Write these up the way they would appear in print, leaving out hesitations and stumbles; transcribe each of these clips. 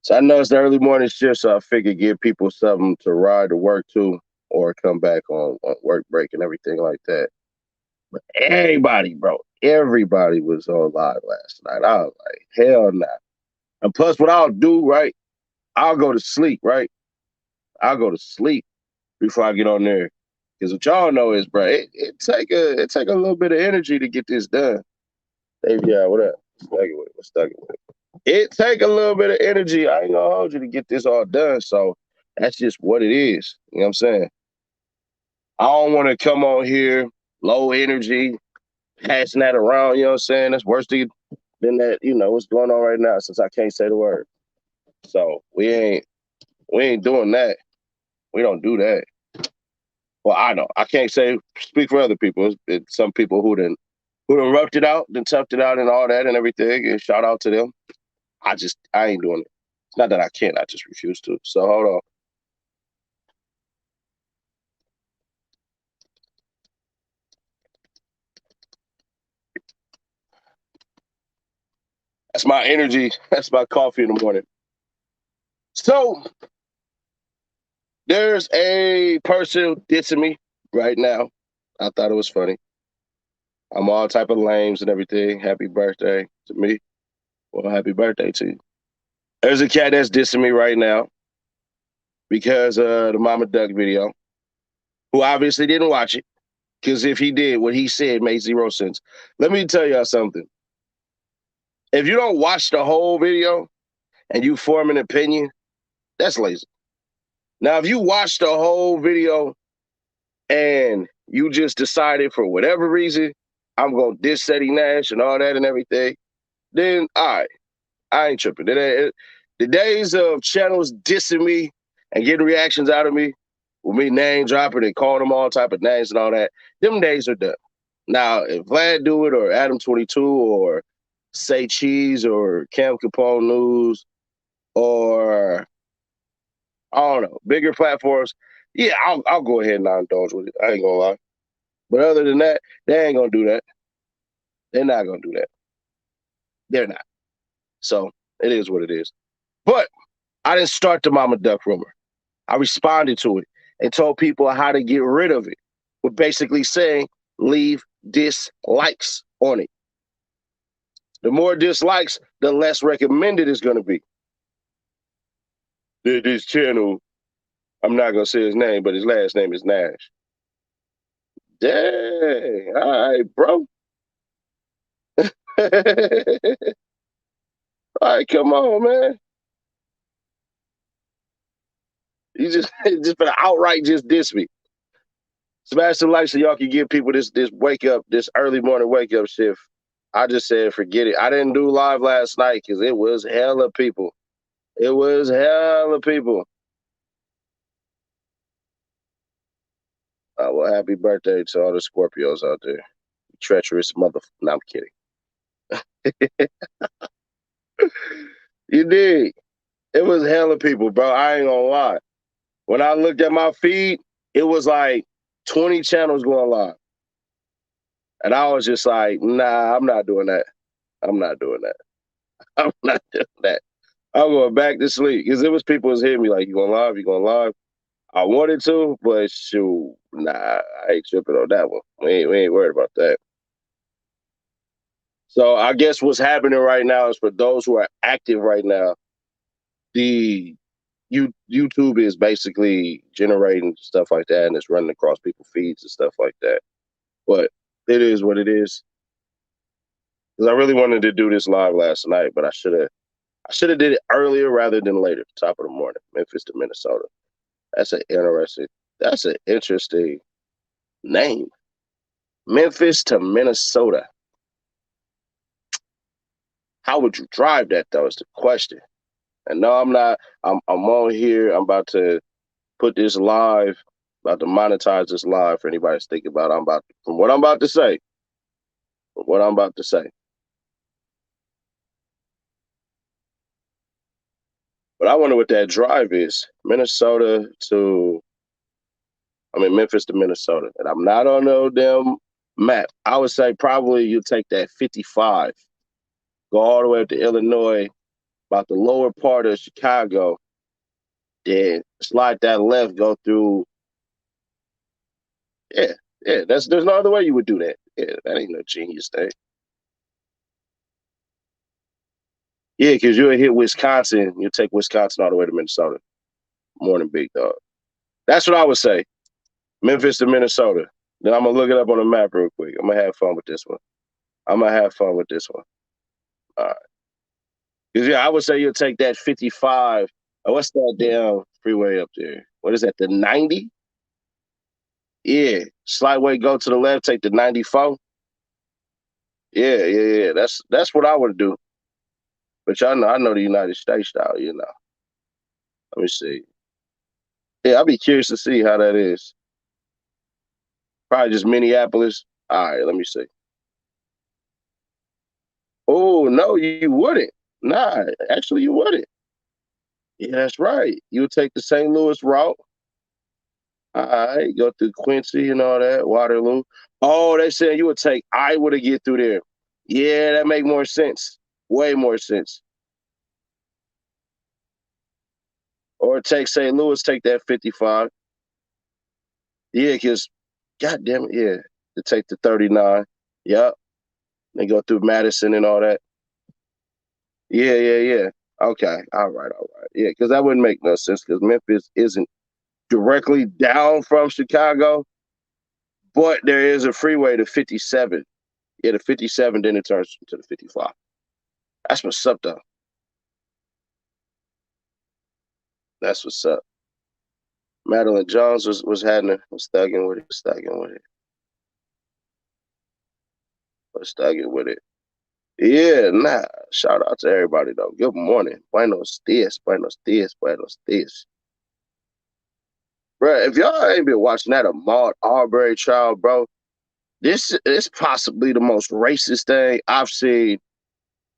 So I know it's the early morning shift, so I figured give people something to ride to work to or come back on work break and everything like that. But everybody, bro, everybody was on live last night. I was like, hell nah. And plus, what I'll do, right? I'll go to sleep, right? I'll go to sleep before I get on there. Because what y'all know is, bro, it take a little bit of energy to get this done. Hey, yeah, what up? Stuck it with it. Stuck it with it. It take a little bit of energy. I ain't gonna hold you to get this all done. So that's just what it is. You know what I'm saying? I don't want to come on here low energy, passing that around. You know what I'm saying? That's worse than that. You know what's going on right now since I can't say the word. So we ain't doing that. We don't do that. Well, I know I can't say speak for other people. It's some people who done roughed it out, then toughed it out, and all that and everything. And shout out to them. I ain't doing it. It's not that I can't. I just refuse to. So hold on. That's my energy. That's my coffee in the morning. So there's a person dissing me right now. I thought it was funny. I'm all type of lames and everything. Happy birthday to me. Well, happy birthday to you. There's a cat that's dissing me right now because of the Mama Duck video, who obviously didn't watch it. Because if he did, what he said made zero sense. Let me tell y'all something. If you don't watch the whole video and you form an opinion, that's lazy. Now, if you watch the whole video and you just decided for whatever reason, I'm going to diss Eddie Nash and all that and everything, then all right, I ain't tripping. The days of channels dissing me and getting reactions out of me, with me name dropping and calling them all type of names and all that, them days are done. Now, if Vlad do it or Adam 22 or Say Cheese or Cam Capone News or I don't know, bigger platforms, yeah, I'll go ahead and not indulge with it. I ain't gonna lie. But other than that, they ain't gonna do that. They're not gonna do that. They're not. So it is what it is. But I didn't start the Mama Duck rumor. I responded to it and told people how to get rid of it. With basically saying leave dislikes on it. The more dislikes, the less recommended it's gonna be. This channel, I'm not gonna say his name, but his last name is Nash. Dang, all right, bro. All right, come on, man. You just just for the outright just diss me. Smash the like so y'all can give people this wake up, this early morning wake up shift. I just said forget it. I didn't do live last night because it was hella people. It was hella people. Well, happy birthday to all the Scorpios out there. Treacherous mother. No, I'm kidding. You did. It was hella people, bro. I ain't gonna lie. When I looked at my feed, it was like 20 channels going live. And I was just like, nah, I'm not doing that. I'm not doing that. I'm not doing that. I'm going back to sleep. Because it was people was hitting me like, you going live? You going live? I wanted to, but shoot, nah, I ain't tripping on that one. We ain't worried about that. So I guess what's happening right now is for those who are active right now, the YouTube is basically generating stuff like that, and it's running across people's feeds and stuff like that. But it is what it is. Because I really wanted to do this live last night, but I should have did it earlier rather than later, top of the morning, Memphis to Minnesota. That's an interesting. That's an interesting name. Memphis to Minnesota. How would you drive that though? Is the question. And no, I'm not. I'm on here. I'm about to put this live. About to monetize this live for anybody that's thinking about. From what I'm about to say. From what I'm about to say. But I wonder what that drive is. Memphis to Minnesota. And I'm not on no damn map. I would say probably you take that 55, go all the way up to Illinois, about the lower part of Chicago, then slide that left, go through. Yeah, yeah. There's no other way you would do that. Yeah, that ain't no genius thing. Yeah, because you'll hit Wisconsin, you'll take Wisconsin all the way to Minnesota. Morning, big dog. That's what I would say. Memphis to Minnesota. Then I'm gonna look it up on the map real quick. I'm gonna have fun with this one. I'm gonna have fun with this one. All right. Because yeah, I would say you'll take that 55. What's that damn freeway up there? What is that? The 90? Yeah. Slight way go to the left, take the 94. Yeah, yeah, yeah. That's what I would do. But I know the United States style, you know. Let me see. Yeah, I'd be curious to see how that is. Probably just Minneapolis. All right, let me see. Oh, no, you wouldn't. Nah, actually, you wouldn't. Yeah, that's right. You would take the St. Louis route. All right, go through Quincy and all that, Waterloo. Oh, they said you would take Iowa to get through there. Yeah, that make more sense. Way more sense. Or take St. Louis, take that 55. Yeah, because, God damn it, yeah. To take the 39. Yep. They go through Madison and all that. Yeah, yeah, yeah. Okay. All right, all right. Yeah, because that wouldn't make no sense because Memphis isn't directly down from Chicago, but there is a freeway to 57. Yeah, the 57, then it turns to the 55. That's what's up, though. That's what's up. Madeline Jones was having was thugging with it, was thugging with it. Yeah, nah. Shout out to everybody though. Good morning. Buenos dias, buenos dias, buenos dias. Bro, if y'all ain't been watching that Ahmaud Arbery trial, bro, this is possibly the most racist thing I've seen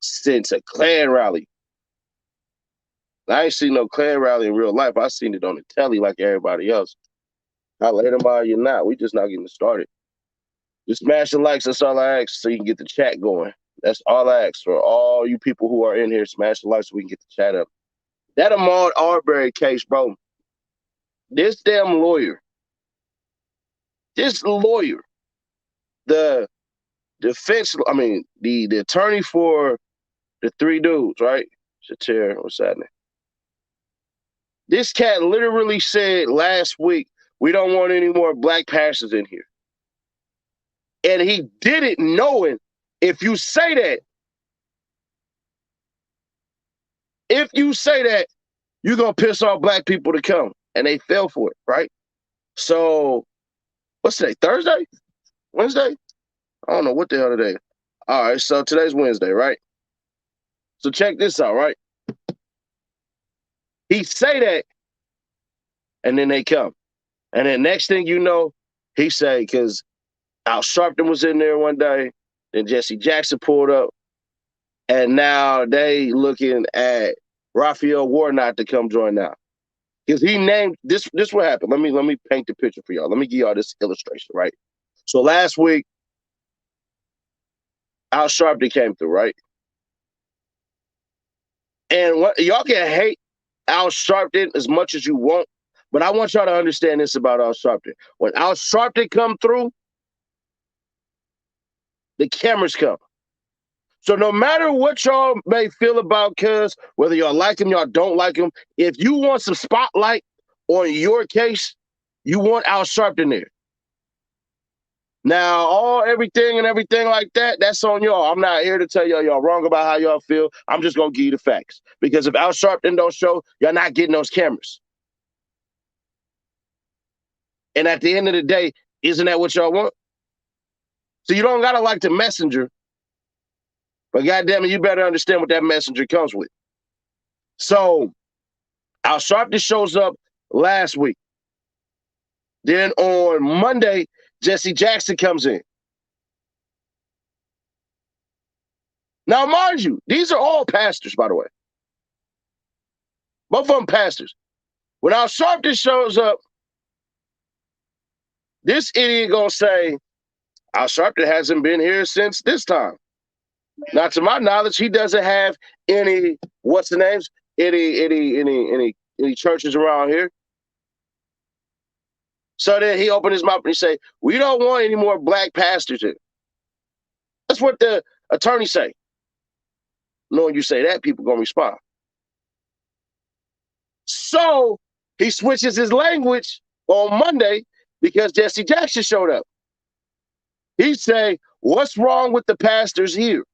since a Klan rally. I ain't seen no Klan rally in real life. I seen it on the telly like everybody else. I let them all you not. We just not getting started. Just smash the likes. That's all I ask so you can get the chat going. That's all I ask for all you people who are in here. Smash the likes so we can get the chat up. That Ahmaud Arbery case, bro. This damn lawyer, the defense, I mean, the attorney for the three dudes, right? Shatir, what's happening? This cat literally said last week, we don't want any more black pastors in here. And he did it knowing if you say that, you're going to piss off black people to come. And they fell for it, right? So, what's today? Thursday? Wednesday? I don't know what the hell today. All right, so today's Wednesday, right? So check this out, right? He say that, and then they come. And then next thing you know, he say, because Al Sharpton was in there one day, then Jesse Jackson pulled up, and now they looking at Raphael Warnock to come join now. Because he named this what happened. Let me paint the picture for y'all. Let me give y'all this illustration, right? So last week, Al Sharpton came through, right? And what y'all can hate Al Sharpton as much as you want, but I want y'all to understand this about Al Sharpton. When Al Sharpton come through, the cameras come. So no matter what y'all may feel about Cuz, whether y'all like him, y'all don't like him, if you want some spotlight on your case, you want Al Sharpton there. Now, everything like that, that's on y'all. I'm not here to tell y'all wrong about how y'all feel. I'm just going to give you the facts. Because if Al Sharpton don't show, y'all not getting those cameras. And at the end of the day, isn't that what y'all want? So you don't got to like the messenger, but goddamn it, you better understand what that messenger comes with. So Al Sharpton shows up last week. Then on Monday, Jesse Jackson comes in. Now, mind you, these are all pastors, by the way. Both of them pastors. When Al Sharpton shows up, this idiot gonna say, Al Sharpton hasn't been here since this time. Now, to my knowledge, he doesn't have any, what's the names? Any churches around here. So then he opened his mouth and he say, we don't want any more black pastors here. That's what the attorney say. Knowing you say that, people gonna respond. So he switches his language on Monday because Jesse Jackson showed up. He say, what's wrong with the pastors here?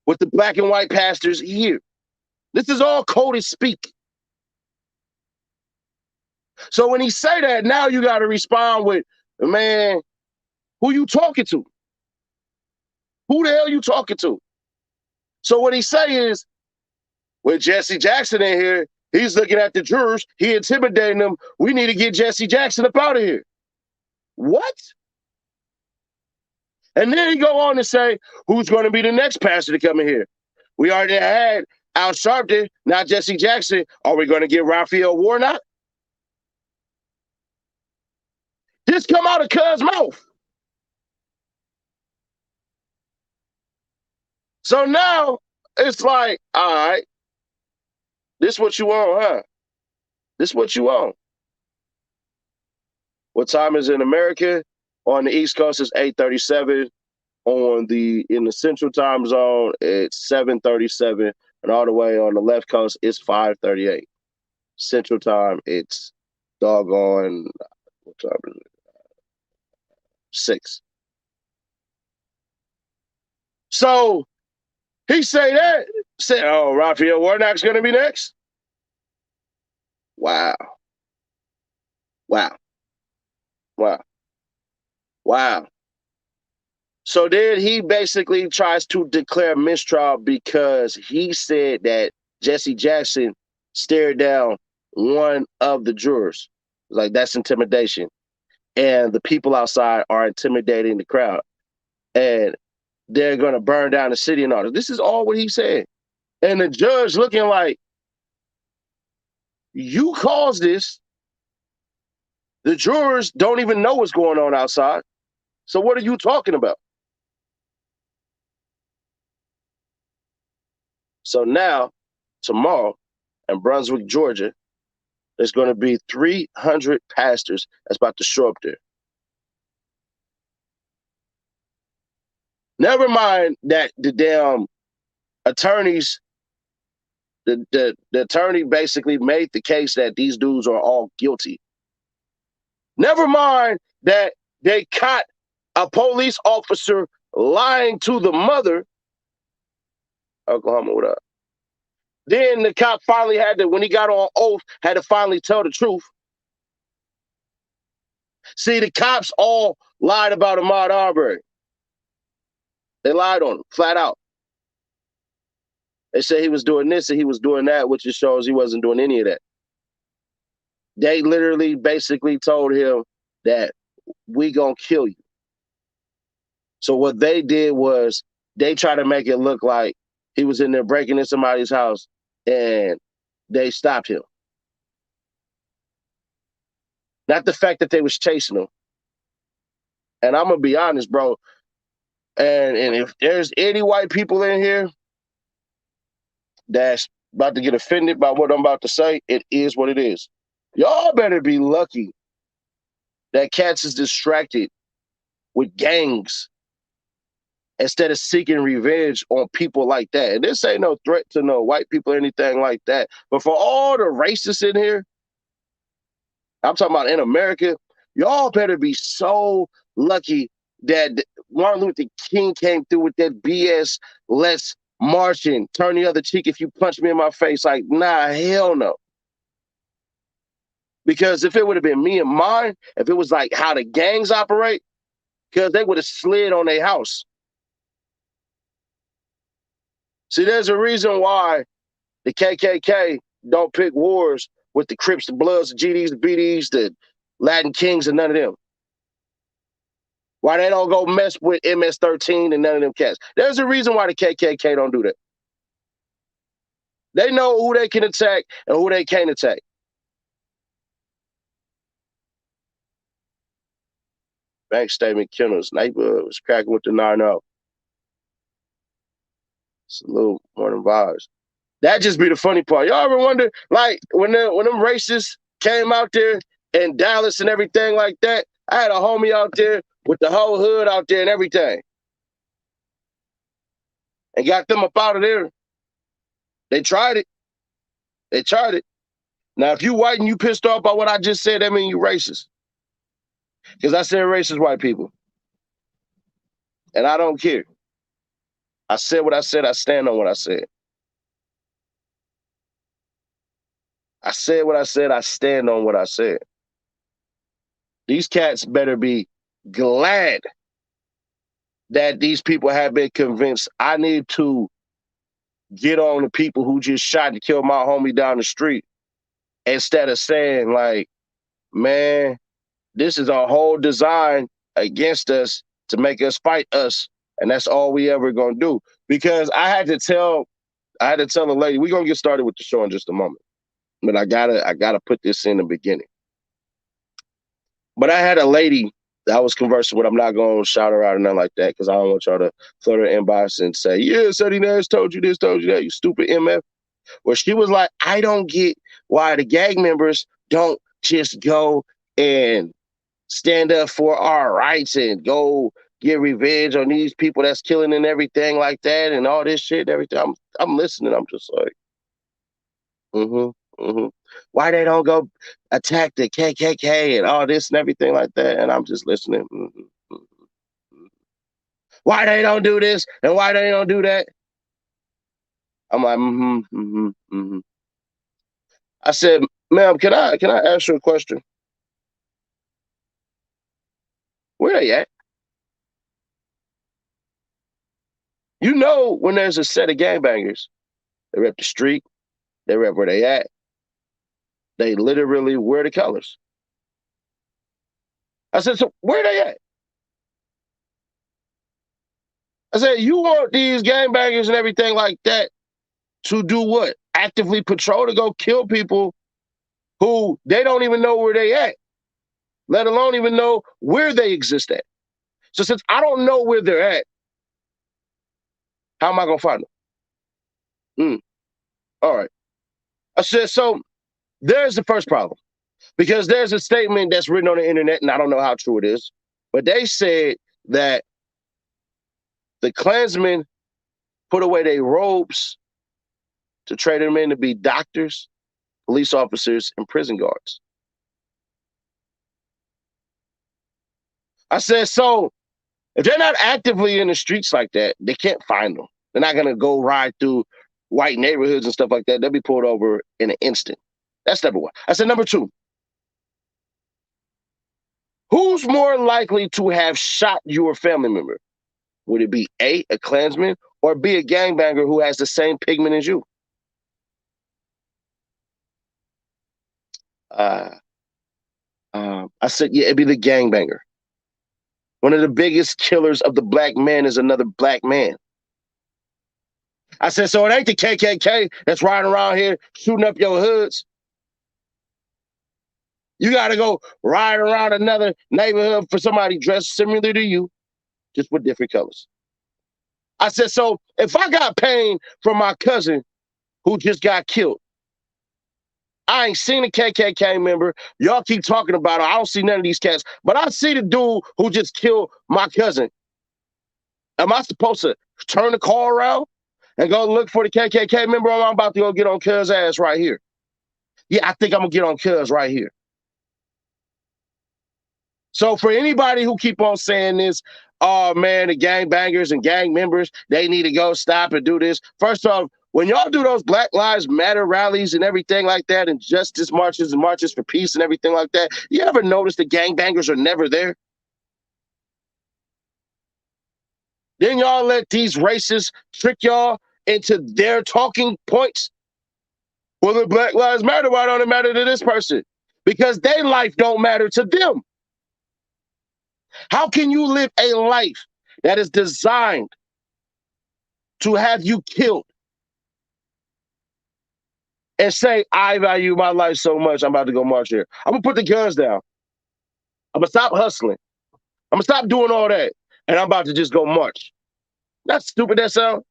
With the black and white pastors here? This is all coded speak. So when he say that, now you got to respond with, man, who you talking to? Who the hell you talking to? So what he say is, with Jesse Jackson in here, he's looking at the jurors, he intimidating them. We need to get Jesse Jackson up out of here. What? And then he go on to say, who's going to be the next pastor to come in here? We already had Al Sharpton, not Jesse Jackson. Are we going to get Raphael Warnock? This come out of Cuz's mouth. So now it's like, all right, this what you want, huh? This what you want. What time is it in America? On the East Coast, it's 8:37. In the Central Time Zone, it's 7:37, and all the way on the left coast, it's 5:38. Central Time, it's doggone, what time is it? 6. So he say, oh, Raphael Warnock's gonna be next. Wow, wow, wow, wow. So then he basically tries to declare mistrial because he said that Jesse Jackson stared down one of the jurors. Like, that's intimidation. And the people outside are intimidating the crowd. And they're going to burn down the city and all this. This is all what he said. And the judge looking like, you caused this. The jurors don't even know what's going on outside. So what are you talking about? So now, tomorrow, in Brunswick, Georgia, there's going to be 300 pastors that's about to show up there. Never mind that the damn attorneys, the attorney basically made the case that these dudes are all guilty. Never mind that they caught a police officer lying to the mother. Oklahoma, what up? Then the cop finally had to, when he got on oath, had to finally tell the truth. See, the cops all lied about Ahmaud Arbery. They lied on him, flat out. They said he was doing this and he was doing that, which just shows he wasn't doing any of that. They literally basically told him that we gonna kill you. So what they did was they tried to make it look like he was in there breaking in somebody's house and they stopped him. Not the fact that they was chasing him. And I'm gonna be honest, bro. And if there's any white people in here that's about to get offended by what I'm about to say, it is what it is. Y'all better be lucky that cats is distracted with gangs instead of seeking revenge on people like that. And this ain't no threat to no white people or anything like that. But for all the racists in here, I'm talking about in America, y'all better be so lucky that Martin Luther King came through with that BS, let's march and turn the other cheek if you punch me in my face. Like, nah, hell no. Because if it would have been me and mine, if it was like how the gangs operate, because they would have slid on their house. See, there's a reason why the KKK don't pick wars with the Crips, the Bloods, the GDs, the BDs, the Latin Kings, and none of them. Why they don't go mess with MS-13 and none of them cats. There's a reason why the KKK don't do that. They know who they can attack and who they can't attack. Bank statement killers. Neighbor was cracking with the 9-0. It's a little more than vibes. That just be the funny part. Y'all ever wonder, like, when them racists came out there in Dallas and everything like that, I had a homie out there with the whole hood out there and everything. And got them up out of there. They tried it. They tried it. Now, if you white and you pissed off by what I just said, that means you racist. Because I said racist white people. And I don't care. I said what I said. I stand on what I said. I said what I said. I stand on what I said. These cats better be glad that these people have been convinced I need to get on the people who just shot and killed my homie down the street instead of saying, like, man, this is a whole design against us to make us fight us, and that's all we ever gonna do. Because I had to tell the lady, we're gonna get started with the show in just a moment. But I gotta put this in the beginning. But I had a lady that I was conversing with. I'm not gonna shout her out or nothing like that because I don't want y'all to flood her inbox and say, yeah, Suddy Nash told you this, told you that, you stupid MF. Where she was like, I don't get why the gang members don't just go and stand up for our rights and go get revenge on these people that's killing and everything like that and all this shit and everything. I'm listening. I'm just like, why they don't go attack the KKK and all this and everything like that? And I'm just listening. Why they don't do this and why they don't do that? I'm like, I said, ma'am, can I ask you a question? Where they at? You know, when there's a set of gangbangers, they rep the street, they rep where they at. They literally wear the colors. I said, so where they at? I said, you want these gangbangers and everything like that to do what? Actively patrol to go kill people who they don't even know where they at, let alone even know where they exist at. So since I don't know where they're at, how am I gonna find them? All right. I said, so there's the first problem. Because there's a statement that's written on the internet, and I don't know how true it is, but they said that the Klansmen put away their robes to train them in to be doctors, police officers, and prison guards. I said, so if they're not actively in the streets like that, they can't find them. They're not going to go ride through white neighborhoods and stuff like that. They'll be pulled over in an instant. That's number one. I said, number two, who's more likely to have shot your family member? Would it be A, a Klansman, or B, a gangbanger who has the same pigment as you? I said, yeah, it'd be the gangbanger. One of the biggest killers of the black man is another black man. I said, so it ain't the KKK that's riding around here shooting up your hoods. You got to go ride around another neighborhood for somebody dressed similar to you, just with different colors. I said, so if I got pain from my cousin who just got killed, I ain't seen a KKK member. Y'all keep talking about it. I don't see none of these cats, but I see the dude who just killed my cousin. Am I supposed to turn the car around and go look for the KKK member? Or I'm about to go get on cuz ass right here. Yeah, I think I'm gonna get on cuz right here. So for anybody who keep on saying this, oh man, the gangbangers and gang members, they need to go stop and do this. First off, when y'all do those Black Lives Matter rallies and everything like that, and justice marches and marches for peace and everything like that, you ever notice the gangbangers are never there? Then y'all let these racists trick y'all into their talking points? Well, the Black Lives Matter, why don't it matter to this person? Because their life don't matter to them. How can you live a life that is designed to have you killed and say, I value my life so much, I'm about to go march here. I'm going to put the guns down. I'm going to stop hustling. I'm going to stop doing all that. And I'm about to just go march. That's stupid, that sound.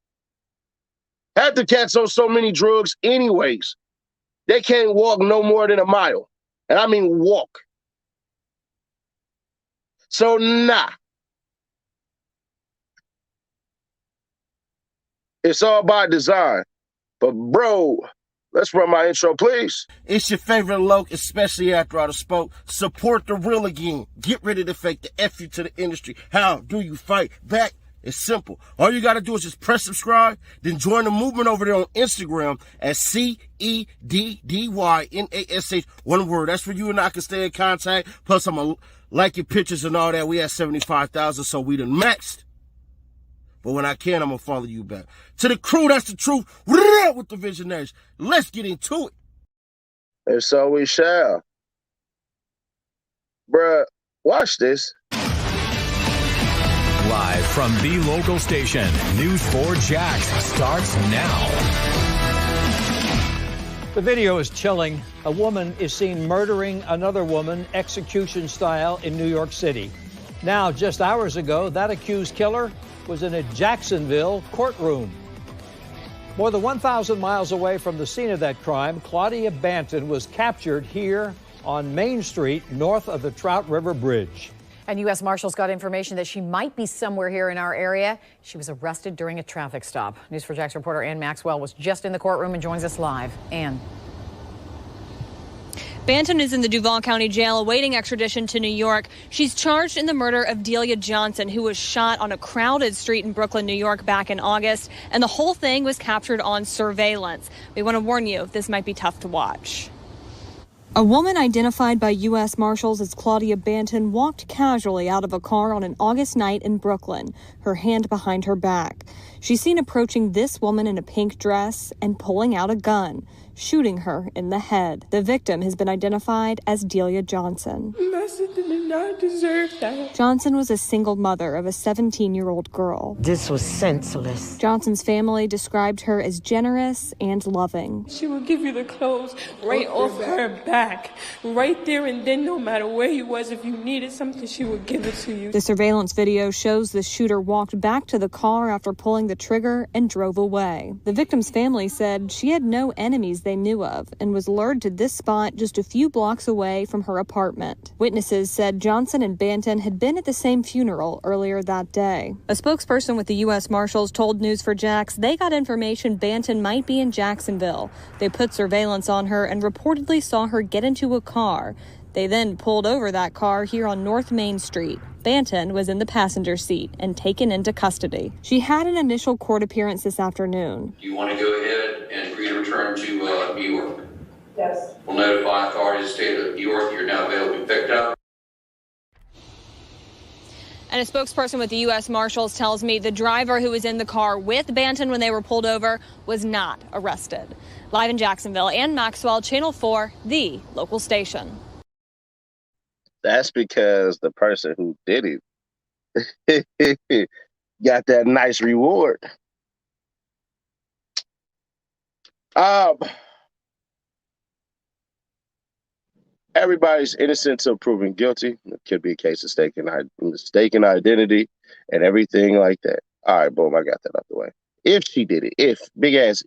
Half the cats on so many drugs anyways. They can't walk no more than a mile. And I mean walk. So nah. It's all by design. But bro, let's run my intro, please. It's your favorite Loke, especially after I spoke. Support the real again. Get rid of the fake, the F you to the industry. How do you fight back? It's simple. All you got to do is just press subscribe, then join the movement over there on Instagram at CEDDYNASH. One word. That's where you and I can stay in contact. Plus, I'm going to like your pictures and all that. We had 75,000, so we done maxed. But when I can, I'm going to follow you back. To the crew, that's the truth. With the visionaries. Let's get into it. And so we shall. Bruh, watch this. Live from the local station, News 4 Jax starts now. The video is chilling. A woman is seen murdering another woman, execution style, in New York City. Now, just hours ago, that accused killer was in a Jacksonville courtroom. More than 1,000 miles away from the scene of that crime, Claudia Banton was captured here on Main Street, north of the Trout River Bridge. And U.S. Marshals got information that she might be somewhere here in our area. She was arrested during a traffic stop. News4JAX reporter Ann Maxwell was just in the courtroom and joins us live. Ann. Banton is in the Duval County Jail awaiting extradition to New York. She's charged in the murder of Delia Johnson, who was shot on a crowded street in Brooklyn, New York back in August. And the whole thing was captured on surveillance. We want to warn you, this might be tough to watch. A woman identified by U.S. Marshals as Claudia Banton walked casually out of a car on an August night in Brooklyn, her hand behind her back. She's seen approaching this woman in a pink dress and pulling out a gun, shooting her in the head. The victim has been identified as Delia Johnson. My sister did not deserve that. Johnson was a single mother of a 17-year-old girl. This was senseless. Johnson's family described her as generous and loving. She would give you the clothes right off her back, right there and then, no matter where you was. If you needed something, she would give it to you. The surveillance video shows the shooter walked back to the car after pulling the trigger and drove away. The victim's family said she had no enemies they knew of and was lured to this spot just a few blocks away from her apartment. Witnesses said Johnson and Banton had been at the same funeral earlier that day. A spokesperson with the U.S. Marshals told News4JAX they got information Banton might be in Jacksonville. They put surveillance on her and reportedly saw her get into a car. They then pulled over that car here on North Main Street. Banton was in the passenger seat and taken into custody. She had an initial court appearance this afternoon. Do you want to go ahead and agree to return to New York? Yes. We'll notify authorities of the state of New York you're now available to be picked up. And a spokesperson with the U.S. Marshals tells me the driver who was in the car with Banton when they were pulled over was not arrested. Live in Jacksonville, Ann Maxwell, Channel 4, the local station. That's because the person who did it got that nice reward. Everybody's innocent until proven guilty. It could be a case of mistaken identity and everything like that. All right, boom, I got that out the way. If she did it, big ass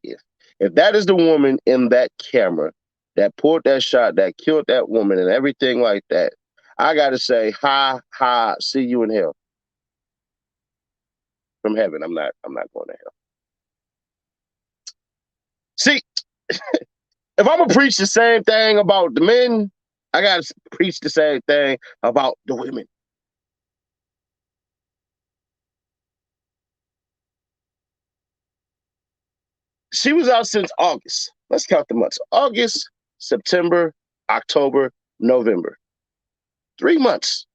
if that is the woman in that camera that pulled that shot, that killed that woman and everything like that, I got to say, see you in hell. From heaven, I'm not going to hell. See, if I'm going to preach the same thing about the men, I got to preach the same thing about the women. She was out since August. Let's count the months. August, September, October, November. 3 months.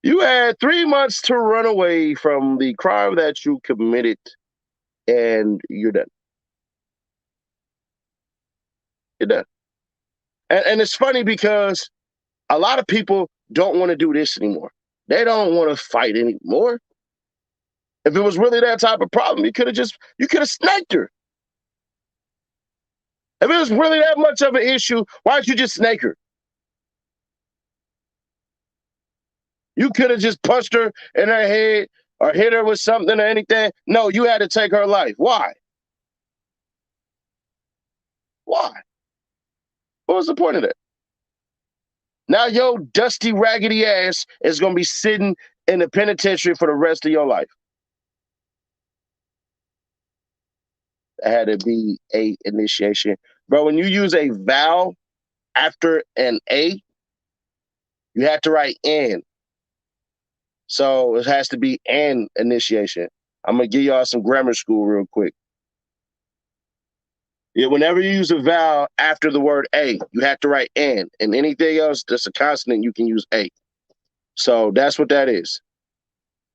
You had 3 months to run away from the crime that you committed, and you're done. You're done. And it's funny because a lot of people don't want to do this anymore. They don't want to fight anymore. If it was really that type of problem, you could have snaked her. If it was really that much of an issue, why don't you just snake her? You could have just punched her in her head, or hit her with something or anything. No, you had to take her life. Why? Why? What was the point of that? Now your dusty, raggedy ass is going to be sitting in the penitentiary for the rest of your life. That had to be a initiation. Bro, when you use a vowel after an A, you have to write N. So it has to be an initiation. I'm going to give y'all some grammar school real quick. Yeah, whenever you use a vowel after the word A, you have to write N. And anything else that's a consonant, you can use A. So that's what that is.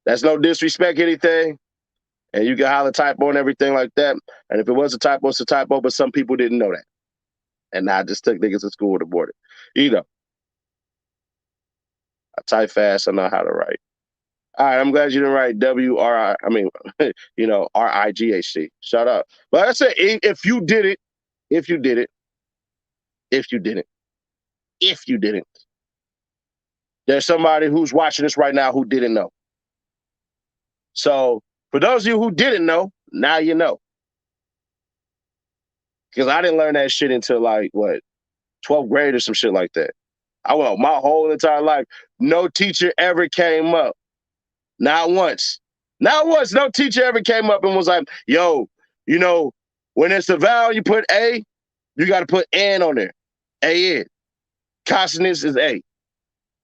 That's no disrespect anything. And you can holler typo and everything like that. And if it was a typo, it's a typo, but some people didn't know that. And I just took niggas to school with aborted. You know, I type fast, I know how to write. All right, I'm glad you didn't write W-R-I, I mean, R-I-G-H-T. Shut up. But I said, if you did it, if you didn't, there's somebody who's watching this right now who didn't know. So for those of you who didn't know, now you know. Because I didn't learn that shit until 12th grade or some shit like that. I went my whole entire life. No teacher ever came up. Not once. Not once. No teacher ever came up and was like, yo, when it's a vowel, you put A, you got to put N on there. A-N. Consonants is A.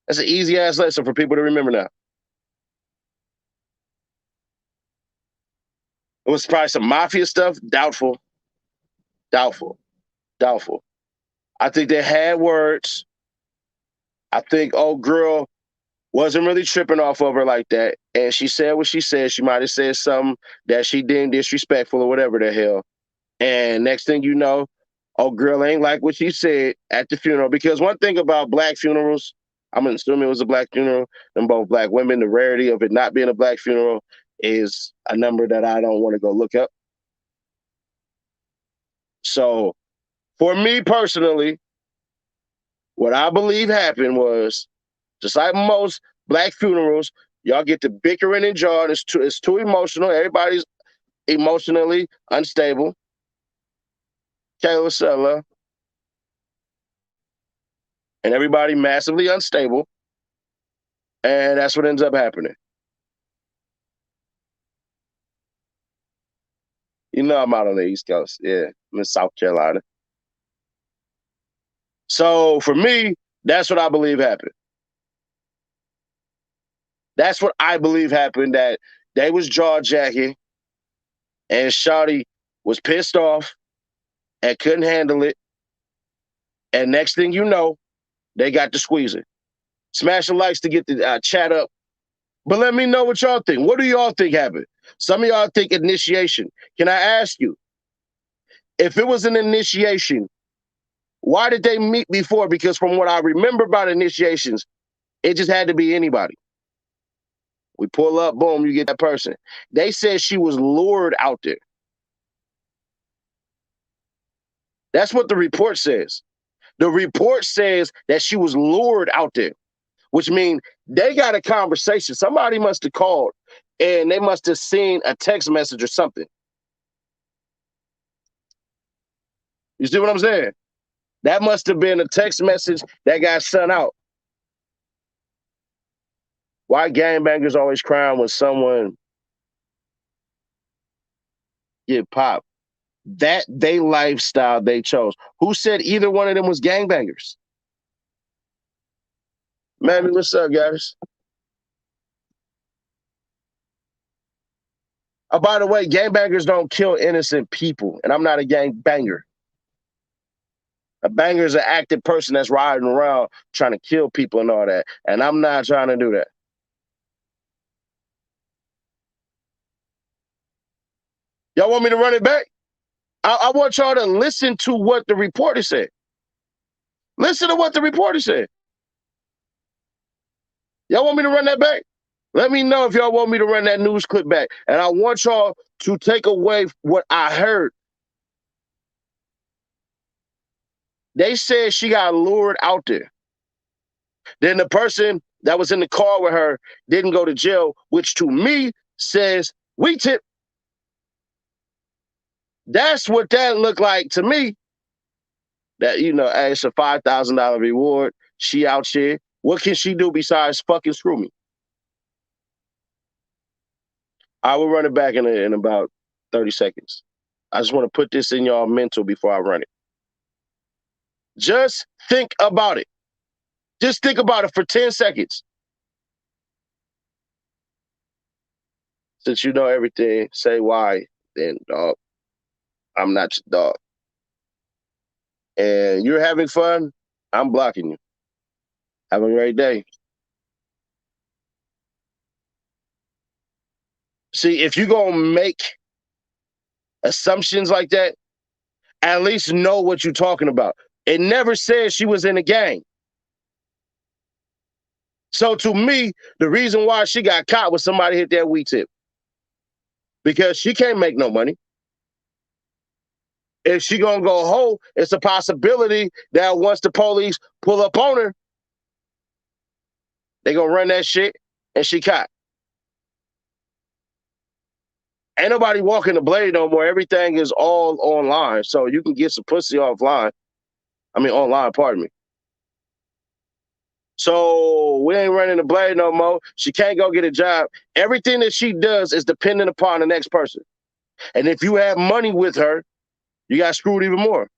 That's an easy-ass lesson for people to remember now. It was probably some mafia stuff. Doubtful. I think they had words. I think old girl wasn't really tripping off of her like that. And she said what she said. She might have said something that she deemed disrespectful or whatever the hell. And next thing you know, old girl ain't like what she said at the funeral. Because one thing about black funerals, I'm assuming it was a black funeral, and both black women, the rarity of it not being a black funeral is a number that I don't want to go look up. So for me personally, what I believe happened was, just like most black funerals, y'all get to bickering and jawing. It's too emotional. Everybody's emotionally unstable. Kayla Sella. And everybody massively unstable. And that's what ends up happening. You know I'm out on the East Coast. Yeah, I'm in South Carolina. So for me, that's what I believe happened. That's what I believe happened, that they was jaw jacking and Shawty was pissed off and couldn't handle it. And next thing you know, they got to squeezing. Smash the likes to get the chat up. But let me know what y'all think. What do y'all think happened? Some of y'all think initiation. Can I ask you, if it was an initiation, why did they meet before? Because from what I remember about initiations, it just had to be anybody. We pull up, boom, you get that person. They said she was lured out there. That's what the report says. The report says that she was lured out there, which means they got a conversation. Somebody must have called and they must have seen a text message or something. You see what I'm saying? That must have been a text message that got sent out. Why gangbangers always crying when someone get popped? That they lifestyle they chose. Who said either one of them was gangbangers? Mammy, what's up, guys? Oh, by the way, gangbangers don't kill innocent people, and I'm not a gangbanger. A banger is an active person that's riding around trying to kill people and all that, and I'm not trying to do that. Y'all want me to run it back? I want y'all to listen to what the reporter said. Listen to what the reporter said. Y'all want me to run that back? Let me know if y'all want me to run that news clip back. And I want y'all to take away what I heard. They said she got lured out there. Then the person that was in the car with her didn't go to jail, which to me says, we tip. That's what that looked like to me. That, hey, it's a $5,000 reward. She out here. What can she do besides fucking screw me? I will run it back in about 30 seconds. I just want to put this in y'all mental before I run it. Just think about it. Just think about it for 10 seconds. Since you know everything, say why, then, dog. I'm not your dog. And you're having fun, I'm blocking you. Have a great day. See, if you're going to make assumptions like that, at least know what you're talking about. It never says she was in a gang. So to me, the reason why she got caught was somebody hit that weed tip. Because she can't make no money. If she gonna go whole, it's a possibility that once the police pull up on her, they gonna run that shit and she caught. Ain't nobody walking the blade no more. Everything is all online. So you can get some pussy offline. Online, pardon me. So we ain't running the blade no more. She can't go get a job. Everything that she does is dependent upon the next person. And if you have money with her, you got screwed even more.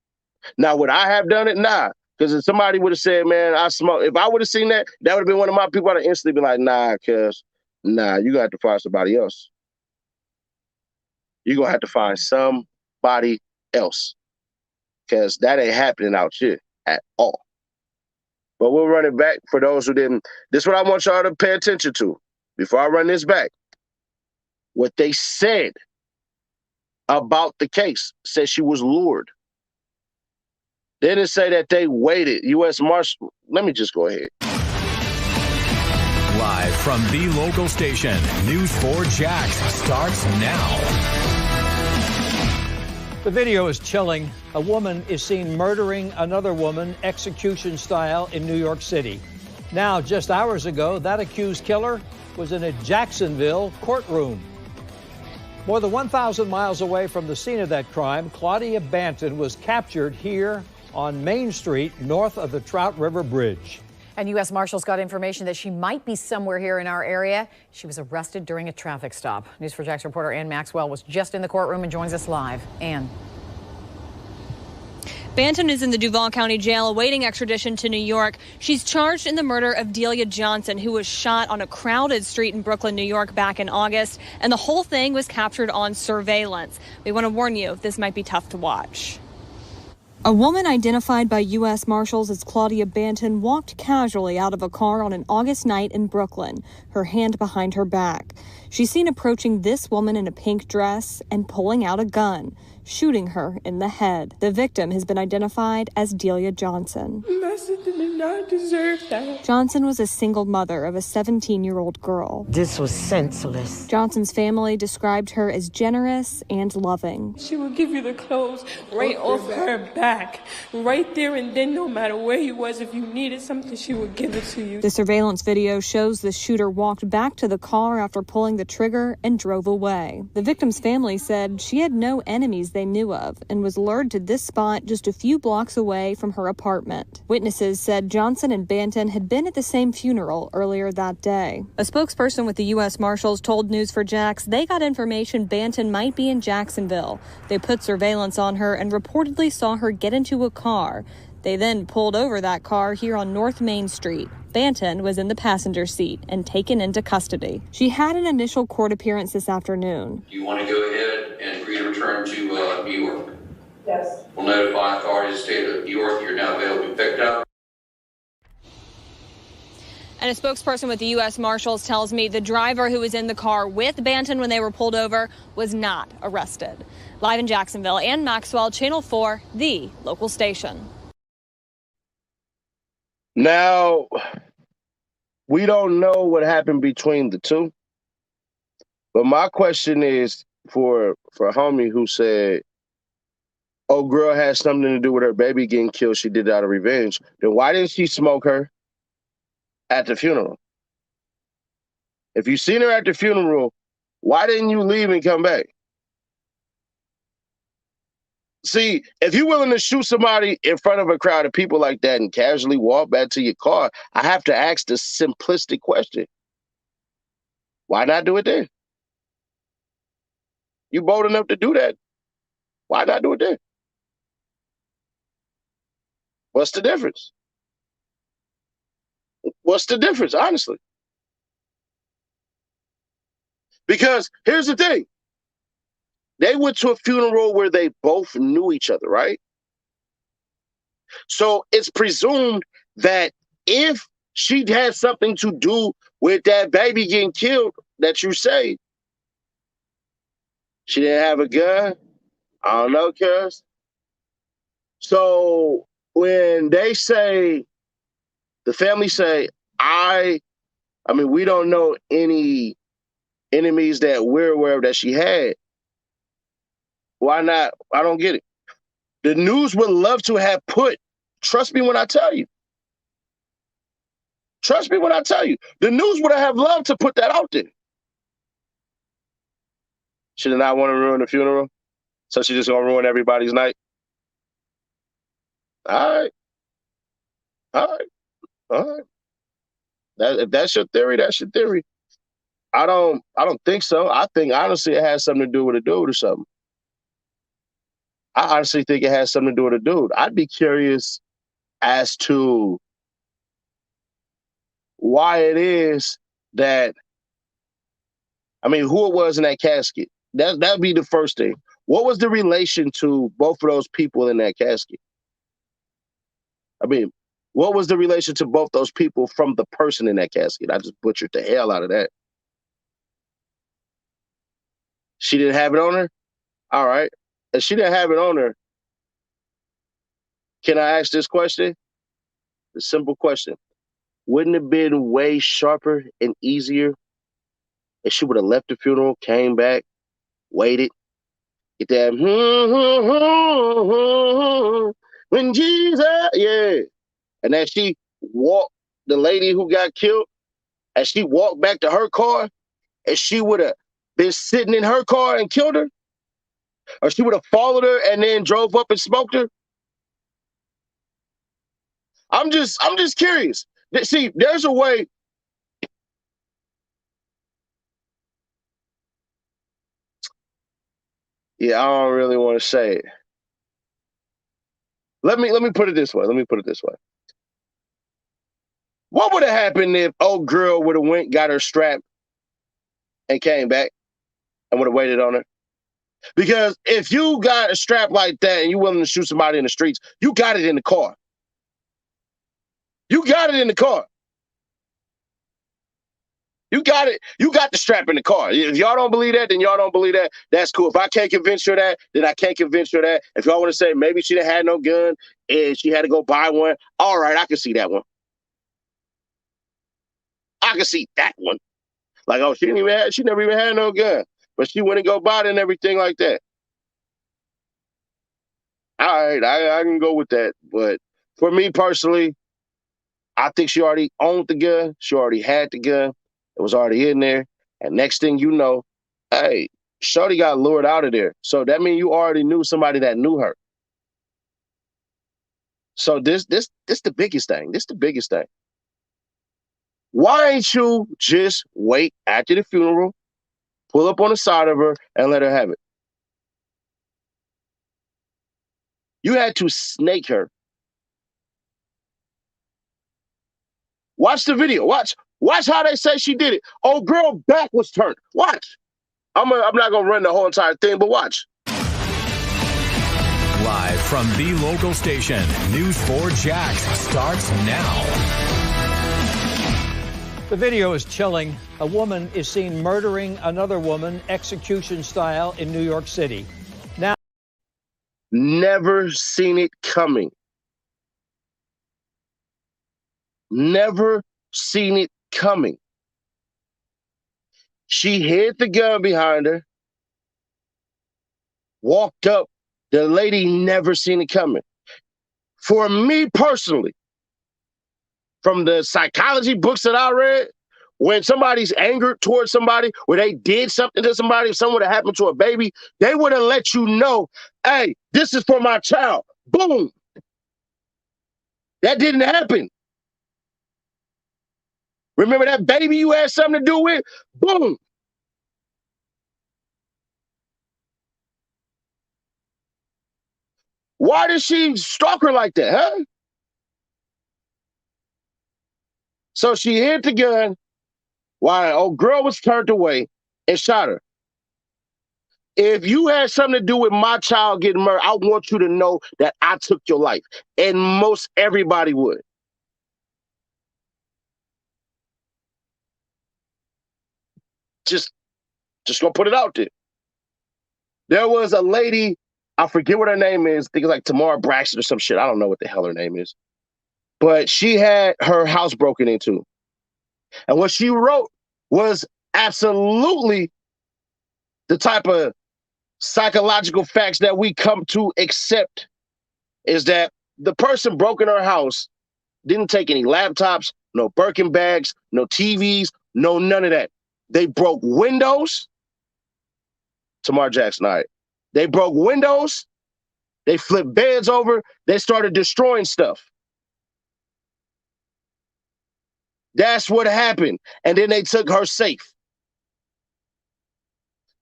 Now, would I have done it? Nah. Because if somebody would have said, man, I smoke. If I would have seen that, that would have been one of my people. I'd have instantly been like, nah, you got to find somebody else. You're going to have to find somebody else. Because that ain't happening out here at all. But we'll run it back for those who didn't. This is what I want y'all to pay attention to before I run this back. What they said about the case said she was lured. They didn't say that they waited. U.S. Marshal, let me just go ahead. Live from the local station, News 4 Jax starts now. The video is chilling. A woman is seen murdering another woman, execution style, in New York City. Now, just hours ago, that accused killer was in a Jacksonville courtroom. More than 1,000 miles away from the scene of that crime, Claudia Banton was captured here on Main Street, north of the Trout River Bridge. And U.S. Marshals got information that she might be somewhere here in our area. She was arrested during a traffic stop. News4Jax reporter Ann Maxwell was just in the courtroom and joins us live. Ann. Banton is in the Duval County Jail awaiting extradition to New York. She's charged in the murder of Delia Johnson, who was shot on a crowded street in Brooklyn, New York back in August. And the whole thing was captured on surveillance. We want to warn you, this might be tough to watch. A woman identified by U.S. Marshals as Claudia Banton walked casually out of a car on an August night in Brooklyn, her hand behind her back. She's seen approaching this woman in a pink dress and pulling out a gun, shooting her in the head. The victim has been identified as Delia Johnson. My sister did not deserve that. Johnson was a single mother of a 17-year-old girl. This was senseless. Johnson's family described her as generous and loving. She would give you the clothes right off her back, right there and then, no matter where you was. If you needed something, she would give it to you. The surveillance video shows the shooter walked back to the car after pulling the trigger and drove away. The victim's family said she had no enemies they knew of and was lured to this spot just a few blocks away from her apartment. Witnesses said Johnson and Banton had been at the same funeral earlier that day. A spokesperson with the U.S. Marshals told News4Jax they got information Banton might be in Jacksonville. They put surveillance on her and reportedly saw her get into a car. They then pulled over that car here on North Main Street. Banton was in the passenger seat and taken into custody. She had an initial court appearance this afternoon. Do you want to go ahead and agree to return to New York? Yes. We'll notify authorities of the state of New York. You're now available to be picked up. And a spokesperson with the U.S. Marshals tells me the driver who was in the car with Banton when they were pulled over was not arrested. Live in Jacksonville, Ann Maxwell, Channel 4, the local station. Now, we don't know what happened between the two. But my question is for homie who said, oh, girl had something to do with her baby getting killed. She did it out of revenge. Then why didn't she smoke her at the funeral? If you seen her at the funeral, Why didn't you leave and come back? See, if you're willing to shoot somebody in front of a crowd of people like that and casually walk back to your car, I have to ask the simplistic question. Why not do it then? You bold enough to do that. Why not do it then? What's the difference? What's the difference, honestly? Because here's the thing. They went to a funeral where they both knew each other, right? So it's presumed that if she had something to do with that baby getting killed that you say, she didn't have a gun. I don't know, cuz. So when they say, the family say, I mean, we don't know any enemies that we're aware of that she had. Why not? I don't get it. The news would love to have put, trust me when I tell you. Trust me when I tell you. The news would have loved to put that out there. She did not want to ruin the funeral, so she just gonna ruin everybody's night. All right. All right. All right. If that's your theory, that's your theory. I don't think so. I think honestly it has something to do with a dude or something. I honestly think it has something to do with a dude. I'd be curious as to why it is that, I mean, who it was in that casket. That'd be the first thing. What was the relation to both of those people in that casket? I mean, what was the relation to both those people from the person in that casket? I just butchered the hell out of that. She didn't have it on her? All right. If she didn't have it on her, can I ask this question? The simple question. Wouldn't it have been way sharper and easier if she would have left the funeral, came back, waited, get that, when Jesus, yeah. And as she walked, the lady who got killed, as she walked back to her car, and she would have been sitting in her car and killed her, or she would have followed her and then drove up and smoked her. I'm just curious. See, there's a way. Yeah, I don't really want to say it. Let me put it this way. What would have happened if old girl would have went, got her strap, and came back and would have waited on her? Because if you got a strap like that and you're willing to shoot somebody in the streets, you got it in the car. You got it in the car. You got it. You got the strap in the car. If y'all don't believe that, then y'all don't believe that. That's cool. If I can't convince you of that, then I can't convince you of that. If y'all want to say maybe she didn't have no gun and she had to go buy one, all right, I can see that one. I can see that one. Like, oh, she never even had no gun, but she went and go buy it and everything like that. All right, I can go with that. But for me personally, I think she already owned the gun. She already had the gun. It was already in there. And next thing you know, hey, shorty got lured out of there. So that means you already knew somebody that knew her. So this the biggest thing. This the biggest thing. Why ain't you just wait after the funeral, pull up on the side of her, and let her have it? You had to snake her. Watch the video. Watch how they say she did it. Oh, girl, back was turned. Watch. I'm not gonna run the whole entire thing, but watch. Live from the local station, News 4 Jax starts now. The video is chilling. A woman is seen murdering another woman, execution style, in New York City. Now, never seen it coming. Never seen it coming. She hid the gun behind her, walked up. The lady never seen it coming. For me personally, from the psychology books that I read, When somebody's angered towards somebody, where they did something to somebody, if something would have happened to a baby, they would have let you know, hey, this is for my child. Boom. That didn't happen. Remember that baby you had something to do with? Boom. Why did she stalk her like that, huh? So she hid the gun while an old girl was turned away and shot her. If you had something to do with my child getting murdered, I want you to know that I took your life. And most everybody would. Just gonna put it out there. There was a lady, I forget what her name is. I think it's like Tamara Braxton or some shit. I don't know what the hell her name is. But she had her house broken into. And what she wrote was absolutely the type of psychological facts that we come to accept, is that the person broke in her house didn't take any laptops, no Birkin bags, no TVs, no none of that. They broke windows. Tamar Jackson, all right. They broke windows. They flipped beds over. They started destroying stuff. That's what happened. And then they took her safe.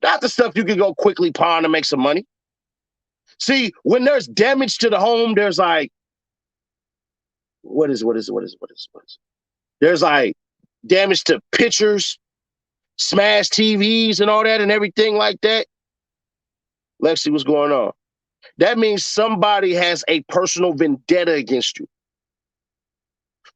Not the stuff you can go quickly pawn to make some money. See, when there's damage to the home, there's like, what is? There's like damage to pictures, smashed TVs and all that and everything like that. Let's see what's going on. That means somebody has a personal vendetta against you.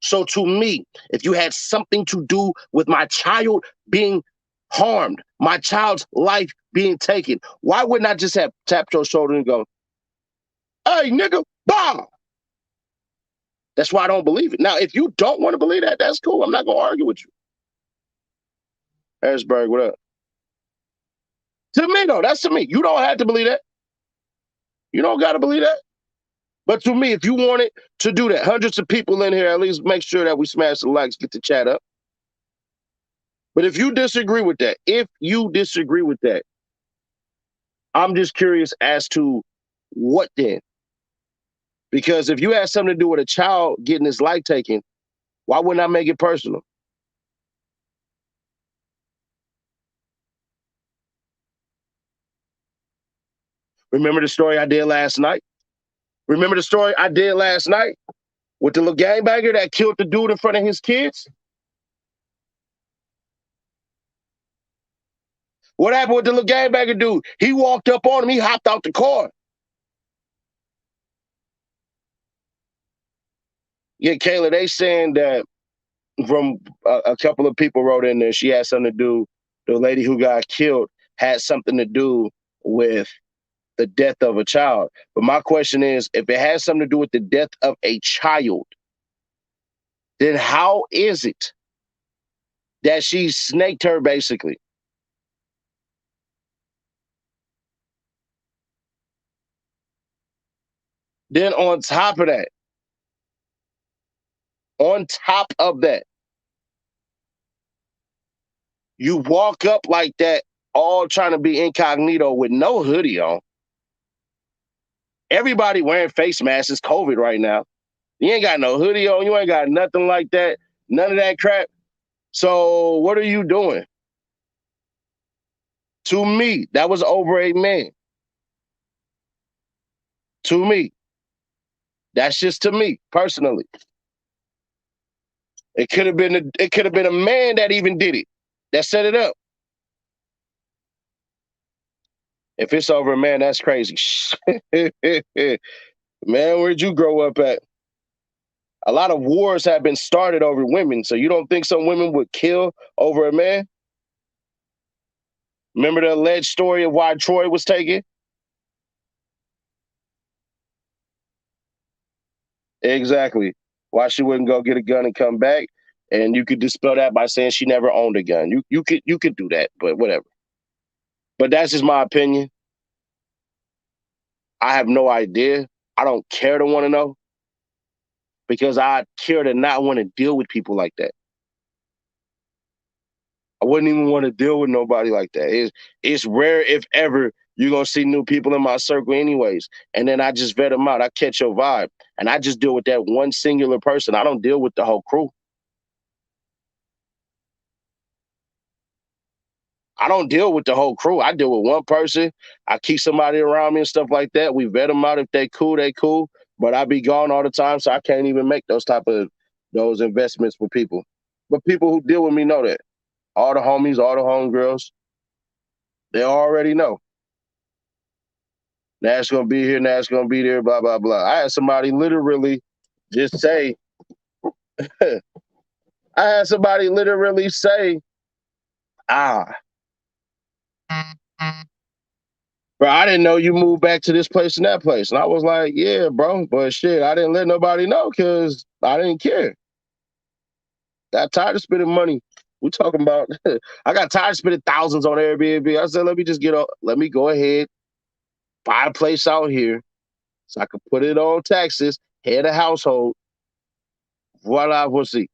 So to me, if you had something to do with my child being harmed, my child's life being taken, why wouldn't I just have tapped your shoulder and go, hey, nigga, bah! That's why I don't believe it. Now, if you don't want to believe that, that's cool. I'm not going to argue with you. Harrisburg, what up? To me, though, that's to me. You don't have to believe that. You don't got to believe that. But to me, if you wanted to do that, hundreds of people in here, at least make sure that we smash the likes, get the chat up. But if you disagree with that, I'm just curious as to what then? Because if you had something to do with a child getting his life taken, why wouldn't I make it personal? Remember the story I did last night? With the little gangbanger that killed the dude in front of his kids? What happened with the little gangbanger dude? He walked up on him, he hopped out the car. Yeah, Kayla, they saying that from a couple of people wrote in there, she had something to do, the lady who got killed had something to do with the death of a child. But my question is, if it has something to do with the death of a child, then how is it that she snaked her basically? Then on top of that, you walk up like that, all trying to be incognito with no hoodie on. Everybody wearing face masks. It's COVID right now. You ain't got no hoodie on. You ain't got nothing like that. None of that crap. So what are you doing? To me, that was over a man. To me. That's just to me, personally. It could have been a man that even did it, that set it up. If it's over a man, that's crazy. Man, where'd you grow up at? A lot of wars have been started over women, so you don't think some women would kill over a man? Remember the alleged story of why Troy was taken? Exactly. Why she wouldn't go get a gun and come back? And you could dispel that by saying she never owned a gun. You could do that, but whatever. But that's just my opinion. I have no idea. I don't care to want to know, because I care to not want to deal with people like that. I wouldn't even want to deal with nobody like that. It's rare, if ever, you're going to see new people in my circle anyways. And then I just vet them out. I catch your vibe. And I just deal with that one singular person. I don't deal with the whole crew. I don't deal with the whole crew. I deal with one person. I keep somebody around me and stuff like that. We vet them out. If they cool, they cool. But I be gone all the time, so I can't even make those investments with people. But people who deal with me know that. All the homies, all the homegirls, they already know. Nash gonna be here, Nash gonna be there, blah, blah, blah. I had somebody literally just say, ah, bro, I didn't know you moved back to this place and that place. And I was like, yeah, bro, but shit, I didn't let nobody know because I didn't care. Got tired of spending money. We talking about, I got tired of spending thousands on Airbnb. I said, let me go ahead, buy a place out here so I could put it on taxes, head of household. Voila, we'll see.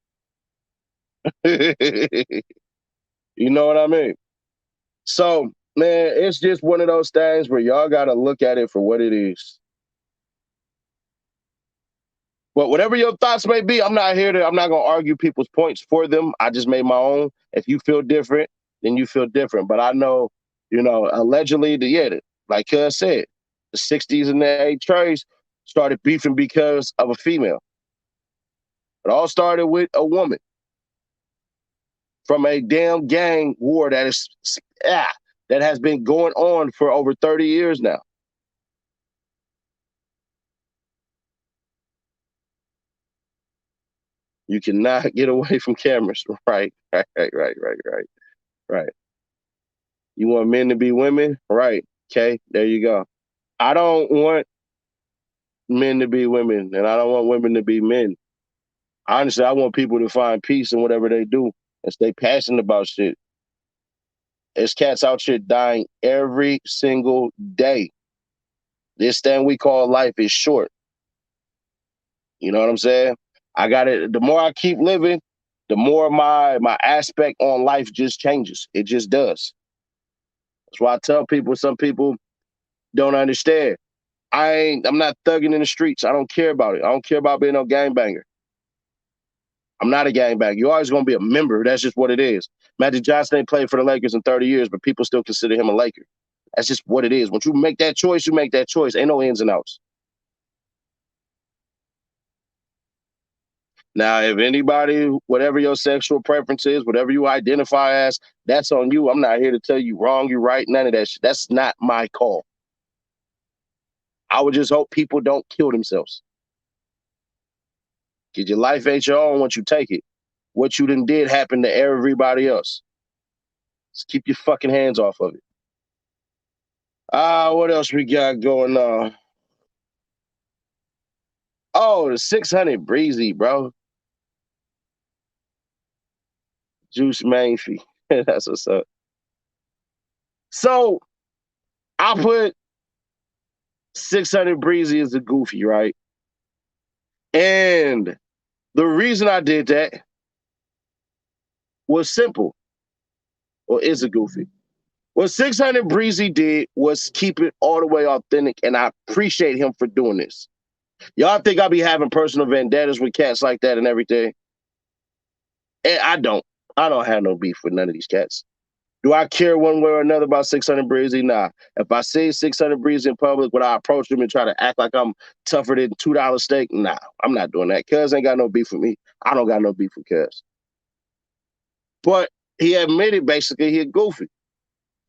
You know what I mean? So, man, it's just one of those things where y'all got to look at it for what it is. But whatever your thoughts may be, I'm not going to argue people's points for them. I just made my own. If you feel different, then you feel different. But I know, allegedly, like Cuz said, the 60s and the 80s trays started beefing because of a female. It all started with a woman from a damn gang war that has been going on for over 30 years now. You cannot get away from cameras. Right. You want men to be women? Right. Okay, there you go. I don't want men to be women, and I don't want women to be men. Honestly, I want people to find peace in whatever they do and stay passionate about shit. There's cats out here dying every single day. This thing we call life is short. You know what I'm saying? I got it. The more I keep living, the more my aspect on life just changes. It just does. That's why I tell people, some people don't understand. I'm not thugging in the streets. I don't care about it. I don't care about being no gangbanger. I'm not a gangbanger. You're always going to be a member. That's just what it is. Magic Johnson ain't played for the Lakers in 30 years, but people still consider him a Laker. That's just what it is. Once you make that choice, you make that choice. Ain't no ins and outs. Now, if anybody, whatever your sexual preference is, whatever you identify as, that's on you. I'm not here to tell you wrong, you right, none of that shit. That's not my call. I would just hope people don't kill themselves. Because your life ain't your own once you take it. What you done did happened to everybody else. Just keep your fucking hands off of it. What else we got going on? Oh, the 600 Breezy, bro. Juice main fee. That's what's up. So, I put 600 Breezy as a goofy, right? And the reason I did that was simple. Or is a goofy. What 600 Breezy did was keep it all the way authentic, and I appreciate him for doing this. Y'all think I be having personal vendettas with cats like that and everything? And I don't. I don't have no beef with none of these cats. Do I care one way or another about 600 Breezy? Nah. If I see 600 Breezy in public, would I approach him and try to act like I'm tougher than $2 steak? Nah, I'm not doing that. Cuz ain't got no beef with me. I don't got no beef with Cuz. But he admitted basically he a goofy.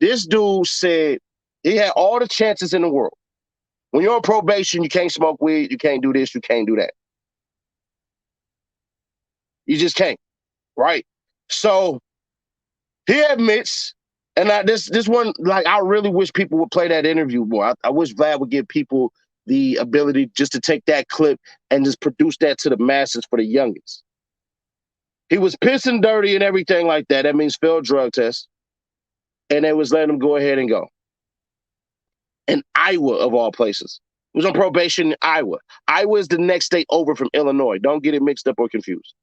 This dude said he had all the chances in the world. When you're on probation, you can't smoke weed, you can't do this, you can't do that. You just can't, right? So he admits, and this one, like, I really wish people would play that interview more. I wish Vlad would give people the ability just to take that clip and just produce that to the masses for the youngins. He was pissing dirty and everything like that. That means failed drug test. And they was letting him go ahead and go. In Iowa, of all places. He was on probation in Iowa. Iowa is the next state over from Illinois. Don't get it mixed up or confused.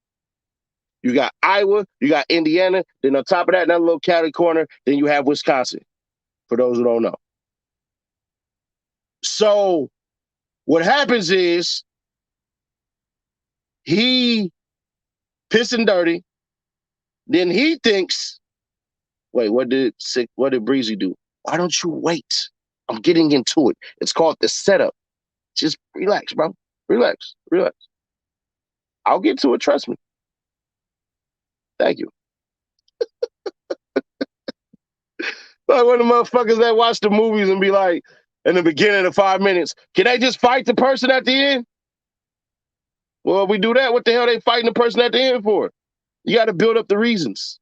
You got Iowa, you got Indiana, then on top of that, that little county corner, then you have Wisconsin, for those who don't know. So what happens is he pissing dirty, then he thinks, wait, what did Breezy do? Why don't you wait? I'm getting into it. It's called the setup. Just relax, bro. Relax. I'll get to it, trust me. Thank you. Like one of the motherfuckers that watch the movies and be like, in the beginning of 5 minutes, can they just fight the person at the end? Well, if we do that, what the hell they fighting the person at the end for? You got to build up the reasons.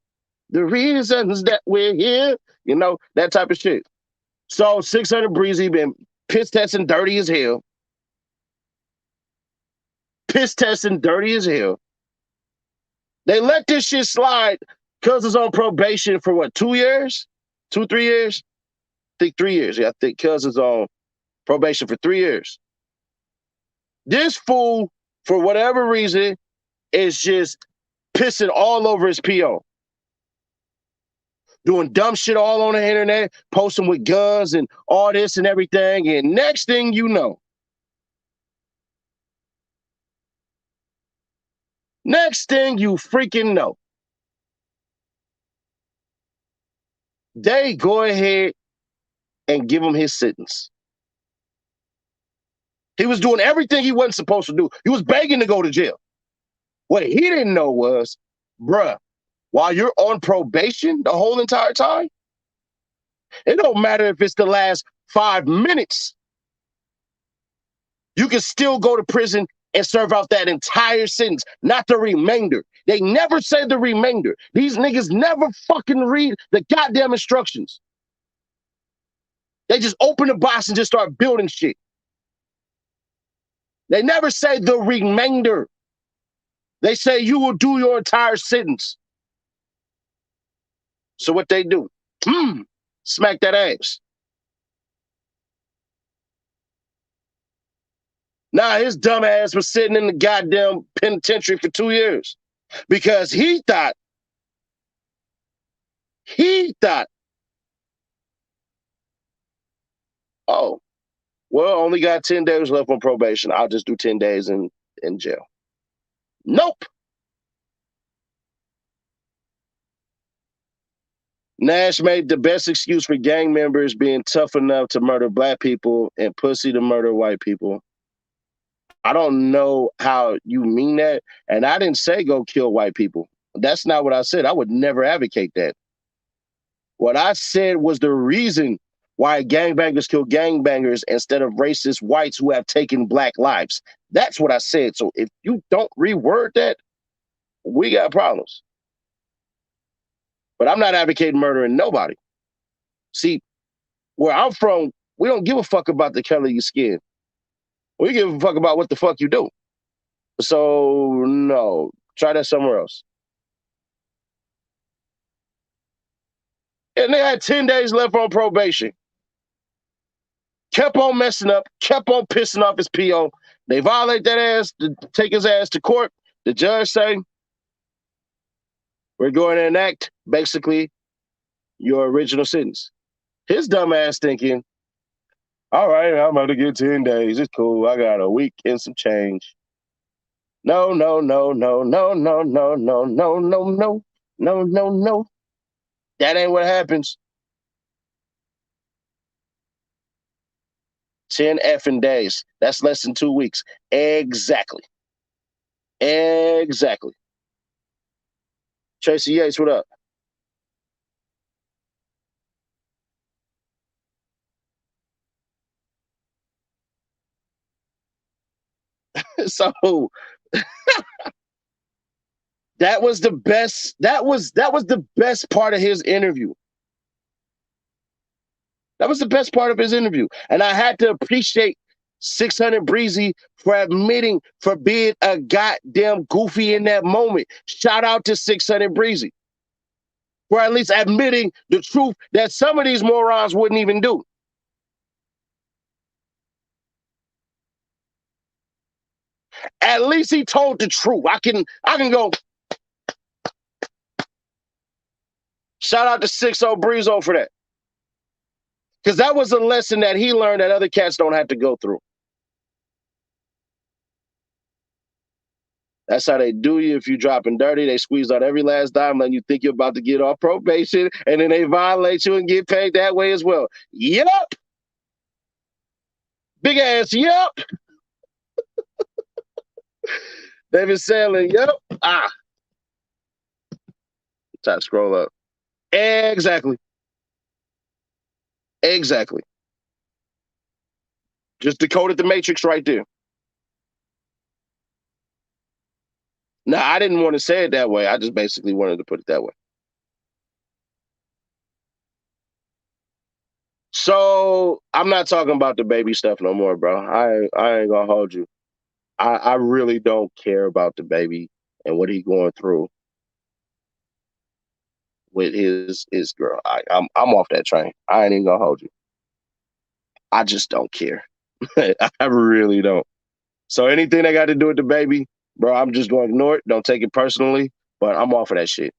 The reasons that we're here, you know, that type of shit. So 600 Breezy been piss testing dirty as hell. Piss testing dirty as hell. They let this shit slide because it's on probation for what, 2 years? 2, 3 years? I think 3 years. Yeah, I think Cuz is on probation for 3 years. This fool, for whatever reason, is just pissing all over his PO. Doing dumb shit all on the internet, posting with guns and all this and everything. And next thing you know, freaking know, they go ahead and give him his sentence. He was doing everything he wasn't supposed to do. He was begging to go to jail. What he didn't know was, bruh, while you're on probation the whole entire time, it don't matter if it's the last 5 minutes. You can still go to prison and serve out that entire sentence, not the remainder. They never say the remainder. These niggas never fucking read the goddamn instructions. They just open the box and just start building shit. They never say the remainder. They say you will do your entire sentence. So what they do? Smack that ass. Nah, his dumb ass was sitting in the goddamn penitentiary for 2 years because he thought, oh, well, only got 10 days left on probation. I'll just do 10 days in jail. Nope. Nash made the best excuse for gang members being tough enough to murder black people and pussy to murder white people. I don't know how you mean that. And I didn't say go kill white people. That's not what I said. I would never advocate that. What I said was the reason why gangbangers kill gangbangers instead of racist whites who have taken black lives. That's what I said. So if you don't reword that, we got problems. But I'm not advocating murdering nobody. See, where I'm from, we don't give a fuck about the color of your skin. We give a fuck about what the fuck you do. So, no, try that somewhere else. And they had 10 days left on probation. Kept on messing up, kept on pissing off his PO. They violate that ass, to take his ass to court. The judge say, we're going to enact, basically, your original sentence. His dumb ass thinking, all right, I'm about to get 10 days. It's cool. I got a week and some change. No. That ain't what happens. 10 effing days. That's less than 2 weeks. Exactly. Tracy Yates, what up? So that was the best. That was the best part of his interview. That was the best part of his interview. And I had to appreciate 600 Breezy for admitting, for being a goddamn goofy in that moment. Shout out to 600 Breezy for at least admitting the truth that some of these morons wouldn't even do. At least he told the truth. I can go, Shout out to 60 Breezy for that. Because that was a lesson that he learned that other cats don't have to go through. That's how they do you if you dropping dirty. They squeeze out every last dime, letting you think you're about to get off probation, and then they violate you and get paid that way as well. Yep. Big ass, yep. David Sandler, yep. Try to scroll up. Exactly. Just decoded the matrix right there. No, I didn't want to say it that way. I just basically wanted to put it that way. So I'm not talking about the baby stuff no more, bro. I ain't gonna hold you. I really don't care about the baby and what he going through with his girl. I'm off that train. I ain't even gonna hold you. I just don't care. I really don't. So anything that got to do with the baby, bro, I'm just gonna ignore it. Don't take it personally. But I'm off of that shit.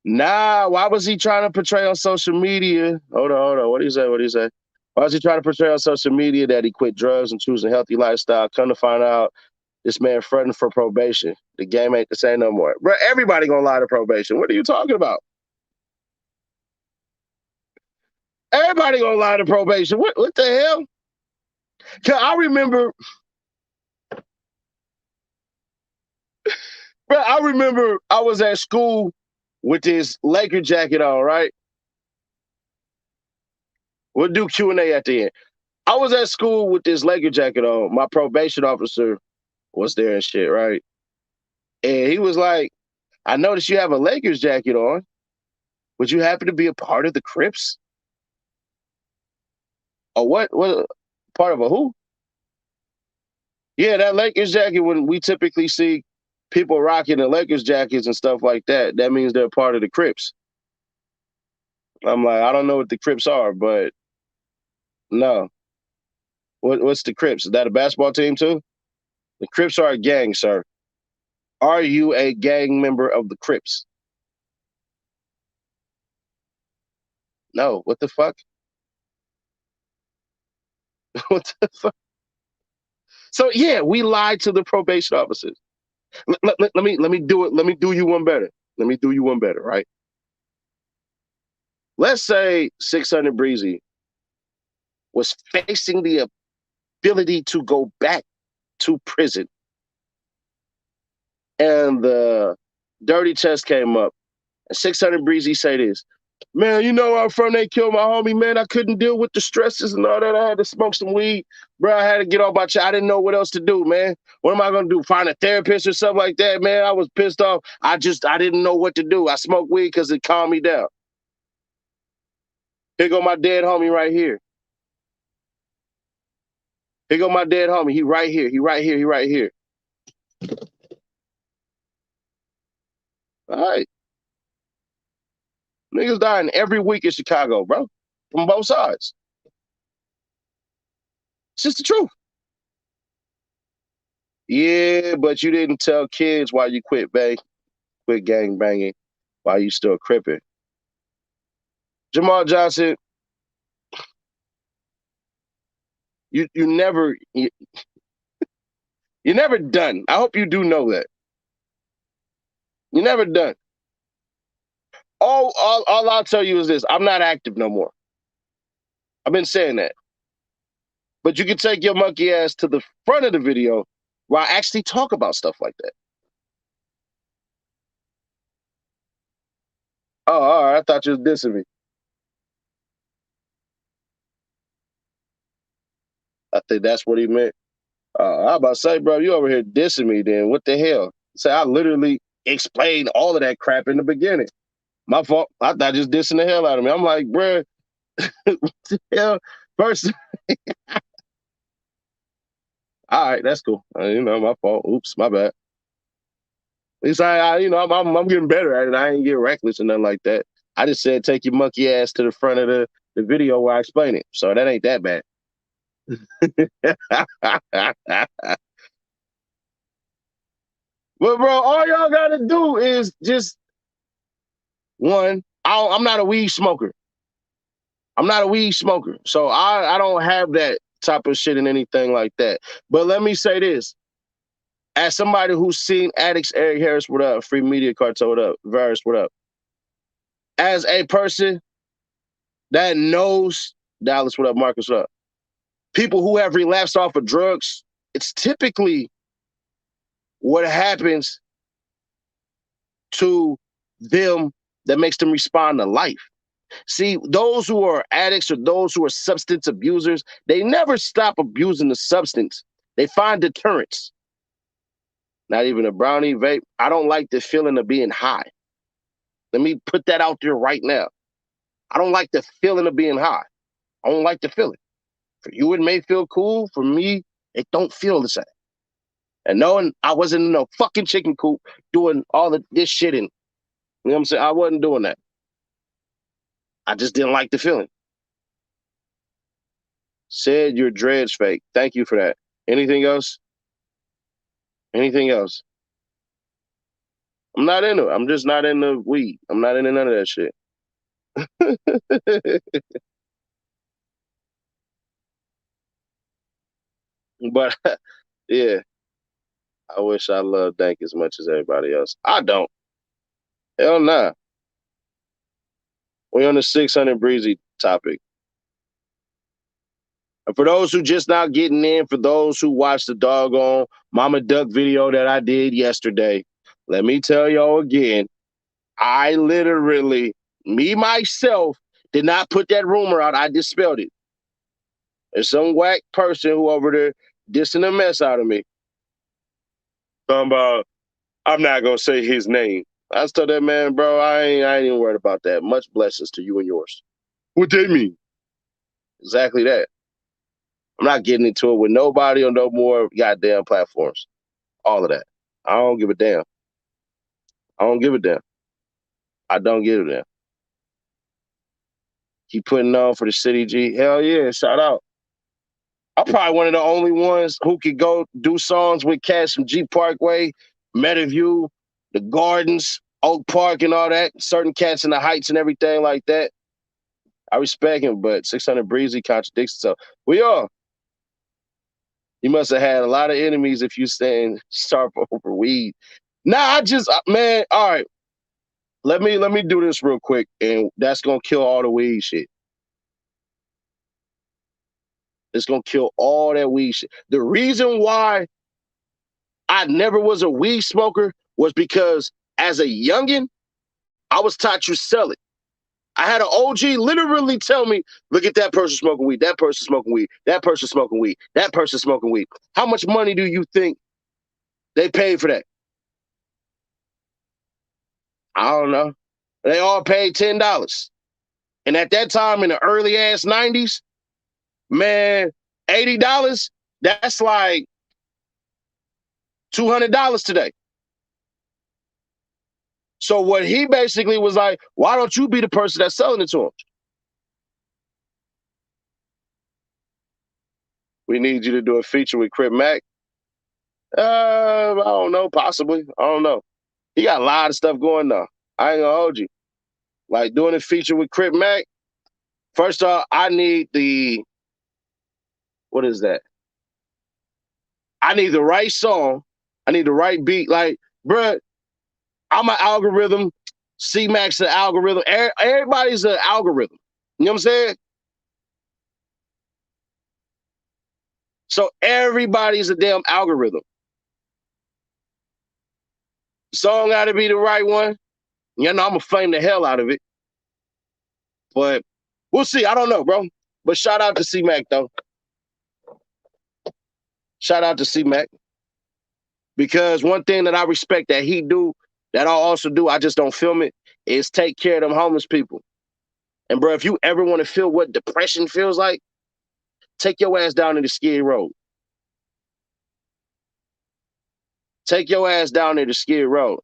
Nah, why was he trying to portray on social media? Hold on. What do you say? Why was he trying to portray on social media that he quit drugs and choosing a healthy lifestyle? Come to find out, this man fronting for probation. The game ain't the same no more. Bro, everybody gonna lie to probation. What are you talking about? Everybody gonna lie to probation. What the hell? 'Cause I remember I was at school with this Laker jacket on, right? We'll do Q&A at the end. I was at school with this Laker jacket on. My probation officer was there and shit, right? And he was like, I noticed you have a Lakers jacket on. Would you happen to be a part of the Crips? Or what part of a who? Yeah, that Lakers jacket, when we typically see people rocking the Lakers jackets and stuff like that, that means they're part of the Crips. I'm like, I don't know what the Crips are, but no. What's the Crips? Is that a basketball team too? The Crips are a gang, sir. Are you a gang member of the Crips? No. What the fuck? What the fuck? So yeah, we lied to the probation officers. Let me do it. Let me do you one better. Right? Let's say 600 Breezy was facing the ability to go back to prison, and the dirty test came up, and 600 Breezy say this. Man, you know where I'm from? They killed my homie, man. I couldn't deal with the stresses and all that. I had to smoke some weed. Bro, I had to get off my chest. I didn't know what else to do, man. What am I going to do? Find a therapist or something like that, man? I was pissed off. I didn't know what to do. I smoked weed because it calmed me down. Here go my dead homie right here. Here go my dead homie. He right here. All right. Niggas dying every week in Chicago, bro. From both sides. It's just the truth. Yeah, but you didn't tell kids why you quit gang banging, why you still cripping. Jamal Johnson, you're never done. I hope you do know that. You're never done. All I'll tell you is this. I'm not active no more. I've been saying that. But you can take your monkey ass to the front of the video where I actually talk about stuff like that. Oh, all right. I thought you was dissing me. I think that's what he meant. I was about to say, bro, you over here dissing me then. What the hell? Say, I literally explained all of that crap in the beginning. My fault. I thought just dissing the hell out of me. I'm like, bro, what the hell? First, all right, that's cool. My fault. Oops, my bad. At least I'm getting better at it. I ain't getting reckless or nothing like that. I just said take your monkey ass to the front of the video where I explain it. So that ain't that bad. But bro, all y'all gotta do is just one. I'm not a weed smoker. I'm not a weed smoker, so I don't have that type of shit and anything like that. But let me say this: as somebody who's seen addicts, Eric Harris, what up? Free Media Cartel, what up? Varus, what up? As a person that knows Dallas, what up? Marcus, what up? People who have relapsed off of drugs, it's typically what happens to them that makes them respond to life. See, those who are addicts or those who are substance abusers, they never stop abusing the substance. They find deterrence. Not even a brownie vape. I don't like the feeling of being high. Let me put that out there right now. I don't like the feeling of being high. I don't like the feeling. For you, it may feel cool. For me, it don't feel the same. And knowing I wasn't in no fucking chicken coop doing all of this shit and, you know what I'm saying? I wasn't doing that. I just didn't like the feeling. Said your dreads fake. Thank you for that. Anything else? Anything else? I'm not into it. I'm just not into weed. I'm not into none of that shit. But yeah, I wish I loved Dank as much as everybody else. I don't. Hell nah. We on the 600 Breezy topic. And for those who just now getting in, for those who watched the doggone Mama Duck video that I did yesterday, let me tell y'all again, I literally, me myself, did not put that rumor out. I dispelled it. There's some whack person who over there dissing the mess out of me. Talking about, I'm not going to say his name. I just told that man, bro, I ain't even worried about that. Much blessings to you and yours. What they mean? Exactly that. I'm not getting into it with nobody on no more goddamn platforms. All of that. I don't give a damn. I don't give a damn. I don't give a damn. Keep putting on for the city, G. Hell yeah, shout out. I'm probably one of the only ones who could go do songs with cats from G Parkway, Meadowview, the Gardens, Oak Park, and all that. Certain cats in the Heights and everything like that. I respect him, but 600 Breezy contradicts himself. We are. You must have had a lot of enemies if you staying sharp over weed. Nah, man, all right. Let me do this real quick, and that's gonna kill all the weed shit. It's gonna kill all that weed shit. The reason why I never was a weed smoker was because as a youngin', I was taught you sell it. I had an OG literally tell me, look at that person smoking weed, that person smoking weed, that person smoking weed, that person smoking weed. How much money do you think they paid for that? I don't know. They all paid $10. And at that time in the early ass 90s, man, $80, that's like $200 today. So what he basically was like, why don't you be the person that's selling it to him? We need you to do a feature with Crip Mac. I don't know, possibly. I don't know. He got a lot of stuff going on. I ain't gonna hold you. Like doing a feature with Crip Mac, first off, I need what is that? I need the right song. I need the right beat. Like, bruh, I'm an algorithm. C-Mac's an algorithm. Everybody's an algorithm. You know what I'm saying? So everybody's a damn algorithm. Song got to be the right one. You know, I'm going to flame the hell out of it. But we'll see. I don't know, bro. But shout out to C-Mac, though. Shout out to C-Mac. Because one thing that I respect that he do, that I also do, I just don't film it, is take care of them homeless people. And, bro, if you ever want to feel what depression feels like, take your ass down to the Skid Road. Take your ass down to the Skid Road.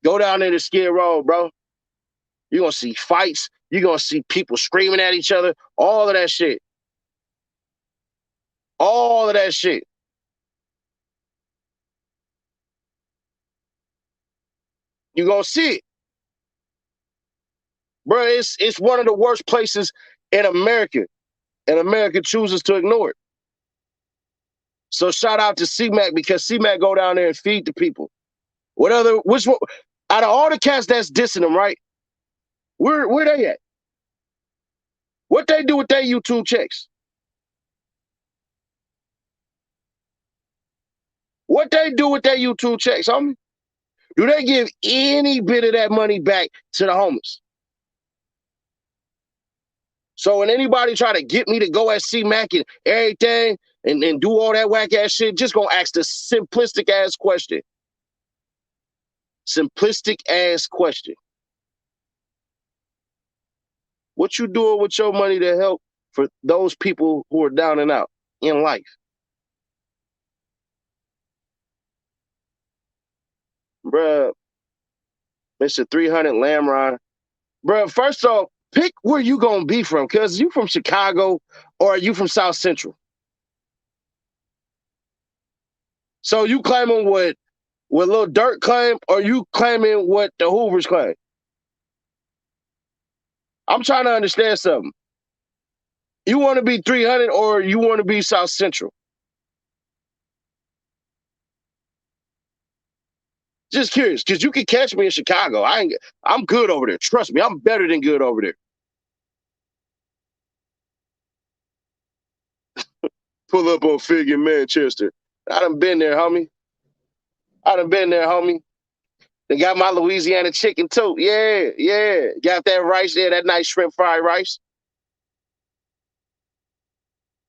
Go down there to Skid Row, bro. You're going to see fights. You're going to see people screaming at each other. All of that shit. All of that shit. You're going to see it. Bro, it's one of the worst places in America, and America chooses to ignore it. So shout out to C-Mac, because C-Mac go down there and feed the people. Which one, out of all the cats that's dissing them, right? Where they at? What they do with their YouTube checks? What they do with their YouTube checks, homie? Do they give any bit of that money back to the homeless? So when anybody try to get me to go at C-Mac and everything and do all that whack ass shit, just gonna ask the simplistic ass question. Simplistic ass question. What you doing with your money to help for those people who are down and out in life? Bruh, Mr. 300 Lamron. Bruh, first off, pick where you gonna be from, cause you from Chicago or are you from South Central? So you claiming what Lil Durk claim, or you claiming what the Hoovers claim? I'm trying to understand something. You want to be 300 or you want to be South Central? Just curious, because you can catch me in Chicago. I'm good over there. Trust me, I'm better than good over there. Pull up on Fig in Manchester. I done been there, homie. They got my Louisiana chicken too. Yeah. Got that rice there, that nice shrimp fried rice.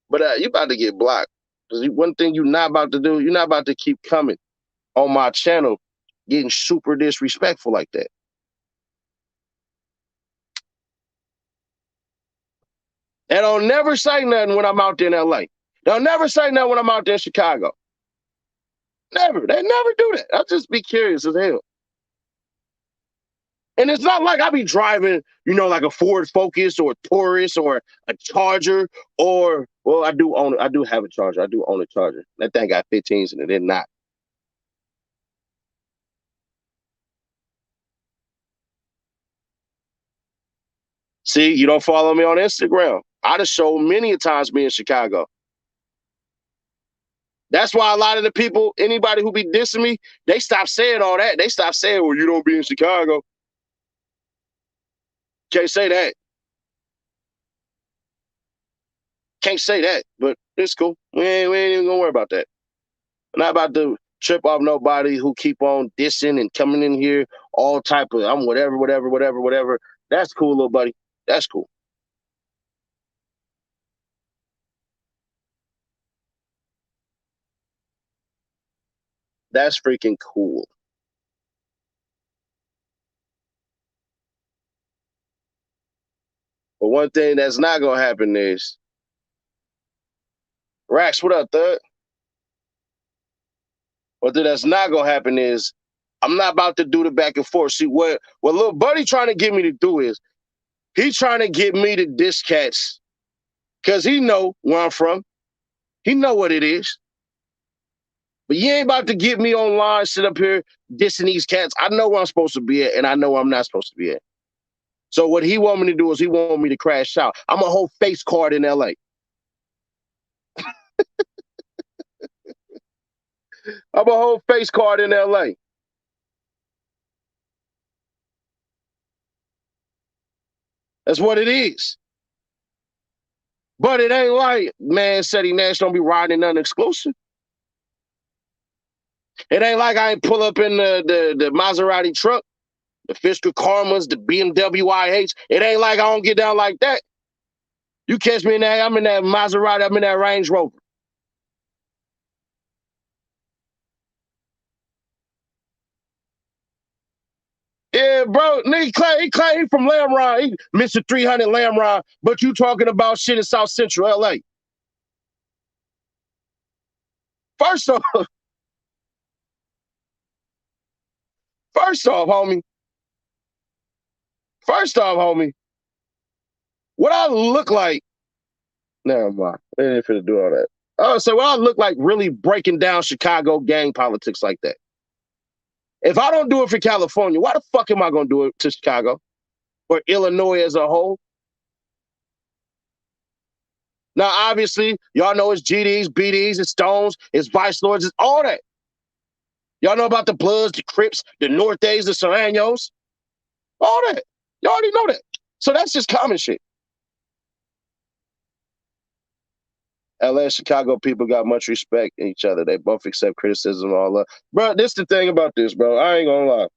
But you about to get blocked. One thing you're not about to do, you're not about to keep coming on my channel getting super disrespectful like that. And I'll never say nothing when I'm out there in LA. They'll never say nothing when I'm out there in Chicago. Never. They never do that. I'll just be curious as hell. And it's not like I be driving, like a Ford Focus or a Taurus or a Charger or, well, I do have a Charger. I do own a Charger. That thing got 15s in it. They're not. See, you don't follow me on Instagram. I done showed many a times me in Chicago. That's why a lot of the people, anybody who be dissing me, they stop saying all that. They stop saying, well, you don't be in Chicago. Can't say that. Can't say that, but it's cool. We ain't even gonna worry about that. I'm not about to trip off nobody who keep on dissing and coming in here all type of, I'm whatever. That's cool, little buddy. That's cool. That's freaking cool. But one thing that's not gonna happen is, Rax, what up, thug? One thing that's not gonna happen is, I'm not about to do the back and forth. See, what little buddy trying to get me to do is, he trying to get me to diss cats, because he know where I'm from. He know what it is. But you ain't about to get me online, sit up here dissing these cats. I know where I'm supposed to be at, and I know where I'm not supposed to be at. So what he want me to do is he want me to crash out. I'm a whole face card in LA. I'm a whole face card in LA. That's what it is. But it ain't like, man, Seti Nash don't be riding nothing exclusive. It ain't like I ain't pull up in the Maserati truck, the Fisker Karmas, the BMW IH. It ain't like I don't get down like that. You catch me in that, I'm in that Maserati, I'm in that Range Rover. Yeah, bro, nigga he claim he from Lamron, he Mr. 300 Lamron, but you talking about shit in South Central LA. First off, homie. What I look like, never mind. I ain't finna do all that. Oh, so what I look like really breaking down Chicago gang politics like that. If I don't do it for California, why the fuck am I going to do it to Chicago or Illinois as a whole? Now, obviously, y'all know it's GDs, BDs, it's Stones, it's Vice Lords, it's all that. Y'all know about the Bloods, the Crips, the Nortes, the Serranos, all that. Y'all already know that. So that's just common shit. LA and Chicago people got much respect in each other. They both accept criticism, all that. Bro, this the thing about this, bro. I ain't gonna lie.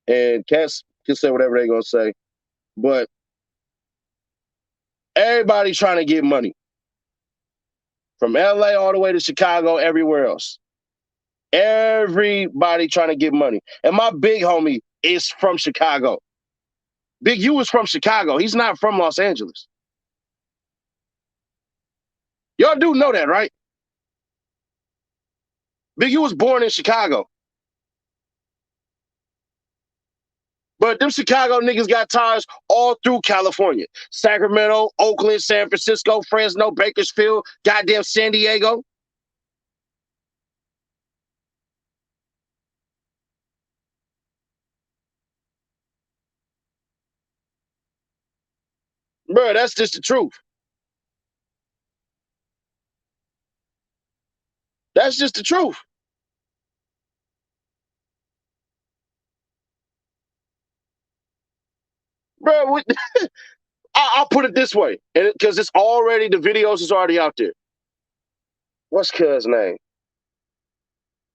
And cats can say whatever they gonna say. But everybody trying to get money. From LA all the way to Chicago, everywhere else. Everybody trying to get money. And my big homie is from Chicago. Big U is from Chicago. He's not from Los Angeles. Y'all do know that, right? Big U was born in Chicago. But them Chicago niggas got ties all through California. Sacramento, Oakland, San Francisco, Fresno, Bakersfield, goddamn San Diego. Bro, that's just the truth. That's just the truth. Bro, I'll put it this way, because it's already, the videos is already out there. What's cuz name?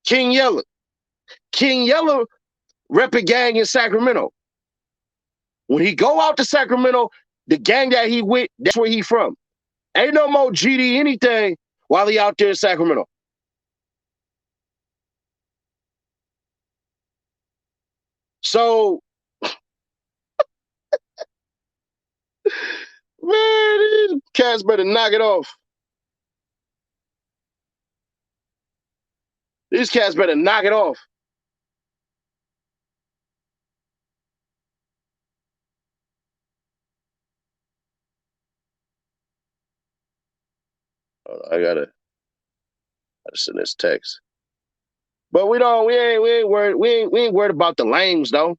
King Yella. King Yella rep a gang in Sacramento. When he go out to Sacramento, the gang that he with, that's where he from. Ain't no more GD anything while he out there in Sacramento. So, man, these cats better knock it off. These cats better knock it off. I gotta send this text. But we ain't worried about the lames though.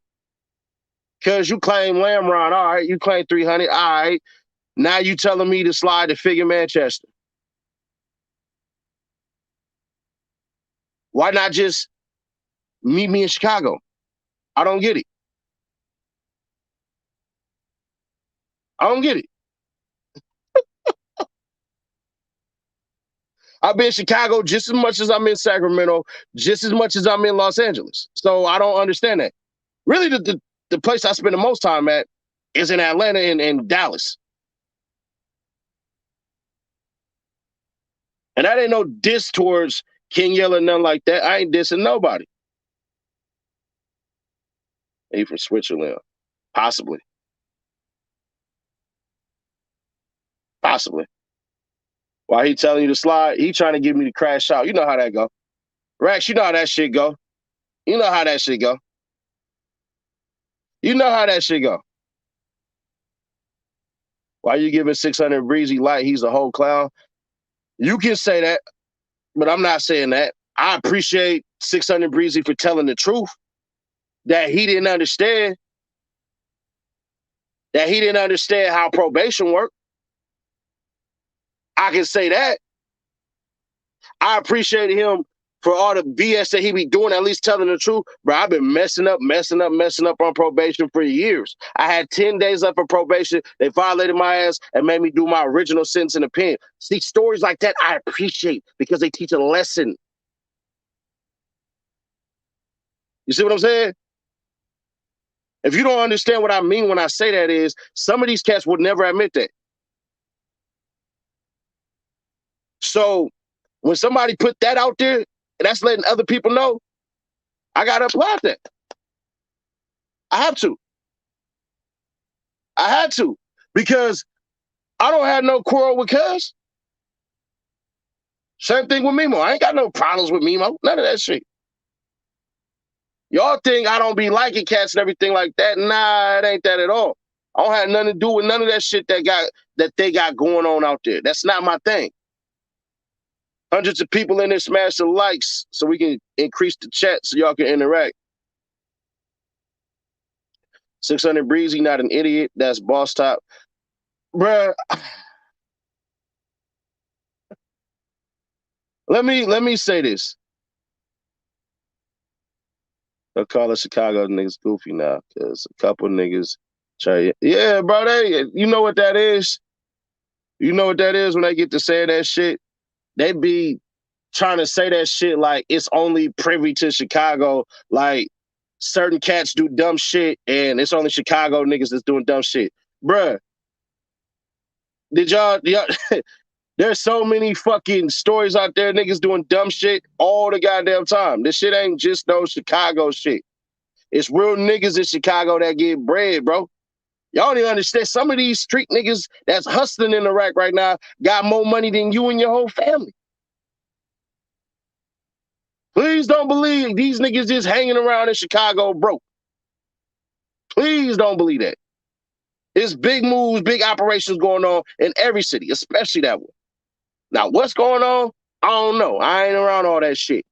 Cause you claim Lamron, all right, you claim 300, all right. Now you telling me to slide to Figure Manchester. Why not just meet me in Chicago? I don't get it. I don't get it. I've been in Chicago just as much as I'm in Sacramento, just as much as I'm in Los Angeles. So I don't understand that. Really, the place I spend the most time at is in Atlanta and Dallas. And that ain't no diss towards King Yella, nothing like that. I ain't dissing nobody. He from Switzerland. Possibly. Possibly. While he telling you to slide, he trying to get me to crash out. You know how that go. Rex, you know how that shit go. You know how that shit go. You know how that shit go. Why you giving 600 Breezy light? He's a whole clown. You can say that, but I'm not saying that. I appreciate 600 Breezy for telling the truth that he didn't understand. That he didn't understand how probation worked. I can say that. I appreciate him for all the BS that he be doing, at least telling the truth. Bro, I've been messing up on probation for years. I had 10 days left of probation. They violated my ass and made me do my original sentence in the pen. See, stories like that I appreciate because they teach a lesson. You see what I'm saying? If you don't understand what I mean when I say that is, some of these cats would never admit that. So when somebody put that out there, and that's letting other people know, I got to applaud that. I have to. I had to. Because I don't have no quarrel with Cuz. Same thing with Mimo. I ain't got no problems with Mimo. None of that shit. Y'all think I don't be liking cats and everything like that. Nah, it ain't that at all. I don't have nothing to do with none of that shit that they got going on out there. That's not my thing. Hundreds of people in there smash the likes so we can increase the chat so y'all can interact. 600 Breezy, not an idiot. That's boss top. Bruh, let me say this. I'll call the Chicago niggas goofy now, because a couple niggas try. Yeah, bro, you know what that is? You know what that is when they get to say that shit? They be trying to say that shit like it's only privy to Chicago. Like, certain cats do dumb shit, and it's only Chicago niggas that's doing dumb shit. Bruh, y'all there's so many fucking stories out there, niggas doing dumb shit all the goddamn time. This shit ain't just no Chicago shit. It's real niggas in Chicago that get bread, bro. Y'all don't even understand. Some of these street niggas that's hustling in the rack right now got more money than you and your whole family. Please don't believe these niggas just hanging around in Chicago broke. Please don't believe that. There's big moves, big operations going on in every city, especially that one. Now, what's going on? I don't know. I ain't around all that shit.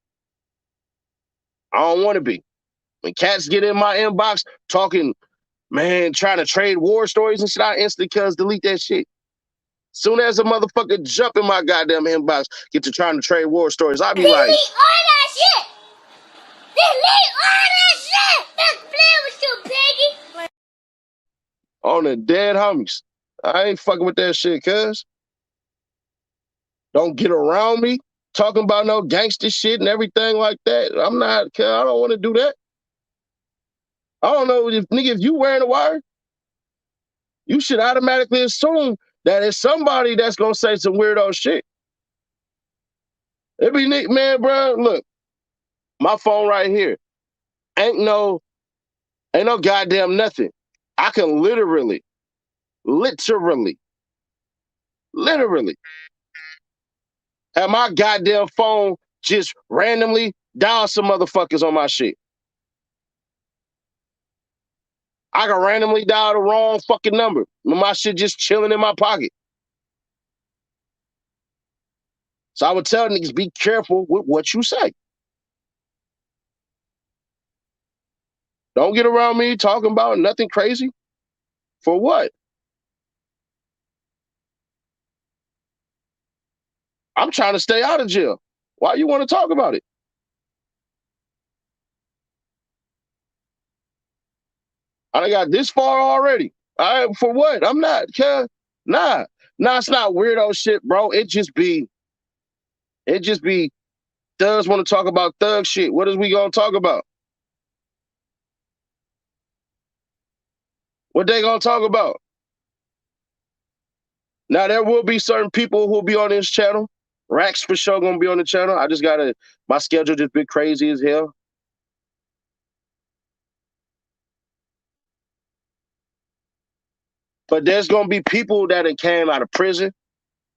I don't want to be. When cats get in my inbox talking, man, trying to trade war stories and shit, I instantly delete that shit. Soon as a motherfucker jump in my goddamn inbox, get to trying to trade war stories, I be Delete like, all that shit! Delete all that shit! That's playing with you, piggy! on the dead homies. I ain't fucking with that shit, cuz. Don't get around me talking about no gangster shit and everything like that. I'm not, cuz I don't want to do that. I don't know if, nigga, if you wearing a wire, you should automatically assume that it's somebody that's gonna say some weirdo shit. It be Nick, man, bro. Look, my phone right here. Ain't no goddamn nothing. I can literally have my goddamn phone just randomly dial some motherfuckers on my shit. I can randomly dial the wrong fucking number. My shit just chilling in my pocket. So I would tell niggas, be careful with what you say. Don't get around me talking about nothing crazy. For what? I'm trying to stay out of jail. Why you want to talk about it? I done got this far already. For what? I'm not. Nah, it's not weirdo shit, bro. It just be thugs want to talk about thug shit. What is we gonna talk about? What they gonna talk about? Now there will be certain people who will be on this channel. Racks for sure gonna be on the channel. I just my schedule just been crazy as hell. But there's gonna be people that came out of prison,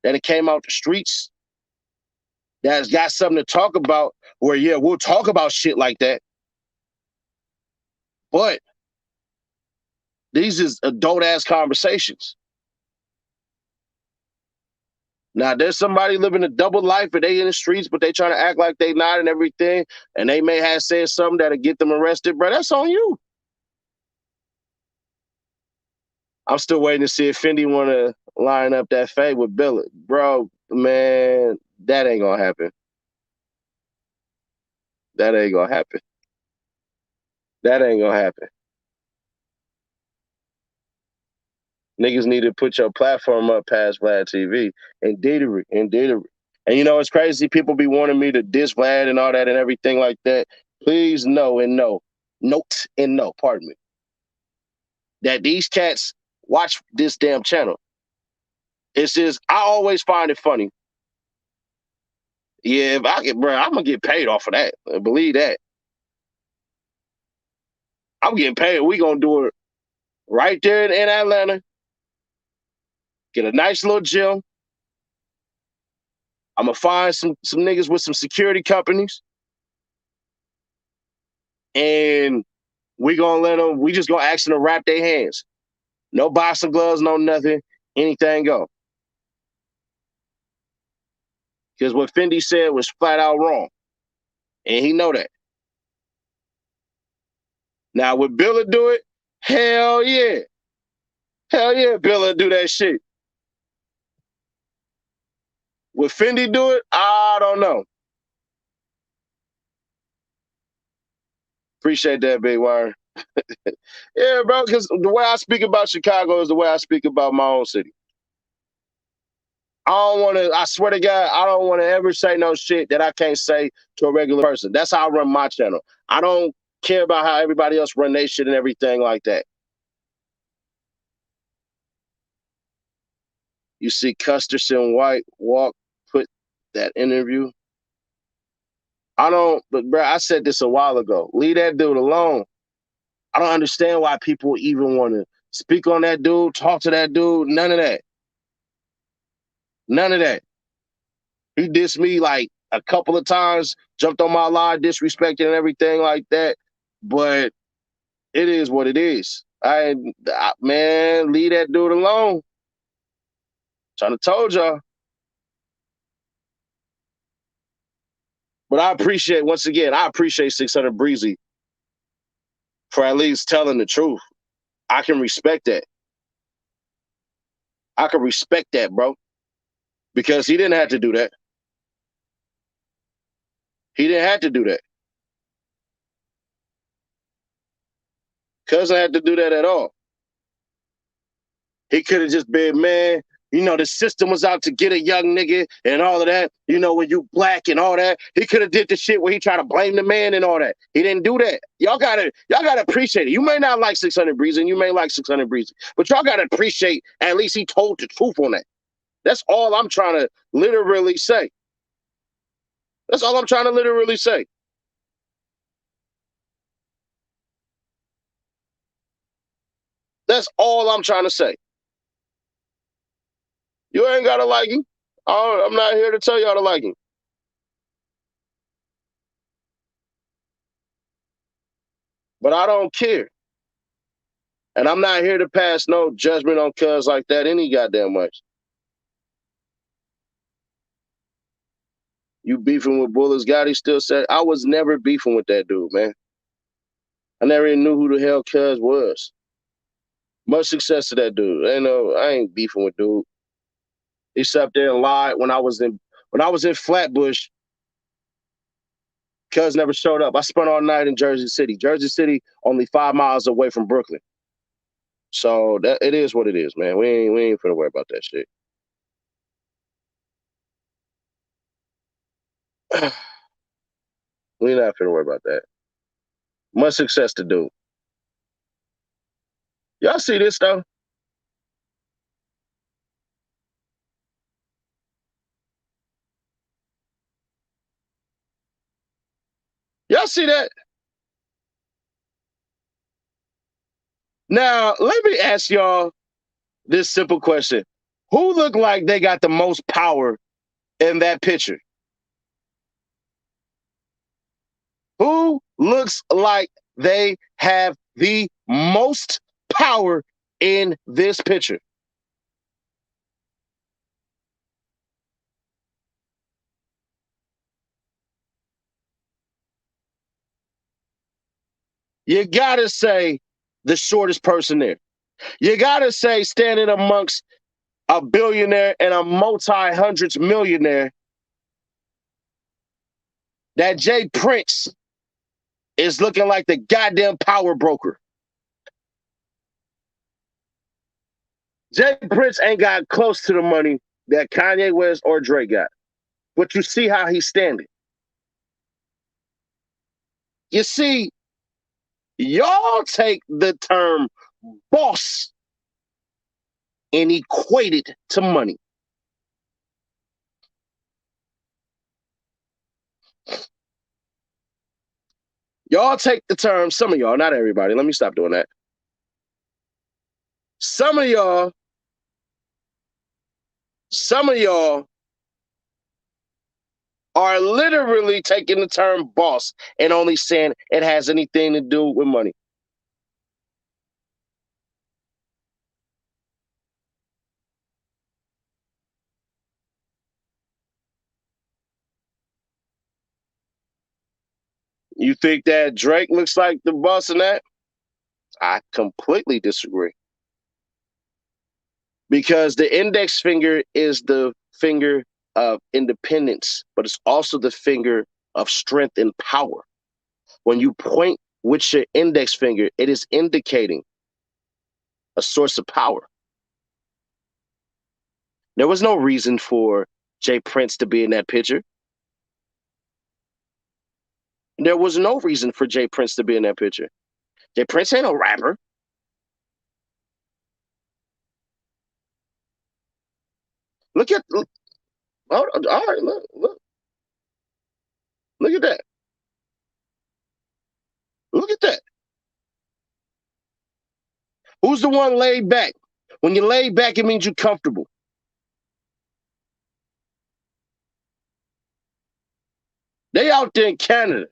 that came out the streets, that's got something to talk about. Where yeah, we'll talk about shit like that. But these is adult ass conversations. Now, there's somebody living a double life, and they in the streets, but they trying to act like they not and everything, and they may have said something that'll get them arrested, bro. That's on you. I'm still waiting to see if Fendi want to line up that fade with Billy. Bro, man, that ain't gonna happen. That ain't gonna happen. That ain't gonna happen. Niggas need to put your platform up past Vlad TV and Dietery. And you know, it's crazy. People be wanting me to diss Vlad and all that and everything like that. Please note and no, pardon me, that these cats watch this damn channel. It's just, I always find it funny. Yeah, if I get, bro, I'm gonna get paid off of that. Believe that. I'm getting paid. We gonna do it right there in Atlanta. Get a nice little gym. I'm gonna find some niggas with some security companies, and we just gonna ask them to wrap their hands. No boxing gloves, no nothing. Anything go. Because what Fendi said was flat out wrong. And he know that. Now, would Billa do it? Hell yeah. Hell yeah, Billa do that shit. Would Fendi do it? I don't know. Appreciate that, Big Wire. Yeah, bro, because the way I speak about Chicago is the way I speak about my own city. I don't want to, I swear to God, I don't want to ever say no shit that I can't say to a regular person. That's how I run my channel. I don't care about how everybody else run their shit and everything like that. You see Custerson White put that interview. But bro, I said this a while ago. Leave that dude alone. I don't understand why people even want to speak on that dude, talk to that dude. None of that. None of that. He dissed me like a couple of times, jumped on my live, disrespected and everything like that. But it is what it is. Man, leave that dude alone. Trying to told y'all. But once again, I appreciate 600 Breezy for at least telling the truth. I can respect that. I can respect that, bro. Because he didn't have to do that. He didn't have to do that. Cousin had to do that at all. He could have just been, man, the system was out to get a young nigga and all of that. When you black and all that. He could have did the shit where he tried to blame the man and all that. He didn't do that. Y'all gotta appreciate it. You may not like 600 Breezy and you may like 600 Breezy, but y'all gotta appreciate at least he told the truth on that. That's all I'm trying to literally say. That's all I'm trying to literally say. That's all I'm trying to say. You ain't gotta like him. I'm not here to tell y'all to like him. But I don't care. And I'm not here to pass no judgment on cuz like that any goddamn much. You beefing with Bullets Gotti still said, I was never beefing with that dude, man. I never even knew who the hell cuz was. Much success to that dude. I ain't beefing with dude. He sat up there and lied when I was in Flatbush. Cuz never showed up. I spent all night in Jersey City. Jersey City, only 5 miles away from Brooklyn. So it is what it is, man. We ain't finna worry about that shit. We not finna worry about that. Much success to do. Y'all see this though? Y'all see that? Now, let me ask y'all this simple question. Who look like they got the most power in that picture? Who looks like they have the most power in this picture? You gotta say the shortest person there. You gotta say standing amongst a billionaire and a multi-hundreds millionaire, that Jay Prince is looking like the goddamn power broker. Jay Prince ain't got close to the money that Kanye West or Drake got. But you see how he's standing. You see, y'all take the term boss and equate it to money. Y'all take the term, some of y'all, not everybody, let me stop doing that. Some of y'all are literally taking the term boss and only saying it has anything to do with money. You think that Drake looks like the boss in that? I completely disagree. Because the index finger is the finger of independence, but it's also the finger of strength and power. When you point with your index finger, it is indicating a source of power. There was no reason for Jay Prince to be in that picture. There was no reason for Jay Prince to be in that picture. Jay Prince ain't no rapper. Look at, all right, look at that. Look at that. Who's the one laid back? When you're laid back, it means you're comfortable. They out there in Canada.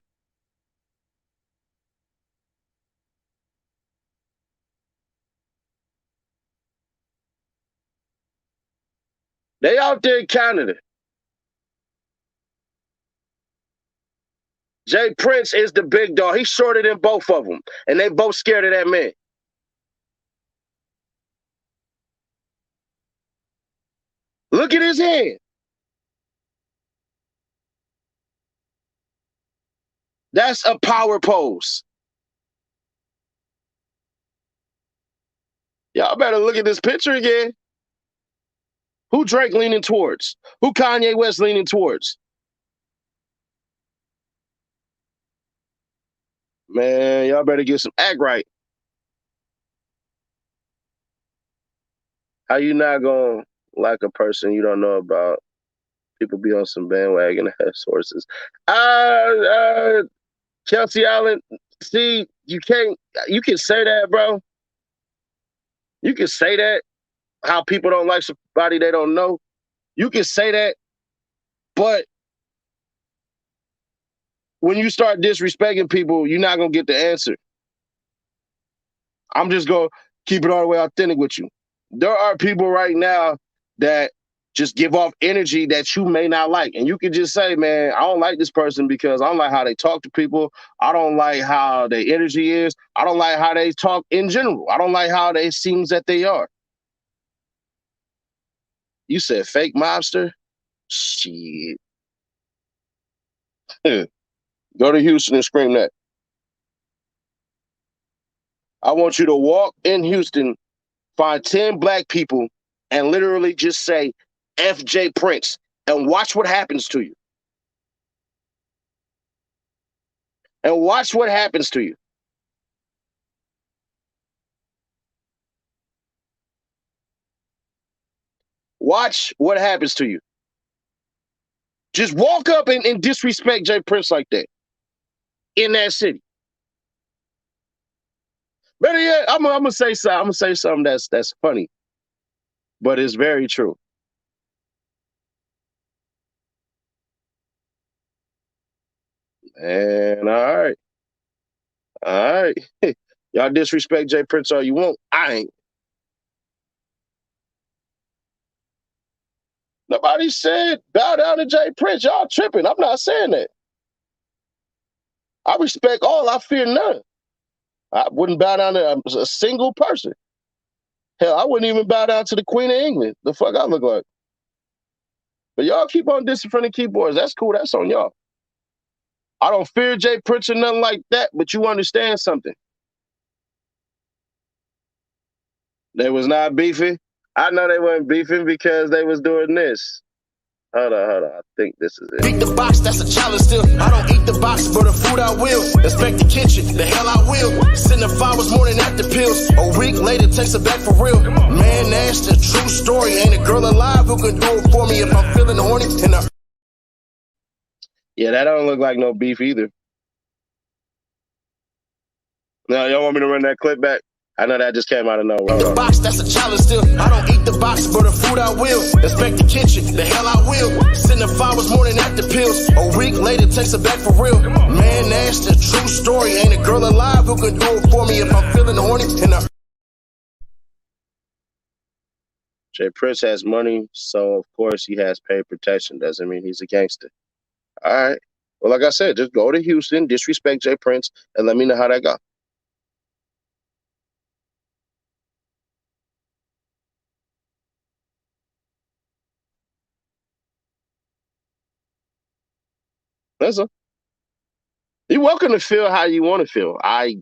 They out there in Canada. Jay Prince is the big dog. He's shorter than both of them. And they both scared of that man. Look at his hand. That's a power pose. Y'all better look at this picture again. Who Drake leaning towards? Who Kanye West leaning towards? Man, y'all better get some act right. How you not gonna like a person you don't know about? People be on some bandwagon ass horses. Chelsea Allen, see, you can say that, bro. You can say that. How people don't like somebody they don't know. You can say that, but when you start disrespecting people, you're not gonna get the answer. I'm just gonna keep it all the way authentic with you. There are people right now that just give off energy that you may not like. And you can just say, man, I don't like this person because I don't like how they talk to people. I don't like how their energy is. I don't like how they talk in general. I don't like how they seems that they are. You said fake mobster? Shit. Go to Houston and scream that. I want you to walk in Houston, find 10 black people, and literally just say FJ Prince and watch what happens to you. And watch what happens to you. Watch what happens to you. Just walk up and disrespect Jay Prince like that in that city. Better yet, I'm gonna say something. I'm gonna say something that's funny, but it's very true. And all right. Y'all disrespect Jay Prince all you want. I ain't. Nobody said bow down to Jay Prince. Y'all tripping. I'm not saying that. I respect all. I fear none. I wouldn't bow down to a single person. Hell, I wouldn't even bow down to the Queen of England. The fuck I look like. But y'all keep on dissing from the keyboards. That's cool. That's on y'all. I don't fear Jay Prince or nothing like that, but you understand something. They was not beefing. I know they weren't beefing because they was doing this. Hold on. I think this is it. Eat the box, that's a challenge still. I don't eat the box, but the food I will. Inspect the kitchen, the hell I will. Send the flowers morning after pills. A week later, takes it back for real. Man, that's the true story. Ain't a girl alive who can do it for me if I'm feeling horny. Yeah, that don't look like no beef either. No, y'all want me to run that clip back? I know that just came out of nowhere. Eat the box, that's a challenge still. I don't eat the box, but the food I will. Inspect the kitchen, the hell I will. Send the flowers morning after pills. A week later, takes it back for real. Man, that's the true story. Ain't a girl alive who can do it for me if I'm feeling horny. Jay Prince has money, so of course he has paid protection. Doesn't mean he's a gangster. All right. Well, like I said, just go to Houston, disrespect Jay Prince, and let me know how that goes. That's all. You're welcome to feel how you want to feel. I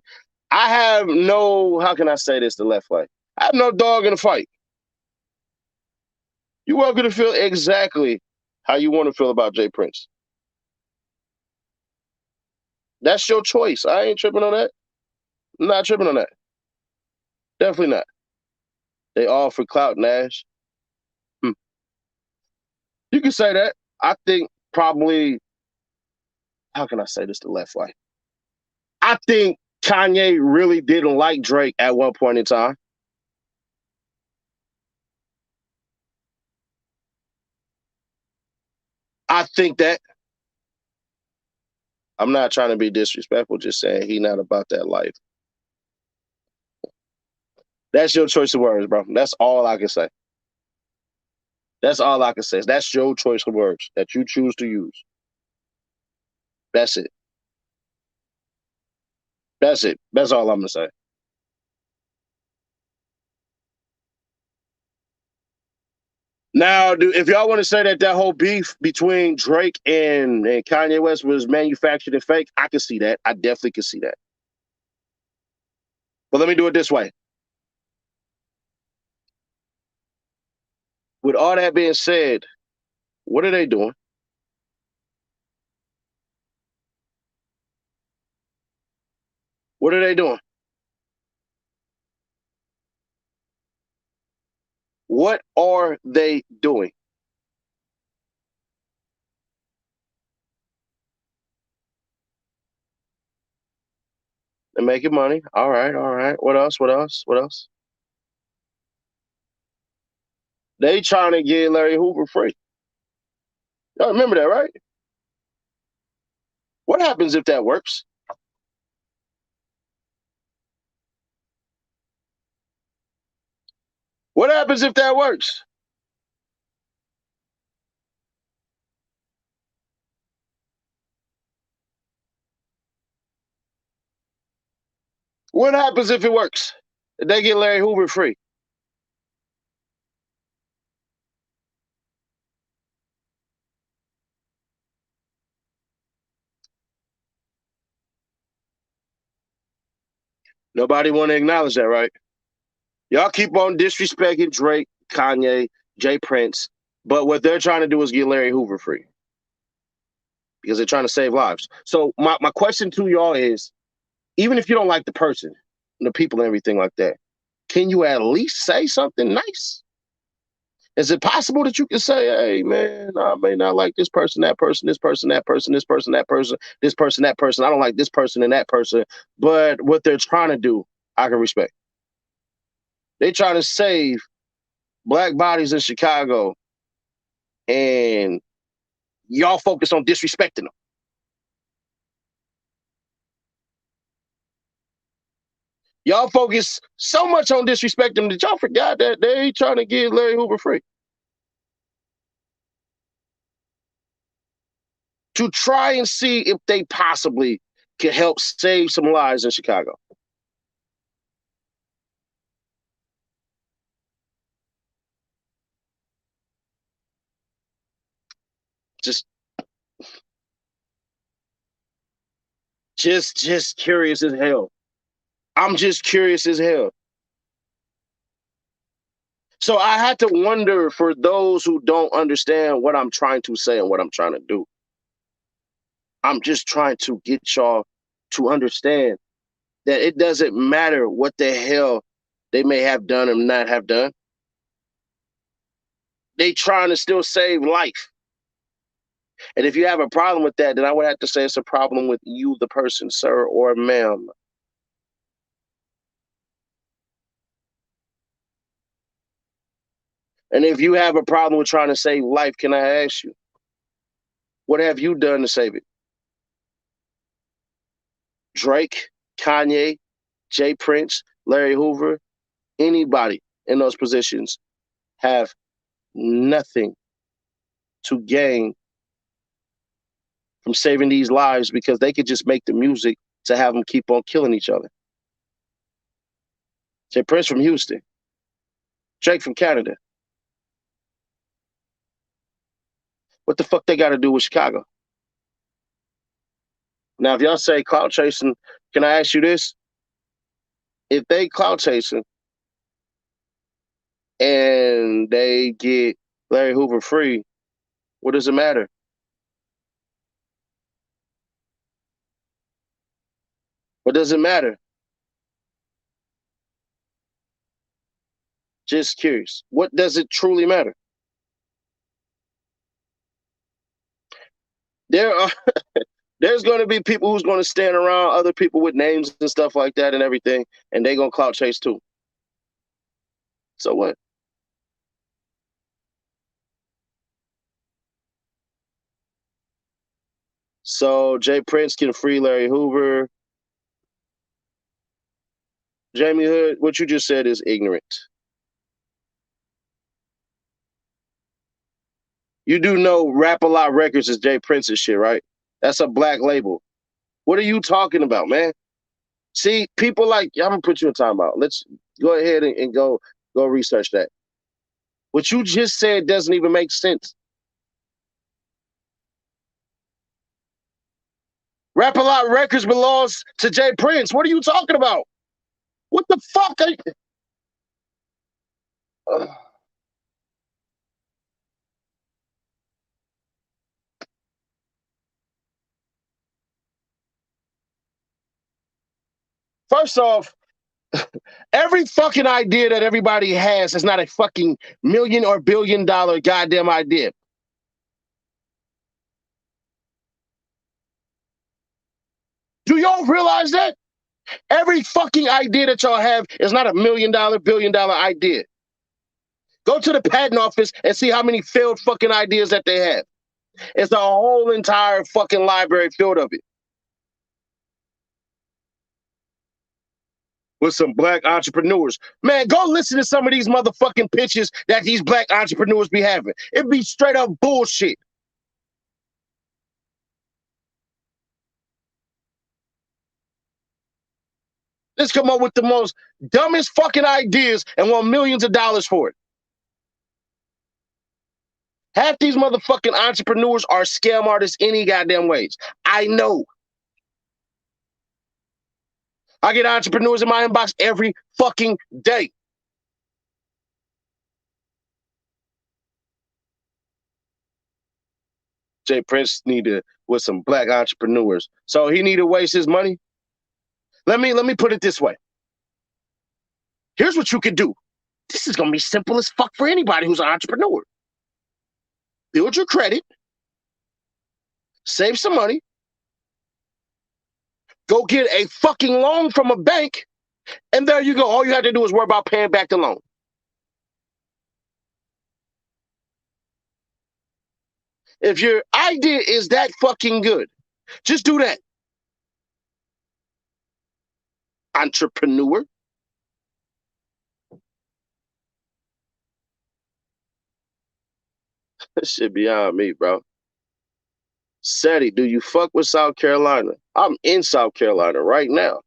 have no, how can I say this the left way? I have no dog in the fight. You're welcome to feel exactly how you want to feel about Jay Prince. That's your choice. I ain't tripping on that. I'm not tripping on that. Definitely not. They all for clout, Nash. Hmm. You can say that. I think probably, how can I say this the left way? I think Kanye really didn't like Drake at one point in time. I think that. I'm not trying to be disrespectful, just saying he not about that life. That's your choice of words, bro. That's all I can say. That's all I can say. That's your choice of words that you choose to use. That's it. That's it. That's all I'm gonna say. Now, if y'all want to say that whole beef between Drake and Kanye West was manufactured and fake, I can see that. I definitely can see that. But let me do it this way. With all that being said, what are they doing? What are they doing? What are they doing? They're making money. All right, all right. What else? What else? What else? They trying to get Larry Hoover free. Y'all remember that, right? What happens if that works? What happens if that works? What happens if it works? If they get Larry Hoover free? Nobody want to acknowledge that, right? Y'all keep on disrespecting Drake, Kanye, Jay Prince, but what they're trying to do is get Larry Hoover free because they're trying to save lives. So my question to y'all is, even if you don't like the person, the people and everything like that, can you at least say something nice? Is it possible that you can say, hey, man, I may not like this person, that person, this person, that person, this person, that person, this person, that person. I don't like this person and that person, but what they're trying to do, I can respect. They trying to save black bodies in Chicago, and y'all focus on disrespecting them. Y'all focus so much on disrespecting them that y'all forgot that they trying to get Larry Hoover free. To try and see if they possibly can help save some lives in Chicago. Just curious as hell. I'm just curious as hell. So I had to wonder, for those who don't understand what I'm trying to say and what I'm trying to do. I'm just trying to get y'all to understand that it doesn't matter what the hell they may have done or not have done. They trying to still save life. And if you have a problem with that, then I would have to say it's a problem with you, the person, sir or ma'am. And if you have a problem with trying to save life, can I ask you, what have you done to save it? Drake, Kanye, Jay Prince, Larry Hoover, anybody in those positions have nothing to gain from saving these lives because they could just make the music to have them keep on killing each other. Jay Prince from Houston, Drake from Canada. What the fuck they got to do with Chicago? Now, if y'all say clout chasing, can I ask you this? If they clout chasing and they get Larry Hoover free, what does it matter? What does it matter? Just curious. What does it truly matter? There are there's going to be people who's going to stand around other people with names and stuff like that and everything, and they going to clout chase too. So what? So Jay Prince can free Larry Hoover. Jamie Hood, what you just said is ignorant. You do know Rap-A-Lot Records is Jay Prince's shit, right? That's a black label. What are you talking about, man? See, people like, I'm gonna put you in timeout. Let's go ahead and go research that. What you just said doesn't even make sense. Rap-A-Lot Records belongs to Jay Prince. What are you talking about? What the fuck are you? First off, every fucking idea that everybody has is not a fucking million or billion-dollar goddamn idea. Do y'all realize that? Every fucking idea that y'all have is not a $1 million, billion-dollar idea. Go to the patent office and see how many failed fucking ideas that they have. It's a whole entire fucking library filled of it. With some black entrepreneurs. Man, go listen to some of these motherfucking pitches that these black entrepreneurs be having. It be straight up bullshit. Let's come up with the most dumbest fucking ideas and want millions of dollars for it. Half these motherfucking entrepreneurs are scam artists any goddamn ways. I know. I get entrepreneurs in my inbox every fucking day. Jay Prince needed with some black entrepreneurs. So he need to waste his money? Let me put it this way. Here's what you could do. This is gonna be simple as fuck for anybody who's an entrepreneur. Build your credit, save some money, go get a fucking loan from a bank, and there you go. All you have to do is worry about paying back the loan. If your idea is that fucking good, just do that. Entrepreneur. That shit beyond me, bro. Seti, do you fuck with South Carolina? I'm in South Carolina right now.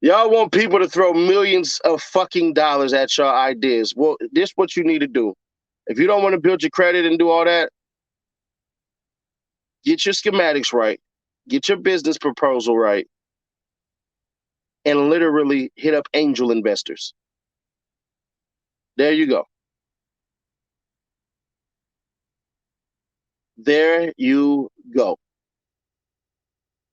Y'all want people to throw millions of fucking dollars at your ideas. Well, this is what you need to do. If you don't want to build your credit and do all that, get your schematics right, get your business proposal right, and literally hit up angel investors. There you go. There you go.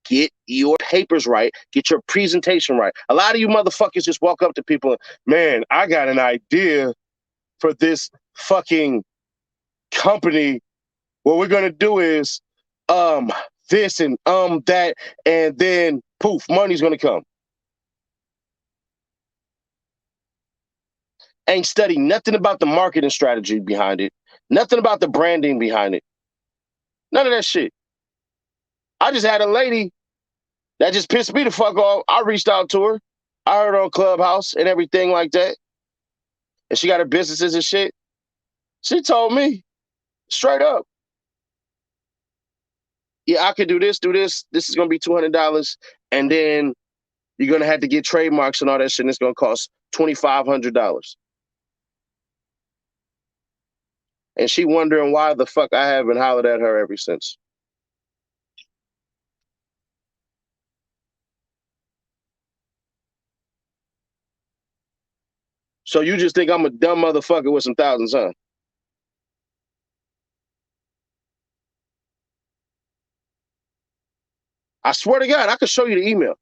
Get your papers right. Get your presentation right. A lot of you motherfuckers just walk up to people and, man, I got an idea for this fucking company. What we're going to do is this and that, and then poof, money's going to come. Ain't studied nothing about the marketing strategy behind it. Nothing about the branding behind it. None of that shit. I just had a lady that just pissed me the fuck off. I reached out to her. I heard her on Clubhouse and everything like that. And she got her businesses and shit. She told me straight up, yeah, I could do this. This is going to be $200. And then You're gonna have to get trademarks and all that shit, and it's gonna cost $2,500. And she wondering why the fuck I haven't hollered at her ever since. So you just think I'm a dumb motherfucker with some thousands, huh? I swear to God, I could show you the email.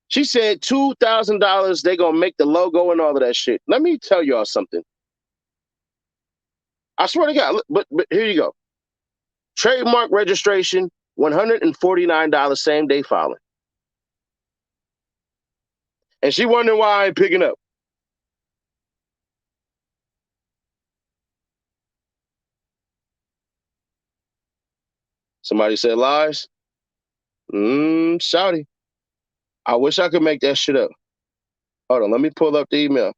She said $2,000, they gonna make the logo and all of that shit. Let me tell y'all something. I swear to God, but here you go. Trademark registration, $149 same day filing. And she wondering why I ain't picking up. Somebody said lies. Shouty. I wish I could make that shit up. Hold on, let me pull up the email.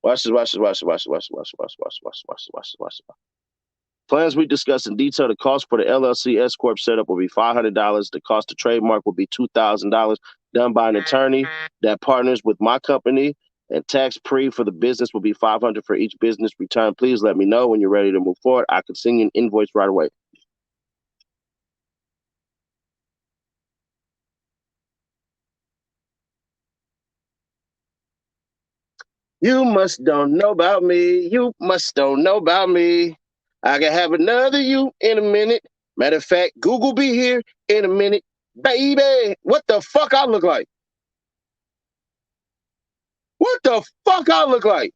Watch this. Plans we discussed in detail. The cost for the LLC S Corp setup will be $500. The cost of trademark will be $2,000, done by an attorney that partners with my company. And tax-free for the business will be $500 for each business return. Please let me know when you're ready to move forward. I can send you an invoice right away. You must don't know about me. You must don't know about me. I can have another you in a minute. Matter of fact, Google be here in a minute. Baby, what the fuck I look like? What the fuck I look like?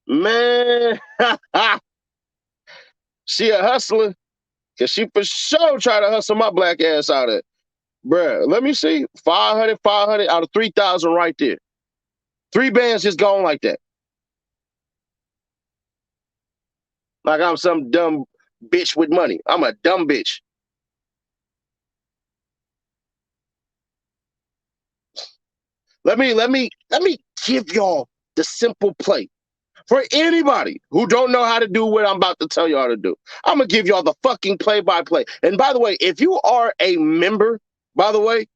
Man, she a hustler. Cause she for sure try to hustle my black ass out of it. Bruh, let me see. 500 out of 3,000 right there. 3 bands just gone like that. Like I'm some dumb bitch with money. I'm a dumb bitch. Let me give y'all the simple play. For anybody who don't know how to do what I'm about to tell y'all to do, I'm gonna give y'all the fucking play-by-play. And by the way, if you are a member, by the way,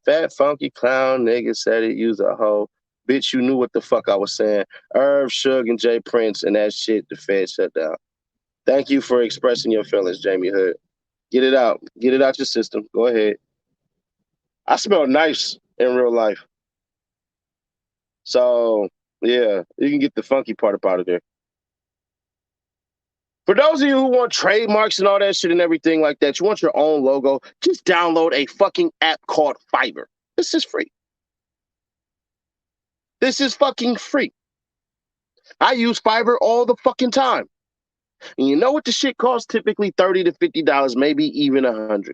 fat funky clown nigga said it, use a hoe. Bitch, you knew what the fuck I was saying. Irv, Suge, and Jay Prince, and that shit, the Fed shut down. Thank you for expressing your feelings, Jamie Hood. Get it out. Get it out your system. Go ahead. I smell nice in real life. So, yeah, you can get the funky part up out of there. For those of you who want trademarks and all that shit and everything like that, you want your own logo, just download a fucking app called Fiverr. This is free. This is fucking free. I use Fiverr all the fucking time. And you know what the shit costs? Typically $30 to $50, maybe even $100.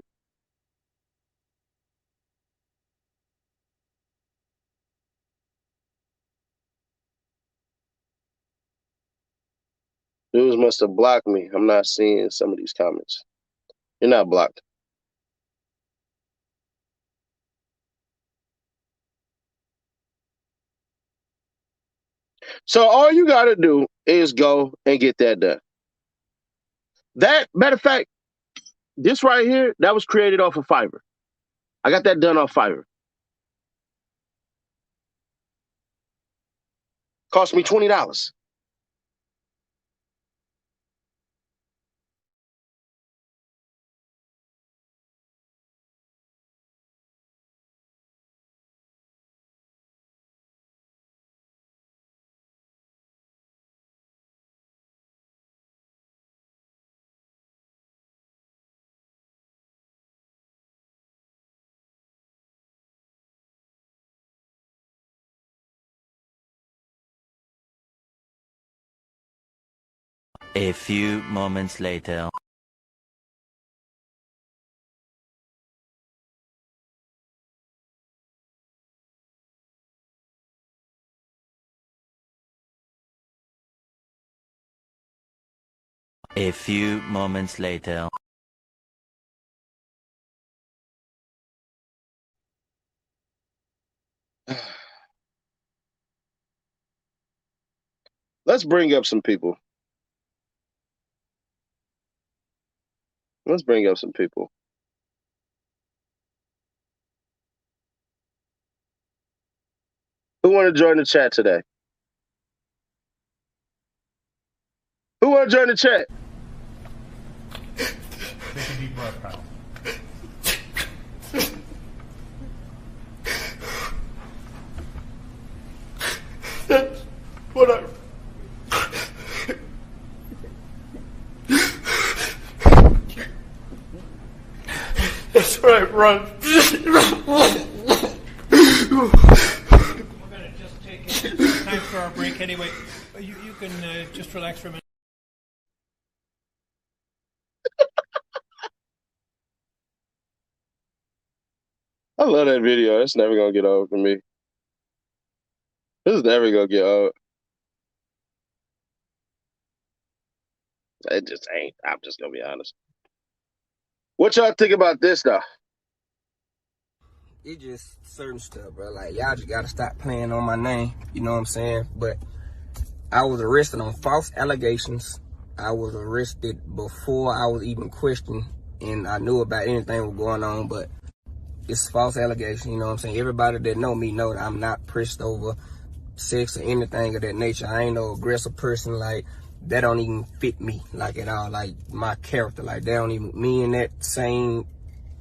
Dudes must have blocked me. I'm not seeing some of these comments. You're not blocked. So all you got to do is go and get that done. That, matter of fact, this right here, that was created off of Fiverr. I got that done off Fiverr. Cost me $20. A few moments later. A few moments later. Let's bring up some people. Let's bring up some people. Who want to join the chat today? Who want to join the chat? Take a deep breath, pal. That's what I... That's right, run. We're going to just take time for our break anyway. You can just relax for a minute. I love that video. It's never going to get old for me. This is never going to get old. It just ain't. I'm just going to be honest. What y'all think about this, though? It's just certain stuff, bro. Like, y'all just gotta stop playing on my name. You know what I'm saying? But I was arrested on false allegations. I was arrested before I was even questioned, and I knew about anything was going on, but it's false allegation. You know what I'm saying? Everybody that know me know that I'm not pressed over sex or anything of that nature. I ain't no aggressive person. Like, that don't even fit me, like, at all. Like, my character, like, that don't even, me and that same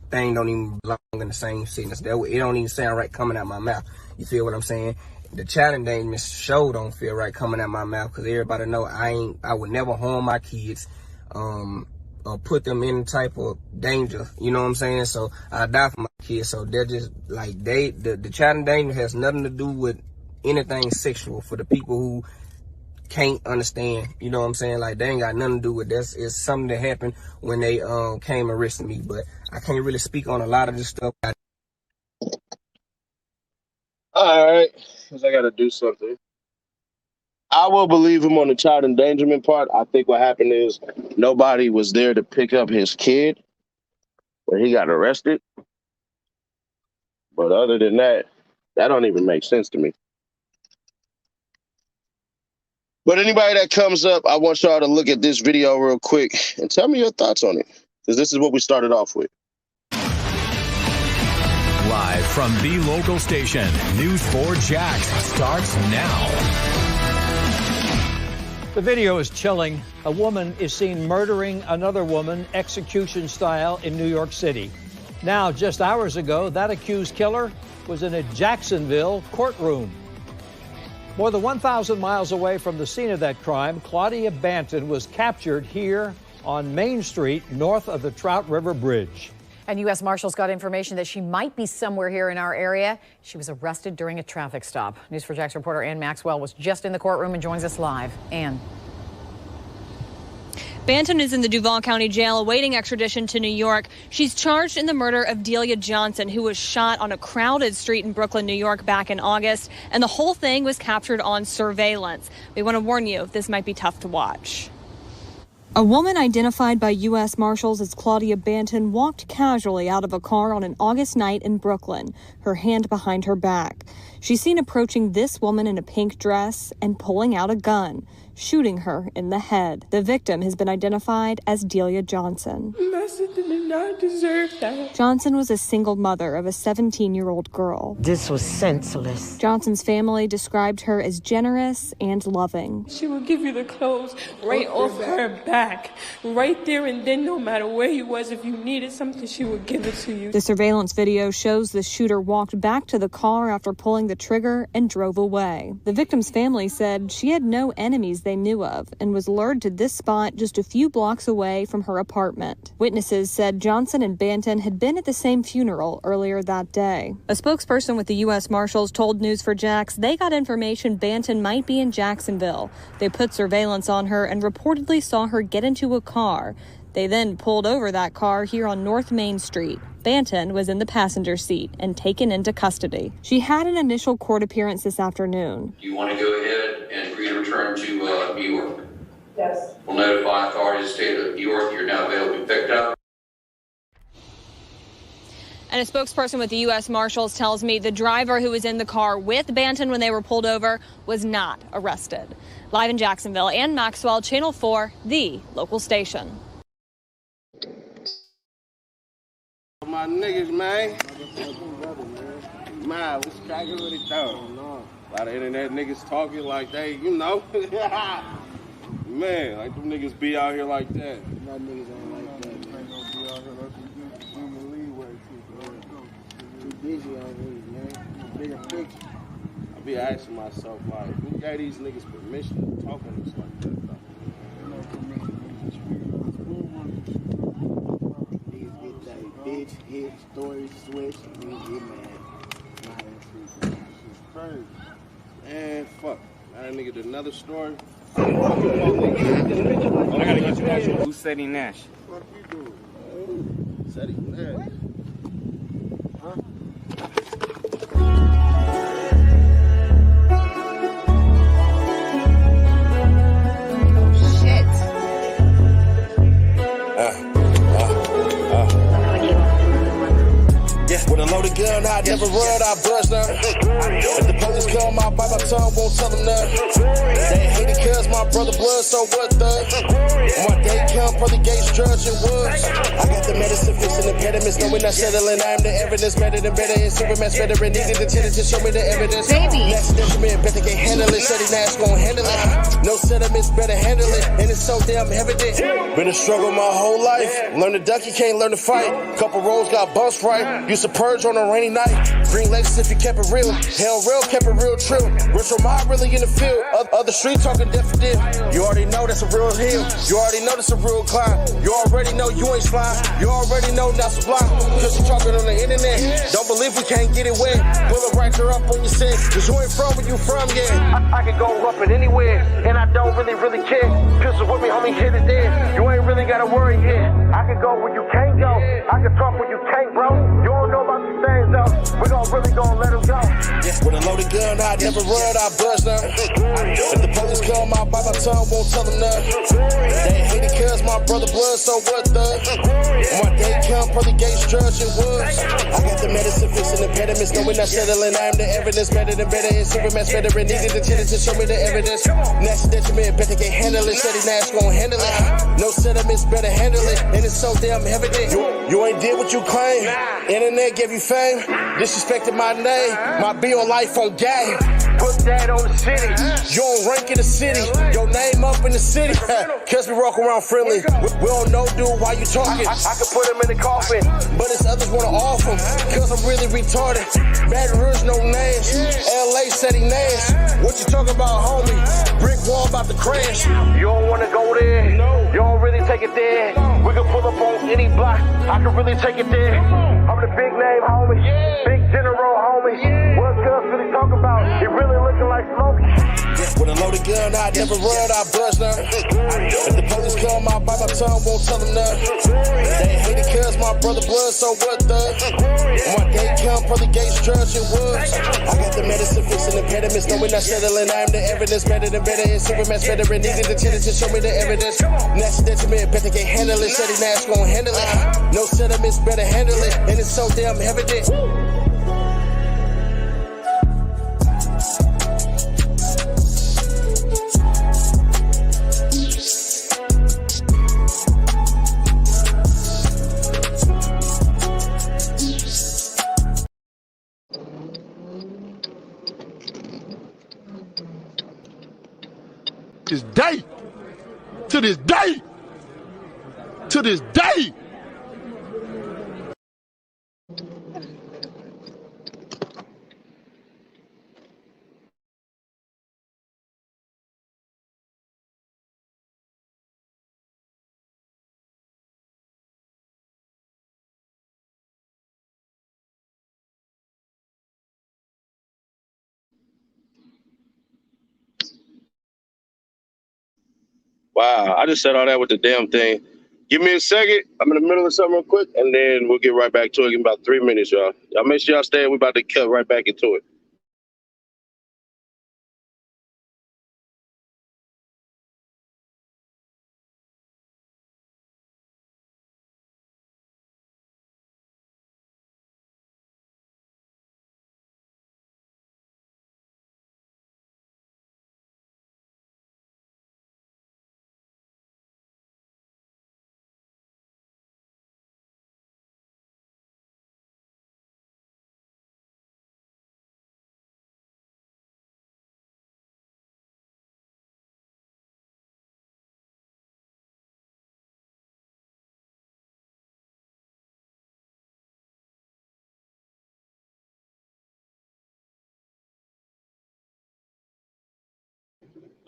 thing don't even belong in the same sentence. It don't even sound right coming out my mouth. You feel what I'm saying? The child endangerment show don't feel right coming out my mouth, because everybody know I would never harm my kids, or put them in type of danger. You know what I'm saying? So I die for my kids. So they're just like, the child endangerment has nothing to do with anything sexual. For the people who can't understand, you know what I'm saying? Like, they ain't got nothing to do with this. It's something that happened when they came arresting me. But I can't really speak on a lot of this stuff. All right, because I got to do something. I will believe him on the child endangerment part. I think what happened is nobody was there to pick up his kid when he got arrested. But other than that, that don't even make sense to me. But anybody that comes up, I want y'all to look at this video real quick and tell me your thoughts on it, because this is what we started off with. Live from the local station, News 4 Jax starts now. The video is chilling. A woman is seen murdering another woman execution style in New York City. Now, just hours ago, that accused killer was in a Jacksonville courtroom. More than 1,000 miles away from the scene of that crime, Claudia Banton was captured here on Main Street, north of the Trout River Bridge. And U.S. Marshals got information that she might be somewhere here in our area. She was arrested during a traffic stop. News 4 Jax reporter Ann Maxwell was just in the courtroom and joins us live. Ann. Banton is in the Duval County Jail awaiting extradition to New York. She's charged in the murder of Delia Johnson, who was shot on a crowded street in Brooklyn, New York back in August. And the whole thing was captured on surveillance. We want to warn you, this might be tough to watch. A woman identified by U.S. Marshals as Claudia Banton walked casually out of a car on an August night in Brooklyn, her hand behind her back. She's seen approaching this woman in a pink dress and pulling out a gun, shooting her in the head. The victim has been identified as Delia Johnson. My sister did not deserve that. Johnson was a single mother of a 17-year-old girl. This was senseless. Johnson's family described her as generous and loving. She would give you the clothes right off her back, right there and then, no matter where you was. If you needed something, she would give it to you. The surveillance video shows the shooter walked back to the car after pulling the trigger and drove away. The victim's family said she had no enemies they knew of and was lured to this spot just a few blocks away from her apartment. Witnesses said Johnson and Banton had been at the same funeral earlier that day. A spokesperson with the U.S. Marshals told News 4 Jax they got information Banton might be in Jacksonville. They put surveillance on her and reportedly saw her get into a car. They then pulled over that car here on North Main Street. Banton was in the passenger seat and taken into custody. She had an initial court appearance this afternoon. Do you want to go ahead and agree to return to New York? Yes. Will notify authorities of the state of New York you're now available to be picked up. And a spokesperson with the U.S. Marshals tells me the driver who was in the car with Banton when they were pulled over was not arrested. Live in Jacksonville, Ann Maxwell, Channel 4, the local station. My niggas, man. Man, what's cracking with it though? A lot of internet niggas talking like they, you know. Man, like them niggas be out here like that. My niggas ain't like that. Ain't gonna be out here like human leeway too busy already, man. Bigger picture. I be asking myself, like, who gave these niggas permission to talk on this like that? Niggas get that bitch hit, story switch, and niggas get mad. Shit's crazy. Man, fuck. Now that nigga did another story. I gotta get you that shit. Who's Seti Nash? What you doing? Seti Nash. Huh? With a loaded gun, I never run, I bust now. If the police come, I bite my tongue, won't tell them nothing. They hate it cause my brother blood, so what the? When my day come, brother Gates, Judge, and Woods. I got the medicine fixing impediments, knowing I settling, I am the evidence, better than better, and Superman's veteran, needed the tenant to show me the evidence. Next detriment, bet they can't handle it, Seti Nash gon' handle it. No sentiments, better handle it, and it's so damn evident. Been a struggle my whole life, learn to duck, you can't learn to fight. Couple rolls got bust right, used to purge on a rainy night. Green Lakes if you kept it real. Hell real, kept it real true. Retro mob really in the field. Other street talking deaf for them. You already know that's a real hill. You already know that's a real climb. You already know you ain't slime. You already know not sublime. Cause you talking on the internet. Don't believe we can't get it wet. Pull it right there up on your set. Cause you ain't from where you from, yeah. I can go up it anywhere. And I don't really care. Pistol with me, homie, hit it there. You ain't really gotta worry, yeah. I can go where you can't go. I can talk where you can't, bro. You don't know about these things, though. We really gon' let them go. With a loaded gun, I never run, I bust now. If the police come, I bite my tongue, won't tell them nothing. They hate it cause my brother blood, so what the? When my day come, brother Gates, Judge, and Woods. I got the medicine fixing impediments, knowing I settling, I am the evidence, better than better, and Superman's veteran, needed the tenant to show me the evidence. Next detriment, bet they can't handle it, Seti Nash gon' handle it. No sentiments, better handle it, and it's so damn evident. You ain't did what you claim, internet gave you fame, disrespected my name, my bill life on game. Put that on the city, you don't rank in the city, your name up in the city, cause we walk around friendly. We don't know, dude, why you talking? I could put him in the coffin, but it's others wanna off him, cause I'm really retarded. Baton Rouge, no names, LA, Seti Nash. What you talking about, homie? Brick wall about to crash. You don't wanna go there, you don't really take it there. We can pull up on any block, I can really take it there. I'm the big name, homie, big general, homie. What Gus really talk about? He really looking like Smokey. With a loaded gun, I never run, I bust now. If the police come, I bite my tongue, won't tell them nothing. They hate it cause my brother blood, so what the? When my day come, brother Gates, Judge, and Woods. I got the medicine fixing impediments, knowing I settling, I am the evidence, better than better, and Superman's veteran, needed the tenant to show me the evidence. Next detriment, bet they can't handle it, Seti Nash gon' handle it. No sentiments, better handle it, and it's so damn evident. This day, to this day, to this day. Wow, I just said all that with the damn thing. Give me a second. I'm in the middle of something real quick, and then we'll get right back to it in about 3 minutes, y'all. Y'all make sure y'all stay. We're about to cut right back into it.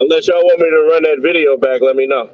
Unless y'all want me to run that video back, let me know.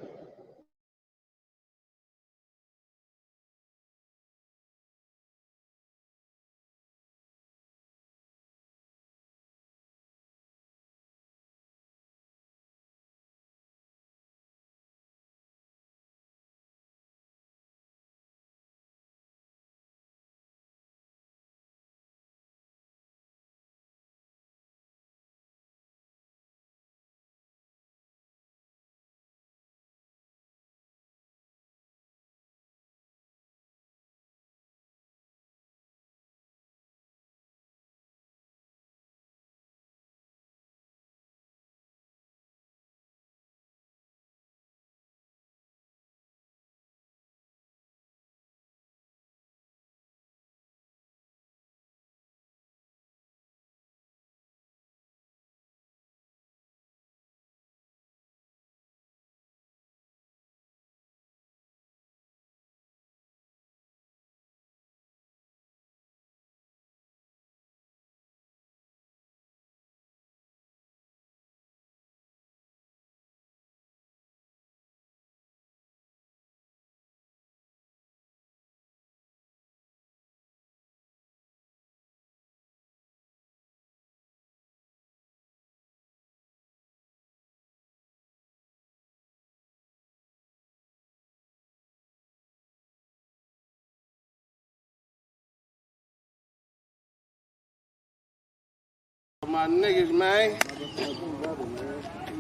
My niggas, man.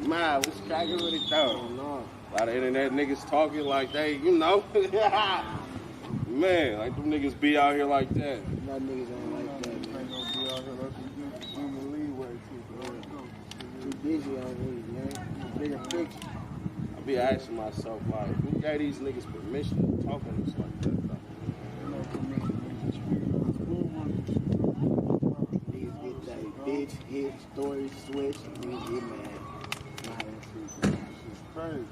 Man, what's cracking with it though? A lot of internet niggas talking like they, you know. Man, like them niggas be out here like that. My niggas ain't like that, man. Too busy already, man. Bigger picture. I be asking myself, like, who gave these niggas permission to talk on this like that, though? Niggas get that bitch, hit, story, switch, and niggas get mad. It's crazy.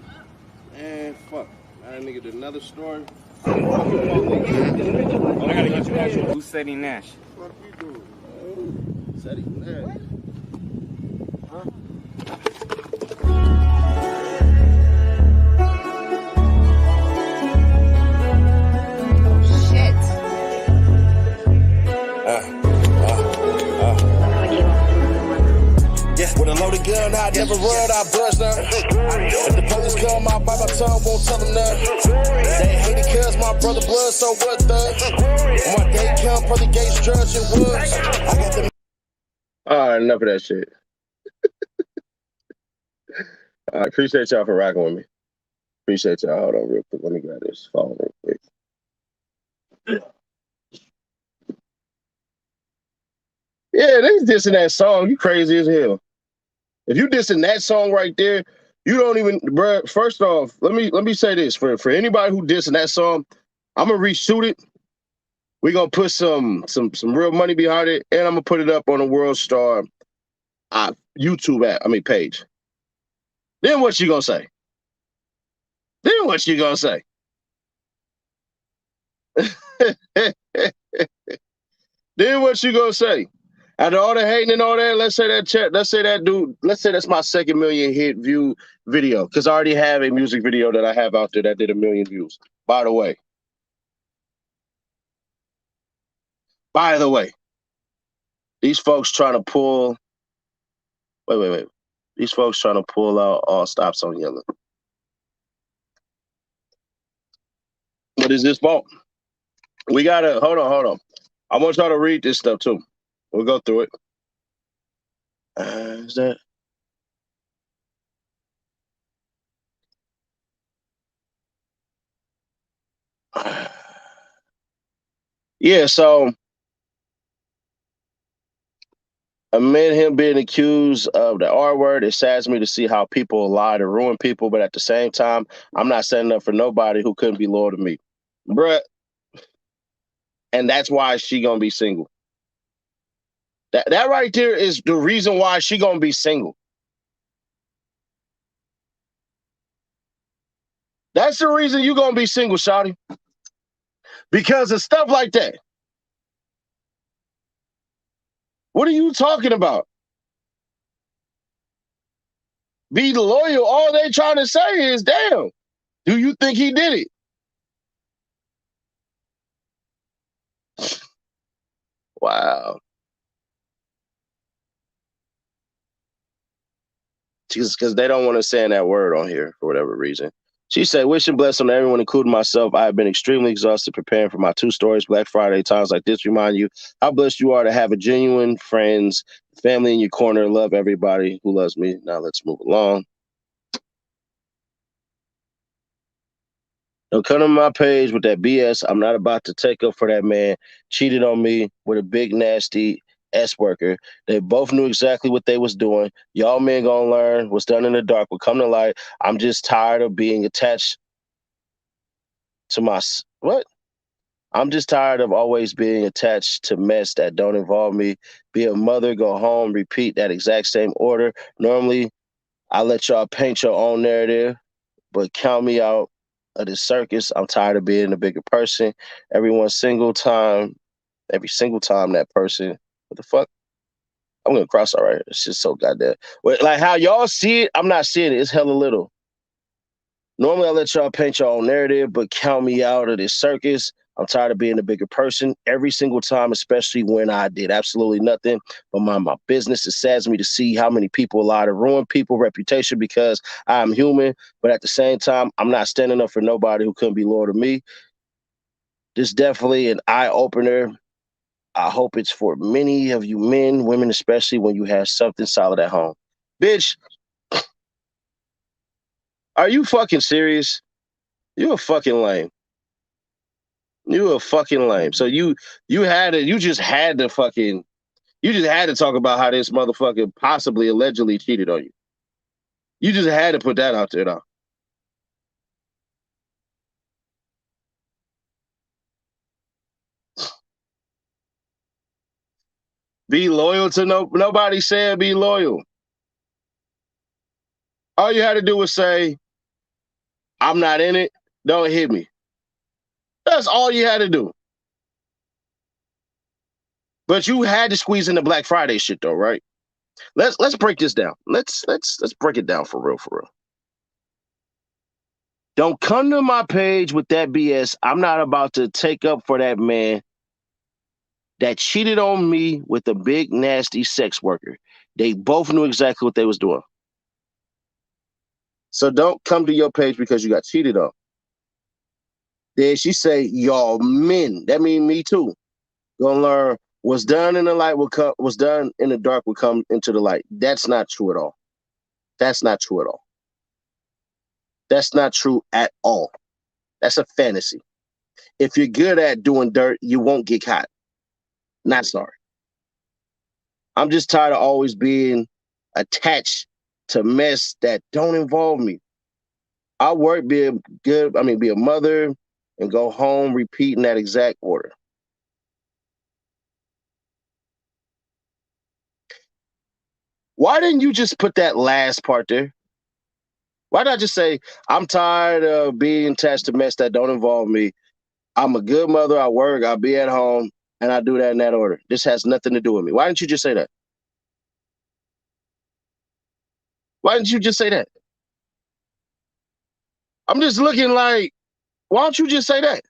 Man, fuck. That nigga did another story. I gotta get you actually. Who's Seti Nash? What you doing? Seti Nash. Huh? With a loaded gun, I never run, I bust none. If the police come, I bite my tongue, won't tell them nothing. They hate it cause my brother blood, so what the? When my day come, brother Gates, Judge, and Woods. I got them. All right, enough of that shit. I appreciate y'all for rocking with me. Appreciate y'all. Hold on real quick. Let me grab this phone real quick. Yeah, they dissing that song. You crazy as hell. If you dissing that song right there, you don't even, bruh. First off, let me say this for anybody who dissing that song, I'm gonna reshoot it. We're gonna put some real money behind it, and I'm gonna put it up on the World Star YouTube page. Then what you gonna say? Then what you gonna say? Then what you gonna say? After all the hating and all that, let's say that's my second million hit view video, because I already have a music video that I have out there that did 1 million views. By the way, these folks trying to pull. Wait. These folks trying to pull out all stops on Yella. What is this fault? We gotta hold on. I want y'all to read this stuff too. We'll go through it. Is that? Yeah, so amid him being accused of the R word, it saddens me to see how people lie to ruin people, but at the same time, I'm not setting up for nobody who couldn't be loyal to me. Bruh. And that's why she gonna be single. That right there is the reason why she gonna be single. That's the reason you gonna be single, shawty. Because of stuff like that. What are you talking about? Be loyal. All they trying to say is, damn, do you think he did it? Wow. Because they don't want to say that word on here for whatever reason. She said, wishing blessing on everyone, including myself. I have been extremely exhausted preparing for my 2 stories. Black Friday, times like this remind you how blessed you are to have a genuine friends, family in your corner. Love everybody who loves me. Now let's move along. Don't come to my page with that BS. I'm not about to take up for that man. Cheated on me with a big, nasty S worker. They both knew exactly what they was doing. Y'all men gonna learn what's done in the dark will come to light. I'm just tired of being attached to my... What? I'm just tired of always being attached to mess that don't involve me. Be a mother, go home, repeat that exact same order. Normally, I let y'all paint your own narrative, but count me out of this circus. I'm tired of being a bigger person. Every single time that person, what the fuck? I'm gonna cross out right here. It's just so goddamn. Like how y'all see it, I'm not seeing it. It's hella little. Normally I let y'all paint your own narrative, but count me out of this circus. I'm tired of being a bigger person every single time, especially when I did absolutely nothing but mind my business. It saddens me to see how many people lie to ruin people's reputation because I'm human, but at the same time, I'm not standing up for nobody who couldn't be loyal to me. This is definitely an eye-opener. I hope it's for many of you men, women, especially when you have something solid at home. Bitch, are you fucking serious? You a fucking lame. You a fucking lame. So you just had to talk about how this motherfucker possibly allegedly cheated on you. You just had to put that out there though. Be loyal to nobody said be loyal. All you had to do was say, I'm not in it, don't hit me. That's all you had to do. But you had to squeeze in the Black Friday shit though, right? Let's break this down. Let's break it down for real. Don't come to my page with that BS. I'm not about to take up for that man that cheated on me with a big, nasty sex worker. They both knew exactly what they was doing. So don't come to your page because you got cheated on. Then she say, y'all men. That mean me too. Gonna learn what's done in the light what's done in the dark will come into the light. That's not true at all. That's not true at all. That's not true at all. That's a fantasy. If you're good at doing dirt, you won't get caught. Not sorry. I'm just tired of always being attached to mess that don't involve me. I work, be a mother, and go home repeating that exact order. Why didn't you just put that last part there? Why did I just say, I'm tired of being attached to mess that don't involve me. I'm a good mother, I work, I'll be at home, and I do that in that order. This has nothing to do with me. Why didn't you just say that? Why didn't you just say that? I'm just looking like, why don't you just say that?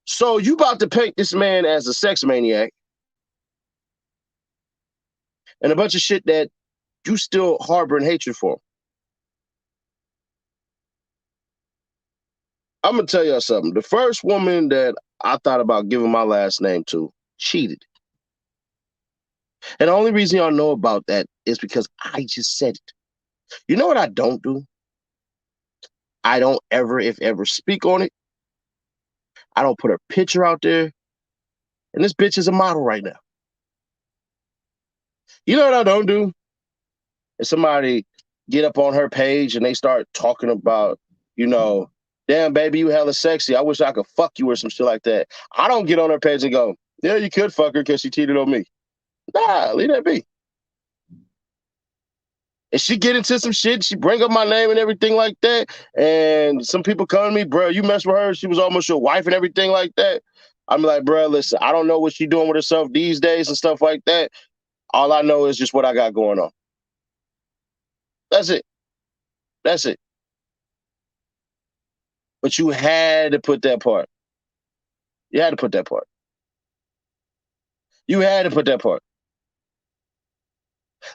So you about to paint this man as a sex maniac and a bunch of shit that you still harboring hatred for. I'm going to tell y'all something. The first woman that I thought about giving my last name to cheated. And the only reason y'all know about that is because I just said it. You know what I don't do? I don't ever, if ever, speak on it. I don't put her picture out there. And this bitch is a model right now. You know what I don't do? If somebody get up on her page and they start talking about, damn, baby, you hella sexy. I wish I could fuck you or some shit like that. I don't get on her page and go, yeah, you could fuck her because she cheated on me. Nah, leave that be. And she get into some shit, she bring up my name and everything like that. And some people come to me, bro, you messed with her. She was almost your wife and everything like that. I'm like, bro, listen, I don't know what she's doing with herself these days and stuff like that. All I know is just what I got going on. That's it. That's it. But you had to put that part. You had to put that part. You had to put that part.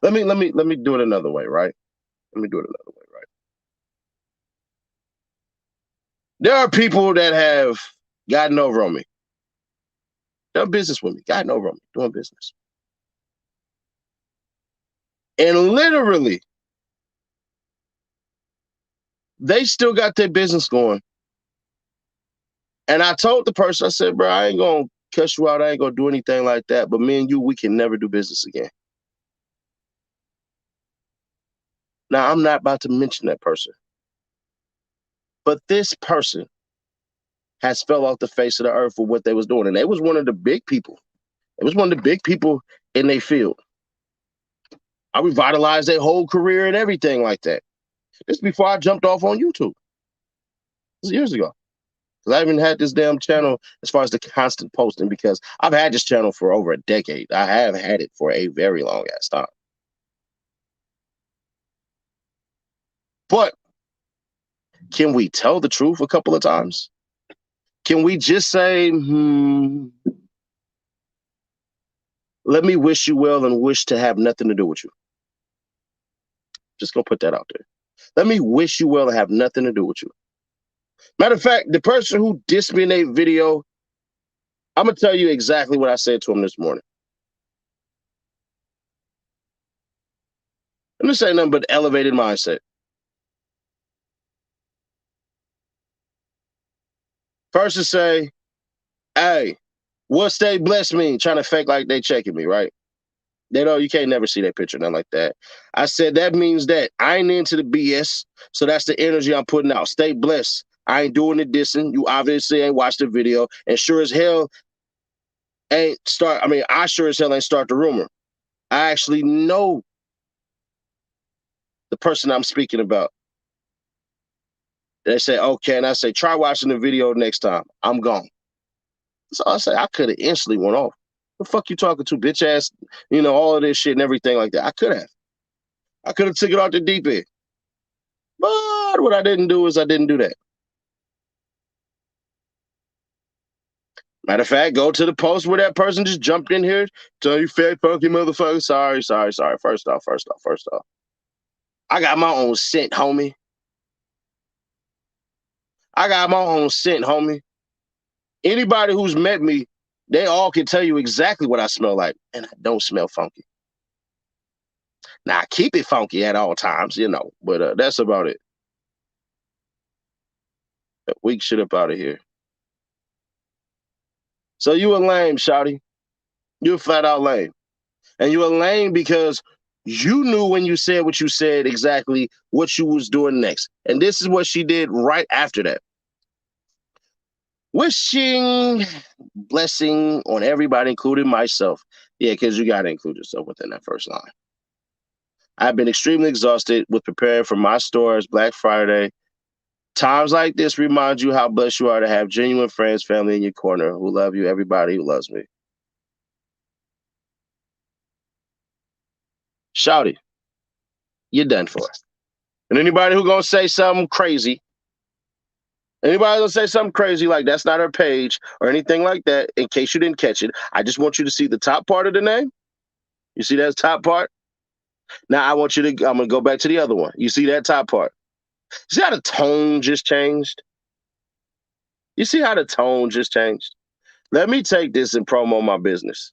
Let me do it another way, right? Let me do it another way, right? There are people that have gotten over on me. Done business with me, gotten over on me, doing business. And literally, they still got their business going. And I told the person, I said, bro, I ain't gonna cuss you out, I ain't gonna do anything like that, but me and you, we can never do business again. Now, I'm not about to mention that person. But this person has fell off the face of the earth for what they was doing. And they was one of the big people. It was one of the big people in their field. I revitalized their whole career and everything like that. This before I jumped off on YouTube. This was years ago. Because I haven't had this damn channel as far as the constant posting, because I've had this channel for over a decade. I have had it for a very long ass time. But can we tell the truth a couple of times? Can we just say, let me wish you well and wish to have nothing to do with you? Just gonna put that out there. Let me wish you well and have nothing to do with you. Matter of fact, the person who dissed me in a video, I'm gonna tell you exactly what I said to him this morning. And this ain't nothing but elevated mindset. Person say, hey, what stay blessed mean? Trying to fake like they checking me, right? They know you can't never see that picture, nothing like that. I said, that means that I ain't into the BS, so that's the energy I'm putting out. Stay blessed. I ain't doing the dissing. You obviously ain't watched the video, and sure as hell I sure as hell ain't start the rumor. I actually know the person I'm speaking about. They say, okay, and I say, try watching the video next time. I'm gone. So I say, I could have instantly went off. The fuck you talking to, bitch ass? All of this shit and everything like that. I could have. I could have took it off the deep end. But what I didn't do is I didn't do that. Matter of fact, go to the post where that person just jumped in here. Tell you fat funky motherfucker. Sorry. First off. I got my own scent, homie. Anybody who's met me, they all can tell you exactly what I smell like. And I don't smell funky. Now, I keep it funky at all times, but that's about it. Weak shit up out of here. So you a lame, shawty. You a flat out lame. And you a lame because you knew when you said what you said exactly what you was doing next. And this is what she did right after that. Wishing blessing on everybody, including myself. Yeah, because you got to include yourself within that first line. I've been extremely exhausted with preparing for my store's Black Friday. Times like this remind you how blessed you are to have genuine friends, family in your corner who love you, everybody who loves me. Shouty, you're done for. And anybody who gonna say something crazy, like that's not her page or anything like that, in case you didn't catch it, I just want you to see the top part of the name. You see that top part? Now I'm gonna go back to the other one. You see that top part? See how the tone just changed? You see how the tone just changed? Let me take this and promo my business.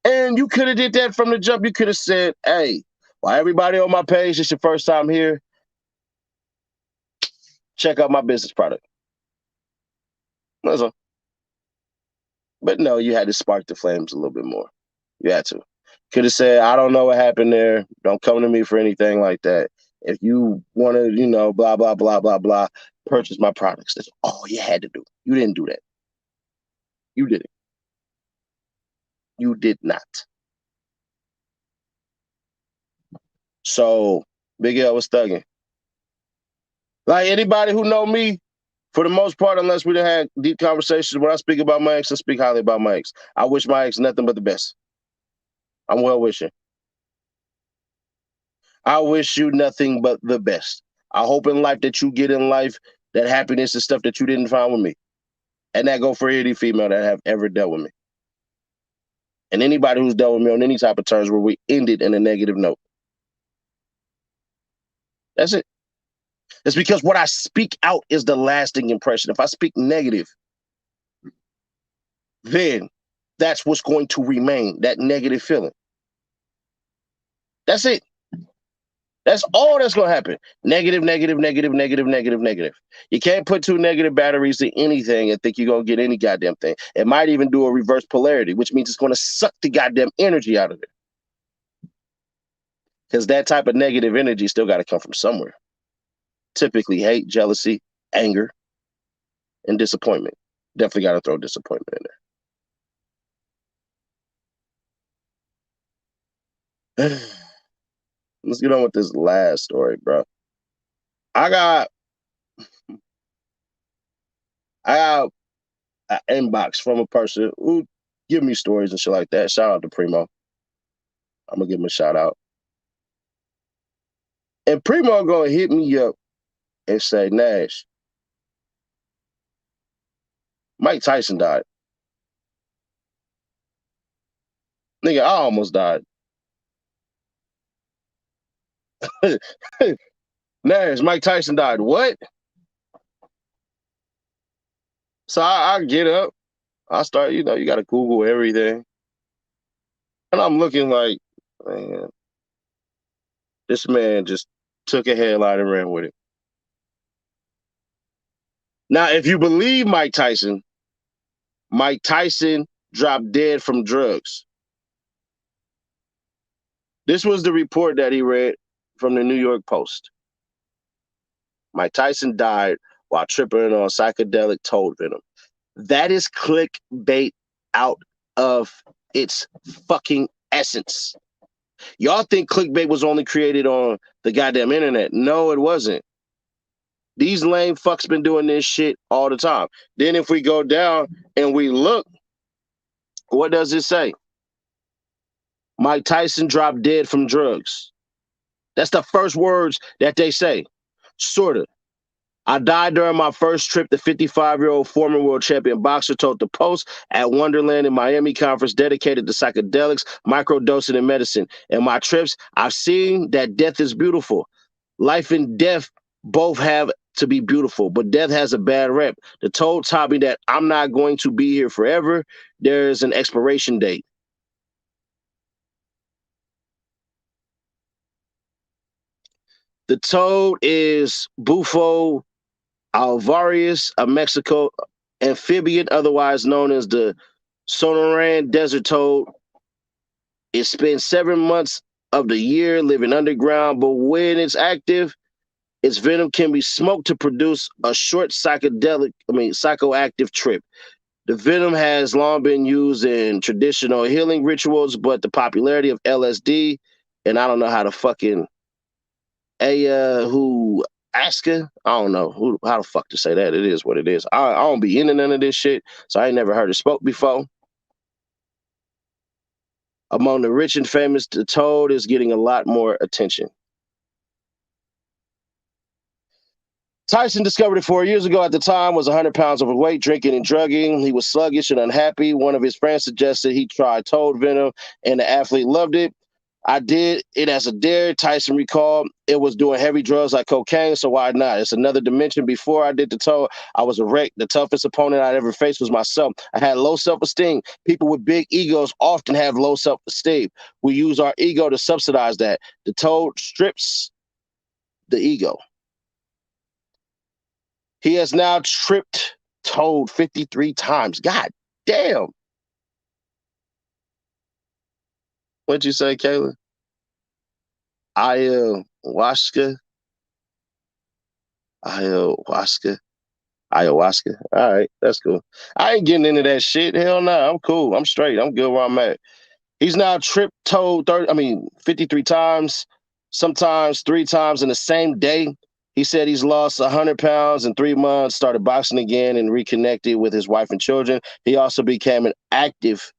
And you could have did that from the jump. You could have said, hey, while everybody on my page, it's your first time here, check out my business product. That's all. But no, you had to spark the flames a little bit more. You had to. Could have said, I don't know what happened there. Don't come to me for anything like that. If you want to, blah, blah, blah, blah, blah, purchase my products. That's all you had to do. You didn't do that. You didn't. You did not. So, Big L was thugging. Like anybody who know me, For the most part, unless we done had deep conversations, when I speak about my ex, I speak highly about my ex. I wish my ex nothing but the best. I'm well wishing. I wish you nothing but the best. I hope in life that you get in life that happiness is stuff that you didn't find with me. And that go for any female that have ever dealt with me. And anybody who's dealt with me on any type of terms where we ended in a negative note. That's it. It's because what I speak out is the lasting impression. If I speak negative, then that's what's going to remain, that negative feeling. That's it. That's all that's going to happen. Negative, negative, negative, negative, negative, negative. You can't put two negative batteries in anything and think you're going to get any goddamn thing. It might even do a reverse polarity, which means it's going to suck the goddamn energy out of it. Because that type of negative energy still got to come from somewhere. Typically hate, jealousy, anger, and disappointment. Definitely got to throw disappointment in there. Let's get on with this last story, bro. I got an inbox from a person who give me stories and shit like that. Shout out to Primo. I'm going to give him a shout out. And Primo going to hit me up and say, Nash, Mike Tyson died. Nigga, I almost died. Nash, Mike Tyson died. What? So I get up. I start, you got to Google everything. And I'm looking like, man, this man just took a headline and ran with it. Now, if you believe Mike Tyson dropped dead from drugs. This was the report that he read from the New York Post. Mike Tyson died while tripping on psychedelic toad venom. That is clickbait out of its fucking essence. Y'all think clickbait was only created on the goddamn internet. No, it wasn't. These lame fucks been doing this shit all the time. Then if we go down and we look, what does it say? Mike Tyson dropped dead from drugs. That's the first words that they say. Sorta. I died during my first trip, the 55-year-old former world champion boxer told the Post at Wonderland in Miami conference dedicated to psychedelics, microdosing, and medicine. In my trips, I've seen that death is beautiful. Life and death both have to be beautiful, but death has a bad rep. The Toad taught me that I'm not going to be here forever. There's an expiration date. The toad is Bufo alvarius, a Mexico amphibian, otherwise known as the Sonoran desert toad. It spends 7 months of the year living underground, but when it's active, its venom can be smoked to produce a short psychoactive trip. The venom has long been used in traditional healing rituals, but the popularity of LSD, and I don't know how to fucking Aska, I don't know how the fuck to say that. It is what it is. I don't be into none of this shit, so I ain't never heard it spoke before. Among the rich and famous, the toad is getting a lot more attention. Tyson discovered it 4 years ago. At the time, was 100 pounds overweight, drinking and drugging. He was sluggish and unhappy. One of his friends suggested he try toad venom, and the athlete loved it. I did it as a dare, Tyson recalled. It was doing heavy drugs like cocaine, so why not? It's another dimension. Before I did the toad, I was a wreck. The toughest opponent I'd ever faced was myself. I had low self-esteem. People with big egos often have low self-esteem. We use our ego to subsidize that. The toad strips the ego. He has now tripped toad 53 times. God damn. What'd you say, Kayla? Ayahuasca. Ayahuasca. All right, that's cool. I ain't getting into that shit. Hell no, I'm cool. I'm straight. I'm good where I'm at. He's now tripped toad 53 times, sometimes 3 times in the same day. He said he's lost 100 pounds in 3 months, started boxing again, and reconnected with his wife and children. He also became an active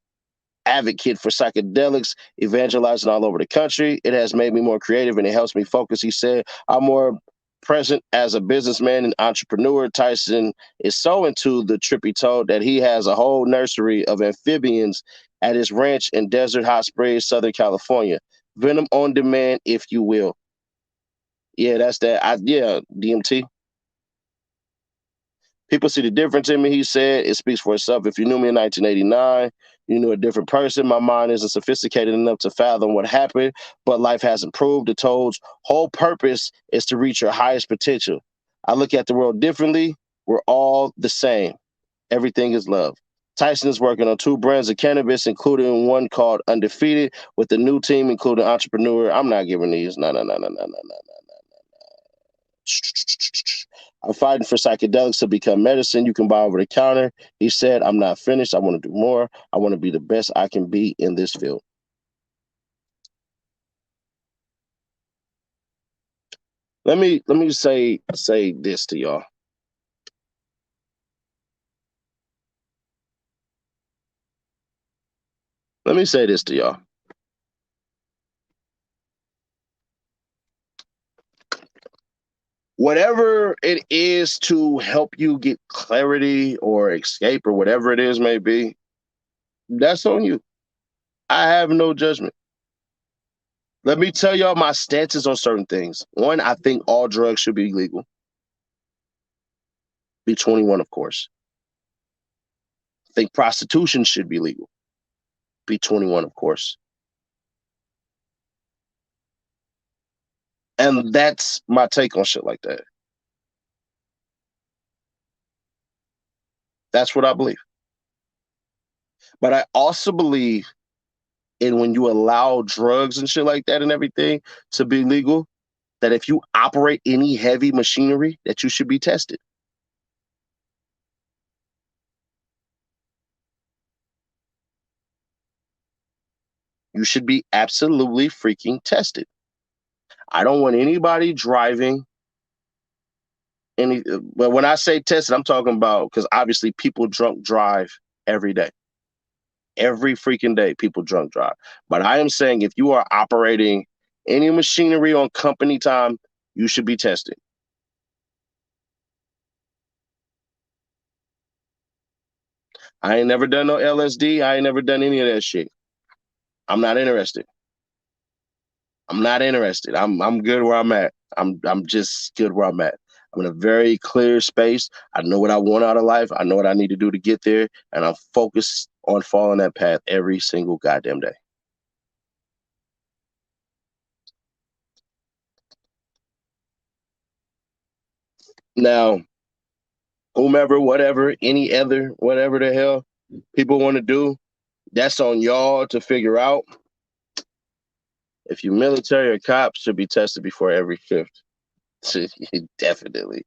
advocate for psychedelics, evangelizing all over the country. It has made me more creative and it helps me focus. He said, I'm more present as a businessman and entrepreneur. Tyson is so into the trippy toad that he has a whole nursery of amphibians at his ranch in Desert Hot Springs, Southern California. Venom on demand, if you will. Yeah, that's that. Yeah, DMT. People see the difference in me, he said. It speaks for itself. If you knew me in 1989, you knew a different person. My mind isn't sophisticated enough to fathom what happened, but life has improved. The Toad's whole purpose is to reach your highest potential. I look at the world differently. We're all the same. Everything is love. Tyson is working on 2 brands of cannabis, including one called Undefeated, with the new team, including Entrepreneur. I'm not giving these. No. I'm fighting for psychedelics to become medicine you can buy over the counter. He said, I'm not finished. I want to do more. I want to be the best I can be in this field. Let me say this to y'all. Let me say this to y'all. Whatever it is to help you get clarity or escape or whatever it is may be, that's on you. I have no judgment. Let me tell y'all my stances on certain things. One, I think all drugs should be legal. Be 21, of course. I think prostitution should be legal. Be 21, of course. And that's my take on shit like that. That's what I believe. But I also believe in when you allow drugs and shit like that and everything to be legal, that if you operate any heavy machinery, that you should be tested. You should be absolutely freaking tested. I don't want anybody driving any, but when I say tested, I'm talking about, because obviously people drunk drive every day. Every freaking day, people drunk drive. But I am saying if you are operating any machinery on company time, you should be tested. I ain't never done no LSD. I ain't never done any of that shit. I'm not interested. I'm not interested. I'm good where I'm at. I'm just good where I'm at. I'm in a very clear space. I know what I want out of life. I know what I need to do to get there, and I'm focused on following that path every single goddamn day. Now, whomever, whatever, any other, whatever the hell people want to do, that's on y'all to figure out. If you military or cops, should be tested before every shift. Definitely.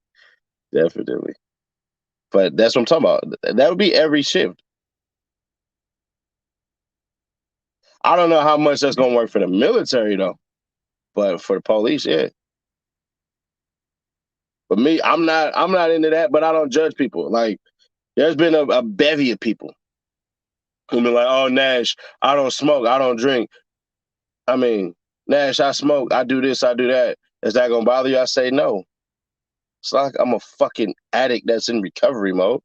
But that's what I'm talking about. That would be every shift. I don't know how much that's gonna work for the military though, but for the police, yeah. But me, I'm not into that. But I don't judge people. Like, there's been a bevy of people who be like, "Oh, Nash, I don't smoke, I don't drink." I mean, Nash, I smoke, I do this, I do that. Is that gonna bother you? I say no. It's like I'm a fucking addict that's in recovery mode.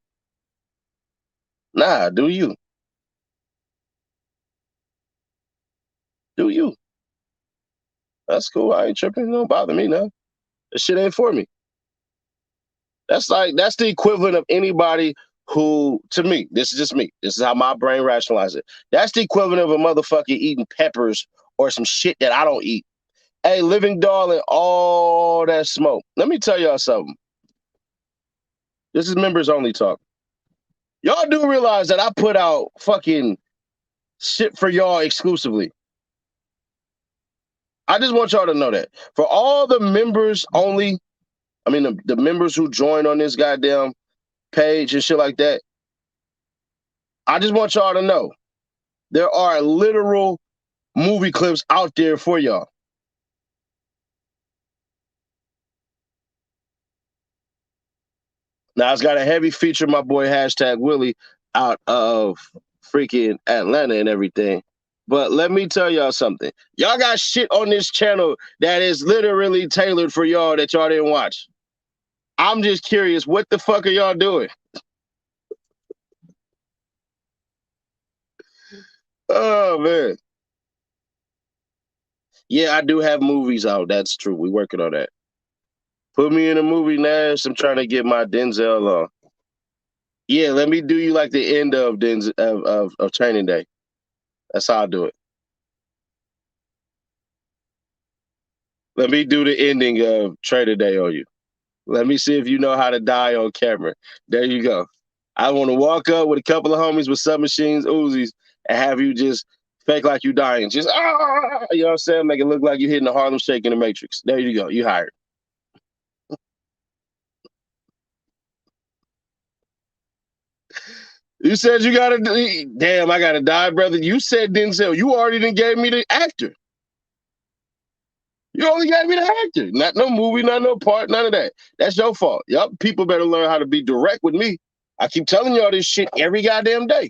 Nah, do you? Do you? That's cool. I ain't tripping. It don't bother me now. This shit ain't for me. That's the equivalent of anybody who, to me, this is just me. This is how my brain rationalizes it. That's the equivalent of a motherfucker eating peppers or some shit that I don't eat. Hey, living darling, all that smoke. Let me tell y'all something. This is members only talk. Y'all do realize that I put out fucking shit for y'all exclusively. I just want y'all to know that. For all the members only, I mean, the members who join on this goddamn page and shit like that, I just want y'all to know there are literal movie clips out there for y'all. Now it's got a heavy feature, my boy #Willie out of freaking Atlanta and everything. But let me tell y'all something. Y'all got shit on this channel that is literally tailored for y'all that y'all didn't watch. I'm just curious, what the fuck are y'all doing? Oh, man. Yeah, I do have movies out. That's true. We working on that. Put me in a movie, Nash. I'm trying to get my Denzel on. Yeah, let me do you like the end of of Training Day. That's how I do it. Let me do the ending of Training Day on you. Let me see if you know how to die on camera. There you go. I want to walk up with a couple of homies with submachines, Uzis, and have you just fake like you dying. Just, you know what I'm saying? Make it look like you're hitting the Harlem Shake in the Matrix. There you go. You hired. You said you got to, damn, I got to die, brother. You said Denzel. You already done gave me the actor. You only gave me the actor. Not no movie, not no part, none of that. That's your fault. Y'all people better learn how to be direct with me. I keep telling y'all this shit every goddamn day.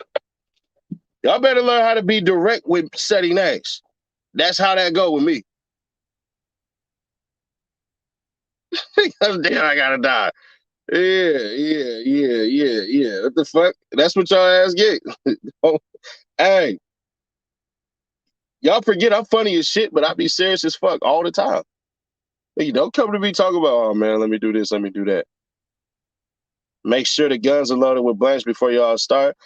Y'all better learn how to be direct with setting names. That's how that go with me. Damn, I gotta die. Yeah. What the fuck? That's what y'all ass get. Hey, y'all forget I'm funny as shit, but I be serious as fuck all the time. You don't come to me talking about, oh man, let me do this, let me do that. Make sure the guns are loaded with blanks before y'all start.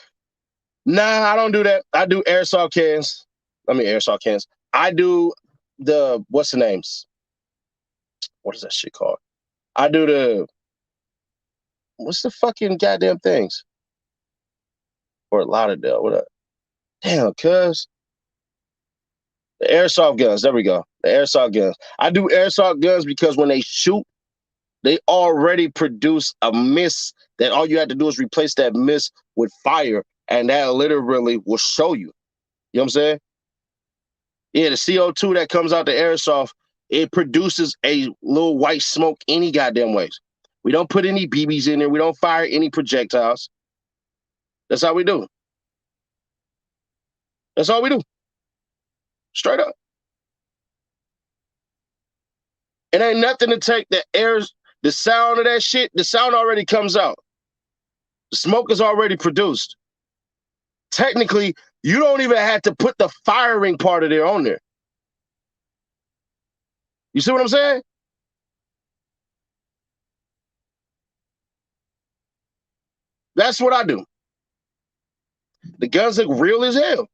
Nah, I don't do that. I do airsoft cans. Airsoft cans. I do what's the names? What is that shit called? I do what's the fucking goddamn things? Fort Lauderdale, what up? Damn, cuz. The airsoft guns, there we go. The airsoft guns. I do airsoft guns because when they shoot, they already produce a miss that all you have to do is replace that miss with fire, and that literally will show you. You know what I'm saying? Yeah, the CO2 that comes out the airsoft, it produces a little white smoke any goddamn ways. We don't put any BBs in there. We don't fire any projectiles. That's how we do. That's all we do. Straight up. It ain't nothing to take the sound of that shit. The sound already comes out. The smoke is already produced. Technically, you don't even have to put the firing part of there on there. You see what I'm saying? That's what I do. The guns look real as hell.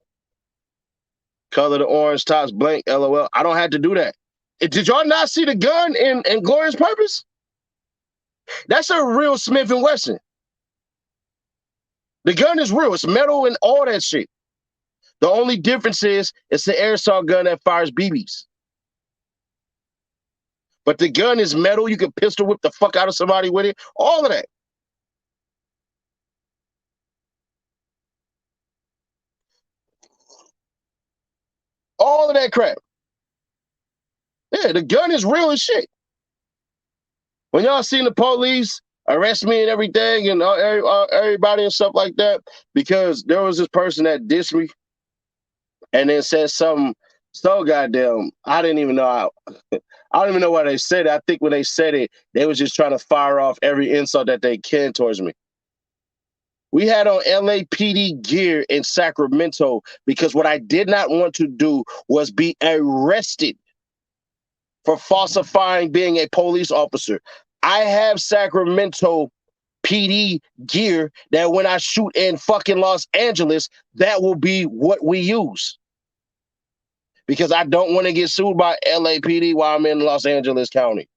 Color the orange tops blank, LOL. I don't have to do that. Did y'all not see the gun in Glorious Purpose? That's a real Smith & Wesson. The gun is real. It's metal and all that shit. The only difference is it's the airsoft gun that fires BBs. But the gun is metal. You can pistol whip the fuck out of somebody with it. All of that. All of that crap. Yeah, the gun is real as shit. When y'all seen the police arrest me and everything and everybody and stuff like that, because there was this person that dissed me and then said something so goddamn, I didn't even know I don't even know why they said it. I think when they said it, they was just trying to fire off every insult that they can towards me. We had on LAPD gear in Sacramento because what I did not want to do was be arrested for falsifying being a police officer. I have Sacramento PD gear that when I shoot in fucking Los Angeles, that will be what we use. Because I don't want to get sued by LAPD while I'm in Los Angeles County.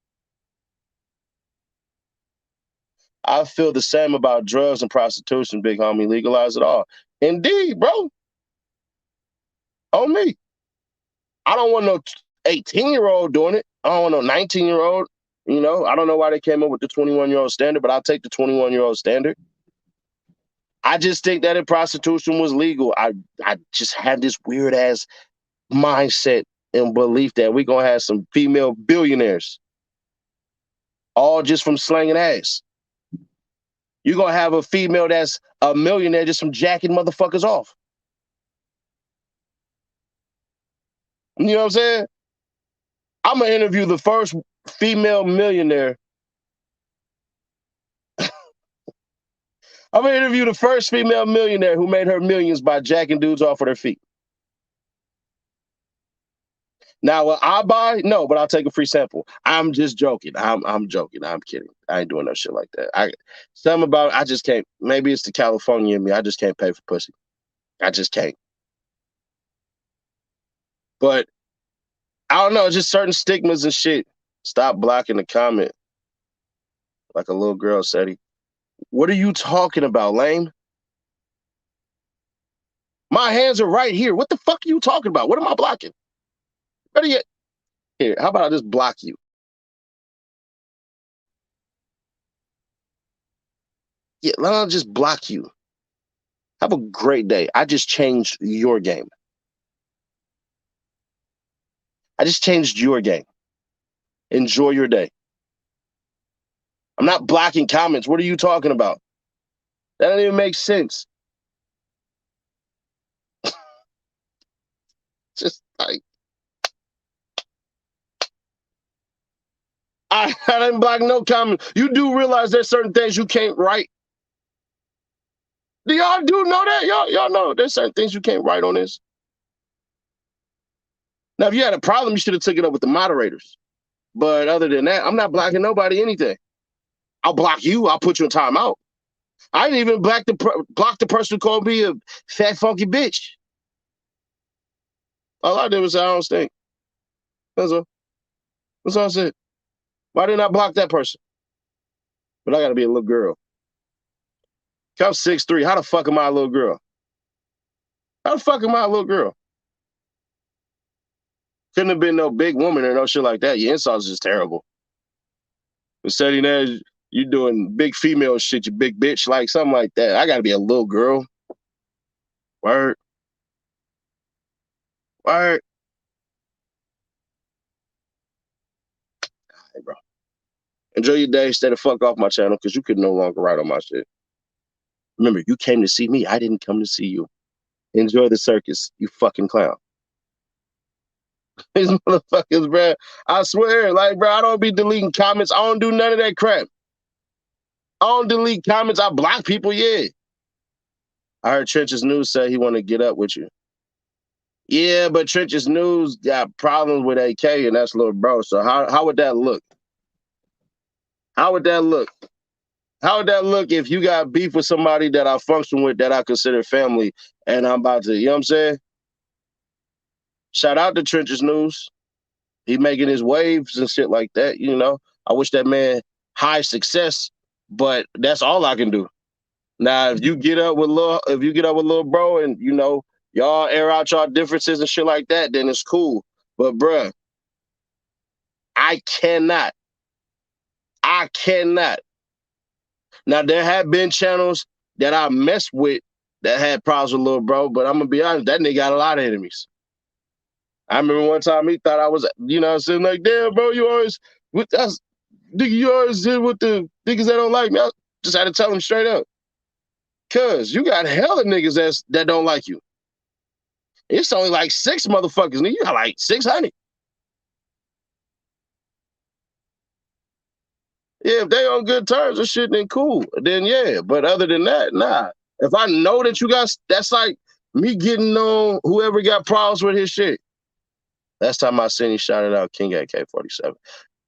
I feel the same about drugs and prostitution, big homie. Legalize it all. Indeed, bro. On me. I don't want no 18-year-old doing it. I don't want no 19-year-old. You know, I don't know why they came up with the 21-year-old standard, but I'll take the 21-year-old standard. I just think that if prostitution was legal, I just had this weird-ass mindset and belief that we're going to have some female billionaires. All just from slanging ass. You're gonna have a female that's a millionaire just from jacking motherfuckers off. You know what I'm saying? I'm gonna interview the first female millionaire. I'm gonna interview the first female millionaire who made her millions by jacking dudes off of their feet. Now, will I buy? No, but I'll take a free sample. I'm just joking. I'm joking. I'm kidding. I ain't doing no shit like that. Something about I just can't. Maybe it's the California in me. I just can't pay for pussy. I just can't. But I don't know. Just certain stigmas and shit. Stop blocking the comment like a little girl said. What are you talking about, lame? My hands are right here. What the fuck are you talking about? What am I blocking? Better yet, here. How about I just block you? Yeah, let me just block you. Have a great day. I just changed your game. I just changed your game. Enjoy your day. I'm not blocking comments. What are you talking about? That doesn't even make sense. Just like I didn't block no comment. You do realize there's certain things you can't write. Do y'all do know that? Y'all know there's certain things you can't write on this. Now, if you had a problem, you should have took it up with the moderators. But other than that, I'm not blocking nobody anything. I'll block you. I'll put you in timeout. I didn't even block the person who called me a fat, funky bitch. All I did was say, I don't stink. That's all. That's all I said. Why didn't I block that person? But I got to be a little girl. I'm 6'3". How the fuck am I a little girl? How the fuck am I a little girl? Couldn't have been no big woman or no shit like that. Your insults is just terrible. Instead of that, you doing big female shit, you big bitch, like something like that. I got to be a little girl. Word. Word. Hey, bro. Enjoy your day. Stay the fuck off my channel because you could no longer write on my shit. Remember, you came to see me. I didn't come to see you. Enjoy the circus, you fucking clown. These motherfuckers, bro. I swear, like, bro, I don't be deleting comments. I don't do none of that crap. I don't delete comments. I block people, yeah. I heard Trench's News say he want to get up with you. Yeah, but Trench's News got problems with AK, and that's little bro. So how would that look? How would that look? How would that look if you got beef with somebody that I function with that I consider family, and I'm about to, you know what I'm saying? Shout out to Trench's News. He making his waves and shit like that, you know. I wish that man high success, but that's all I can do. Now, if you get up with little bro and you know y'all air out y'all differences and shit like that, then it's cool. But bruh, I cannot. Now there have been channels that I messed with that had problems with little bro, but I'm gonna be honest, that nigga got a lot of enemies. I remember one time he thought I was, you know, saying like, damn, bro, you always with us, nigga, you always did with the niggas that don't like me. I just had to tell him straight up. Cause you got hella niggas that don't like you. It's only like 6 motherfuckers, nigga. You got like 600. Yeah, if they on good terms and shit, then cool. Then yeah. But other than that, nah. If I know that you got, that's like me getting on whoever got problems with his shit. Last time I seen he shouted out King AK-47.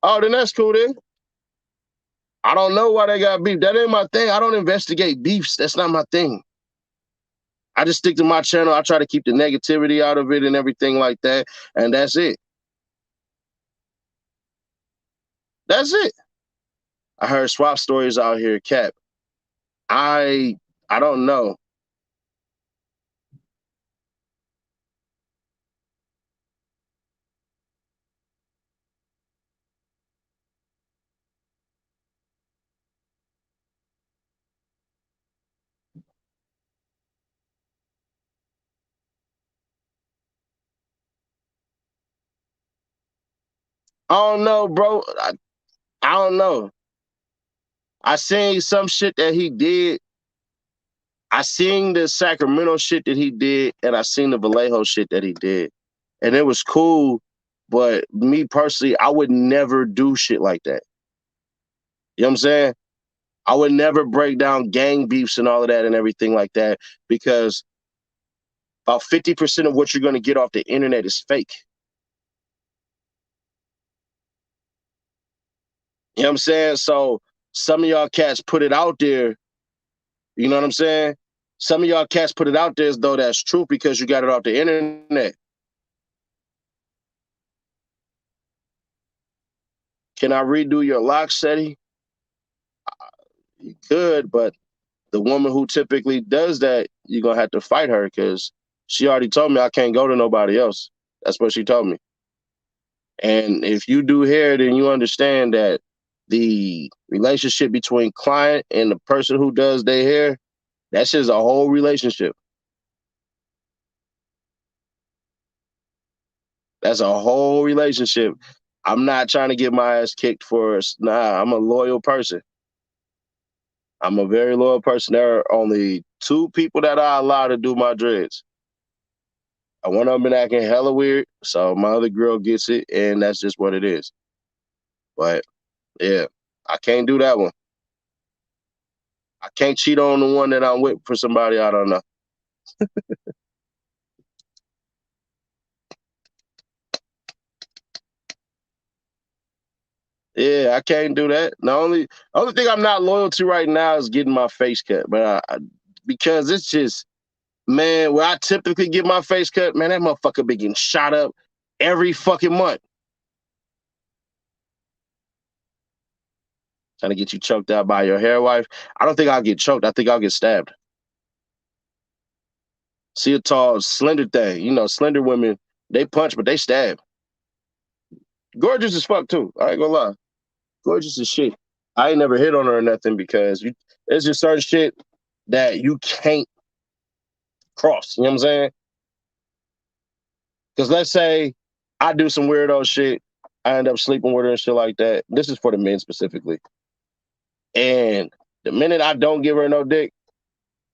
Oh, then that's cool then. I don't know why they got beef. That ain't my thing. I don't investigate beefs. That's not my thing. I just stick to my channel. I try to keep the negativity out of it and everything like that. And that's it. That's it. I heard swap stories out here, Cap. I don't know. I don't know, bro. I don't know. I seen some shit that he did. I seen the Sacramento shit that he did, and I seen the Vallejo shit that he did. And it was cool, but me personally, I would never do shit like that. You know what I'm saying? I would never break down gang beefs and all of that and everything like that because about 50% of what you're going to get off the internet is fake. You know what I'm saying? So some of y'all cats put it out there. You know what I'm saying? Some of y'all cats put it out there as though that's true because you got it off the internet. Can I redo your lock, Seti? You could, but the woman who typically does that, you're going to have to fight her because she already told me I can't go to nobody else. That's what she told me. And if you do hair, then you understand that the relationship between client and the person who does their hair, that's just a whole relationship. That's a whole relationship. I'm not trying to get my ass kicked for us. Nah, I'm a loyal person. I'm a very loyal person. There are only 2 people that I allow to do my dreads. And one of them been acting hella weird, so my other girl gets it, and that's just what it is. But yeah, I can't do that one. I can't cheat on the one that I'm with for somebody I don't know. Yeah, I can't do that. The only thing I'm not loyal to right now is getting my face cut, but because it's just, man, where I typically get my face cut, man, that motherfucker be getting shot up every fucking month. Trying to get you choked out by your hair wife. I don't think I'll get choked. I think I'll get stabbed. See a tall, slender thing. You know, slender women, they punch, but they stab. Gorgeous as fuck, too. I ain't gonna lie. Gorgeous as shit. I ain't never hit on her or nothing because there's just certain shit that you can't cross. You know what I'm saying? Because let's say I do some weirdo shit. I end up sleeping with her and shit like that. This is for the men specifically. And the minute I don't give her no dick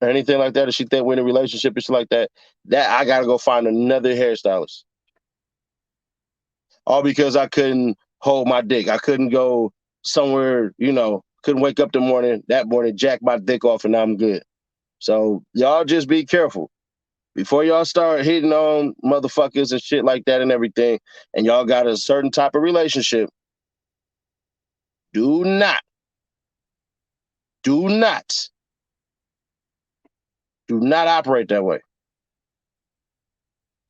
or anything like that, or she think we're in a relationship and shit like that, that I gotta go find another hairstylist. All because I couldn't hold my dick. I couldn't go somewhere, couldn't wake up that morning, jack my dick off, and I'm good. So y'all just be careful. Before y'all start hitting on motherfuckers and shit like that and everything, and y'all got a certain type of relationship, do not, do not, do not operate that way.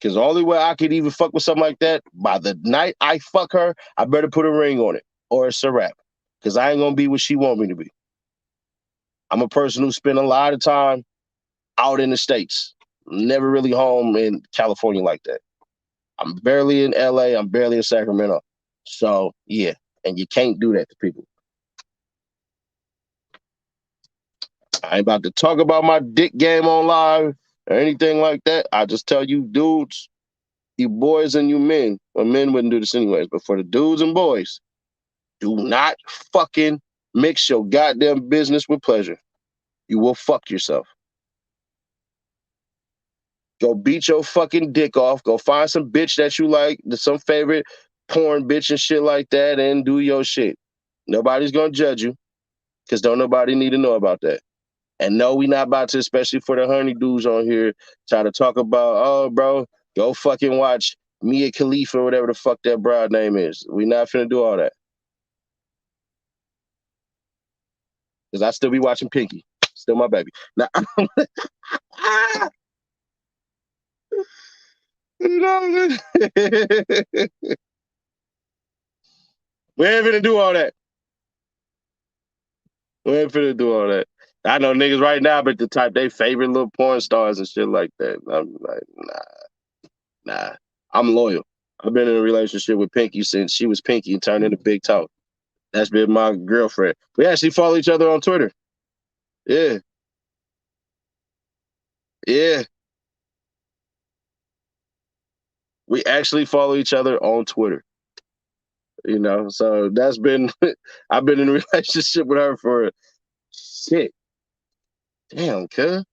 Because the only way I could even fuck with something like that, by the night I fuck her, I better put a ring on it or it's a wrap. Because I ain't going to be what she want me to be. I'm a person who spend a lot of time out in the States. Never really home in California like that. I'm barely in LA. I'm barely in Sacramento. So, yeah. And you can't do that to people. I ain't about to talk about my dick game on live or anything like that. I just tell you dudes, you boys and you men, well, men wouldn't do this anyways, but for the dudes and boys, do not fucking mix your goddamn business with pleasure. You will fuck yourself. Go beat your fucking dick off. Go find some bitch that you like, some favorite porn bitch and shit like that, and do your shit. Nobody's gonna judge you, because don't nobody need to know about that. And no, we not about to, especially for the honey dudes on here, try to talk about, oh, bro, go fucking watch Mia Khalifa or whatever the fuck that broad name is. We not finna do all that. Because I still be watching Pinky. Still my baby. Now, you know, we ain't finna do all that. We ain't finna do all that. I know niggas right now, but the type they favorite little porn stars and shit like that. I'm like, nah. I'm loyal. I've been in a relationship with Pinky since she was Pinky and turned into Big Talk. That's been my girlfriend. We actually follow each other on Twitter. Yeah. Yeah. We actually follow each other on Twitter. You know, so that's been I've been in a relationship with her for shit. Damn, cuz.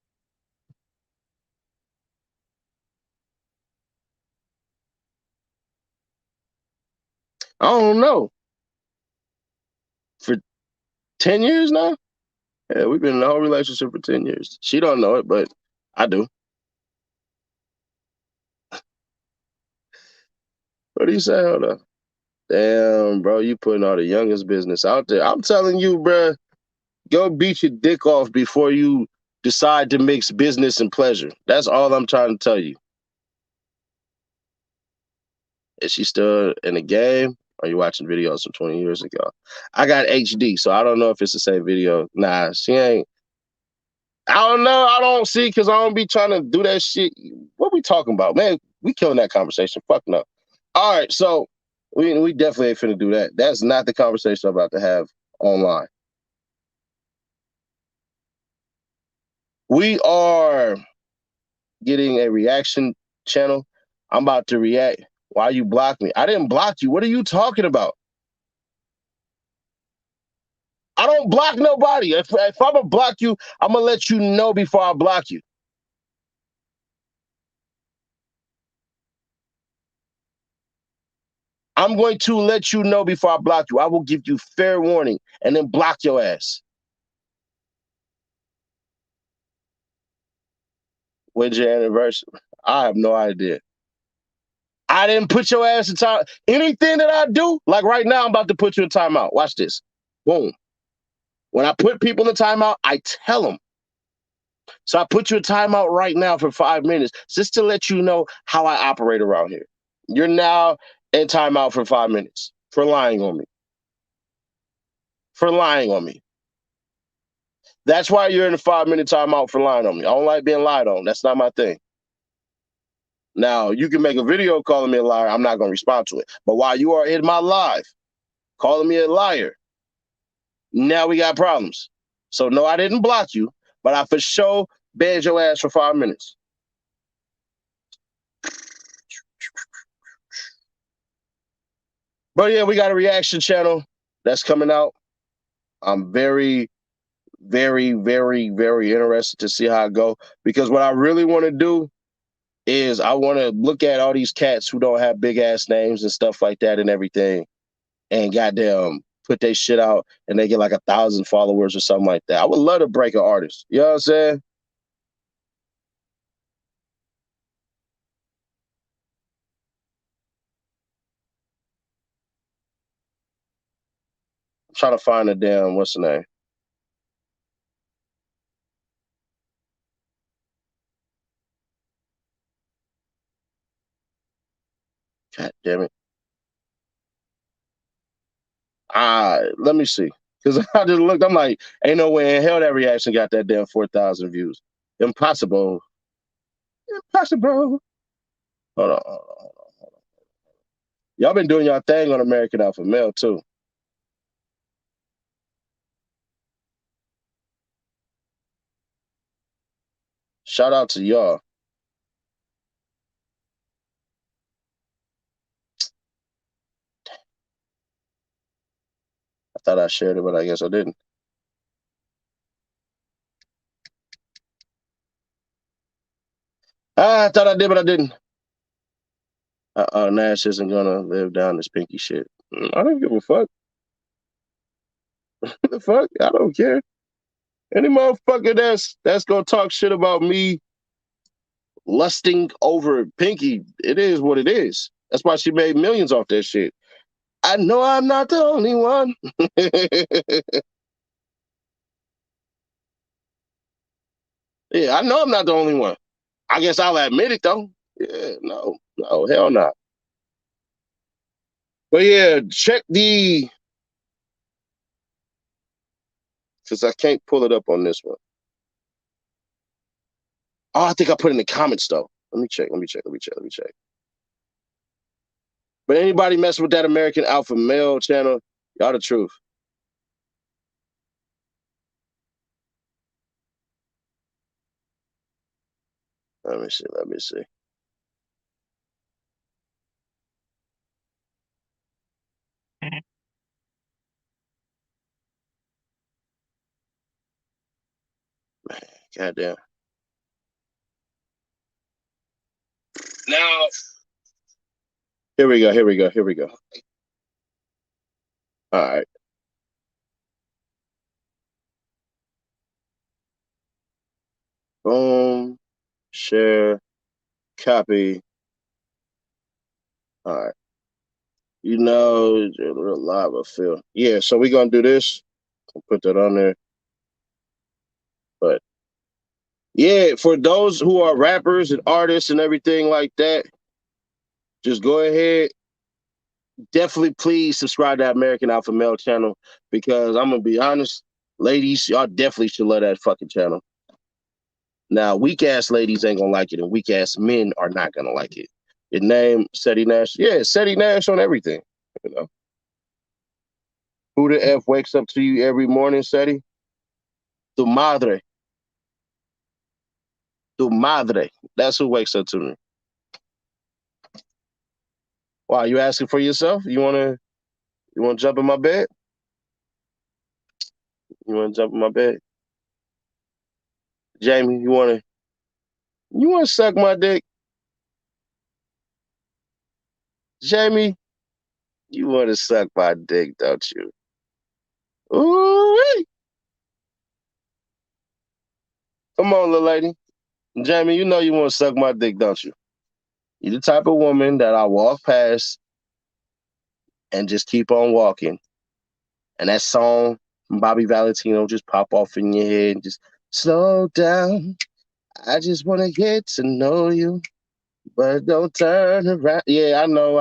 I don't know. For 10 years now? Yeah, we've been in a whole relationship for 10 years. She don't know it, but I do. What do you say? Hold on. Damn, bro, you putting all the youngest business out there. I'm telling you, bro, go beat your dick off before you decide to mix business and pleasure. That's all I'm trying to tell you. Is she still in the game? Or are you watching videos from 20 years ago? I got HD, so I don't know if it's the same video. Nah, she ain't. I don't know. I don't see because I don't be trying to do that shit. What we talking about, man? We killing that conversation. Fuck no. All right, so we definitely ain't finna do that. That's not the conversation I'm about to have online. We are getting a reaction channel. I'm about to react. Why you block me? I didn't block you. What are you talking about? I don't block nobody. If I'm gonna block you, I'm gonna let you know before I block you. I'm going to let you know before I block you. I will give you fair warning and then block your ass. When's your anniversary? I have no idea. I didn't put your ass in time. Anything that I do, like right now, I'm about to put you in timeout. Watch this. Boom. When I put people in timeout, I tell them. So I put you in timeout right now for 5 minutes, just to let you know how I operate around here. You're now in timeout for 5 minutes for lying on me. For lying on me. That's why you're in a 5 minute timeout for lying on me. I don't like being lied on. That's not my thing. Now, you can make a video calling me a liar. I'm not going to respond to it. But while you are in my live calling me a liar, now we got problems. So, no, I didn't block you, but I for sure banned your ass for 5 minutes. But yeah, we got a reaction channel that's coming out. I'm very, very, very, very interested to see how it go. Because what I really want to do is I want to look at all these cats who don't have big ass names and stuff like that and everything, and goddamn put their shit out and they get like 1,000 followers or something like that. I would love to break an artist. You know what I'm saying? I'm trying to find a damn what's the name? God damn it. Let me see. Because I just looked, I'm like, ain't no way in hell that reaction got that damn 4,000 views. Impossible. Impossible. Hold on, hold on, hold on. Y'all been doing y'all thing on American Alpha Male too. Shout out to y'all. I thought I shared it, but I guess I didn't. I thought I did, but I didn't. Nash isn't gonna live down this pinky shit. I don't give a fuck. What the fuck? I don't care. Any motherfucker that's gonna talk shit about me lusting over Pinky, it is what it is. That's why she made millions off that shit. I know I'm not the only one. Yeah, I know I'm not the only one. I guess I'll admit it though. Yeah, no, hell no. But yeah, check the because I can't pull it up on this one. Oh, I think I put it in the comments though. Let me check. But anybody messing with that American Alpha Male channel, y'all the truth. Let me see. Goddamn. Now, here we go. All right. Boom. Share. Copy. All right. You know, real live I feel. Yeah, so we're gonna do this. I'll put that on there. But yeah, for those who are rappers and artists and everything like that, just go ahead. Definitely please subscribe to American Alpha Male channel because I'm gonna be honest, ladies, y'all definitely should love that fucking channel. Now, weak ass ladies ain't gonna like it, and weak ass men are not gonna like it. Your name, Seti Nash. Yeah, Seti Nash on everything. You know. Who the F wakes up to you every morning, Seti? Tu madre. Tu madre. That's who wakes up to me. Wow, you asking for yourself? You wanna jump in my bed? You wanna jump in my bed? Jamie, you wanna suck my dick? Jamie, you wanna suck my dick, don't you? Ooh. Come on, little lady. Jamie, you know you wanna suck my dick, don't you? You're the type of woman that I walk past and just keep on walking. And that song from Bobby Valentino just pop off in your head and just slow down. I just want to get to know you, but don't turn around. Yeah, I know.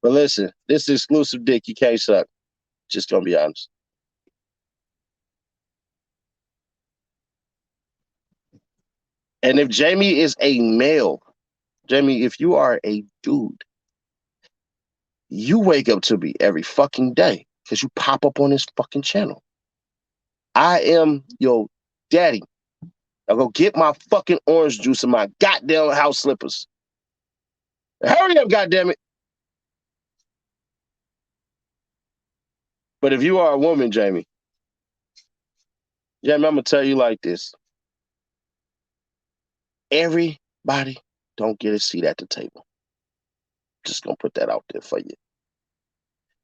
But listen, this is exclusive dick you can't suck. Just gonna be honest. And if Jamie is a male, Jamie, if you are a dude, you wake up to me every fucking day because you pop up on this fucking channel. I am your daddy. Now go get my fucking orange juice and my goddamn house slippers. Hurry up, goddammit. But if you are a woman, Jamie, I'm gonna tell you like this. Everybody don't get a seat at the table. Just gonna put that out there for you.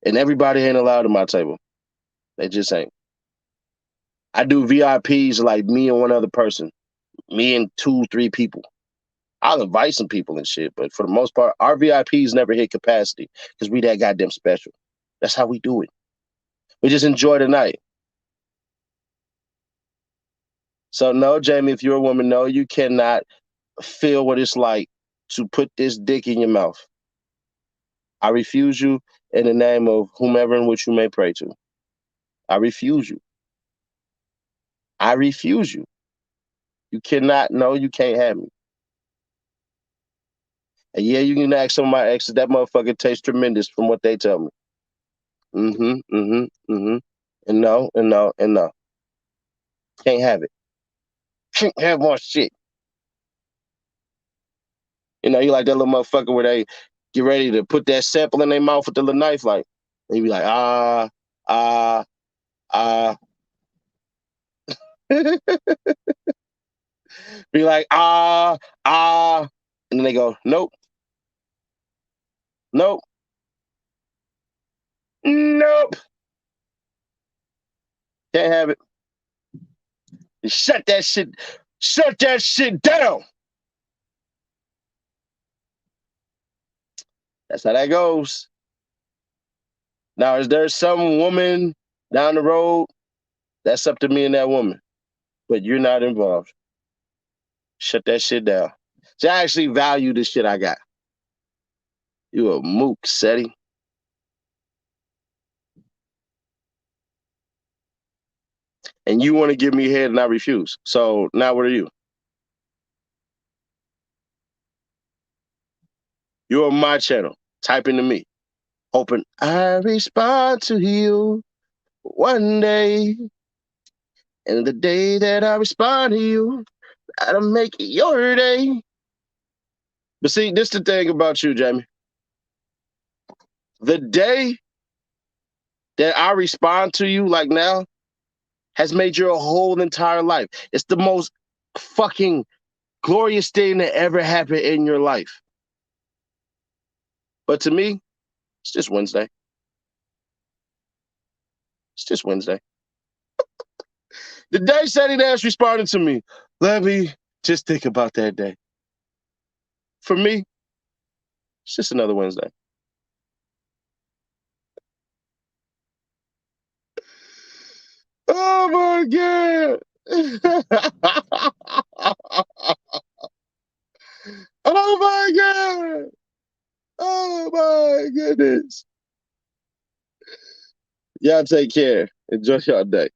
And everybody ain't allowed at my table. They just ain't. I do VIPs like me and one other person. Me and 2-3 people. I'll invite some people and shit, but for the most part, our VIPs never hit capacity because we that goddamn special. That's how we do it. We just enjoy the night. So no, Jamie, if you're a woman, no, you cannot feel what it's like to put this dick in your mouth. I refuse you in the name of whomever in which you may pray to. I refuse you. I refuse you. You cannot, no, you can't have me. And yeah, you can ask some of my exes, that motherfucker tastes tremendous from what they tell me. And no. Can't have it. Can't have more shit. You know, you like that little motherfucker where they get ready to put that sample in their mouth with the little knife, like, and you be like, be like, and then they go, nope, nope, nope, can't have it. Shut that shit down. That's how that goes. Now, is there some woman down the road? That's up to me and that woman. But you're not involved. Shut that shit down. So I actually value the shit I got. You a mook, Seti. And you want to give me head and I refuse. So now what are you? You're on my channel. Type into me. Hoping I respond to you one day. And the day that I respond to you, that'll make it your day. But see, this the thing about you, Jamie. The day that I respond to you like now has made your whole entire life. It's the most fucking glorious thing that ever happened in your life. But to me, it's just Wednesday. It's just Wednesday. The day Sadie Nash responded to me, let me just think about that day. For me, it's just another Wednesday. Oh my God. Oh my God. Oh my goodness. Y'all take care. Enjoy your day.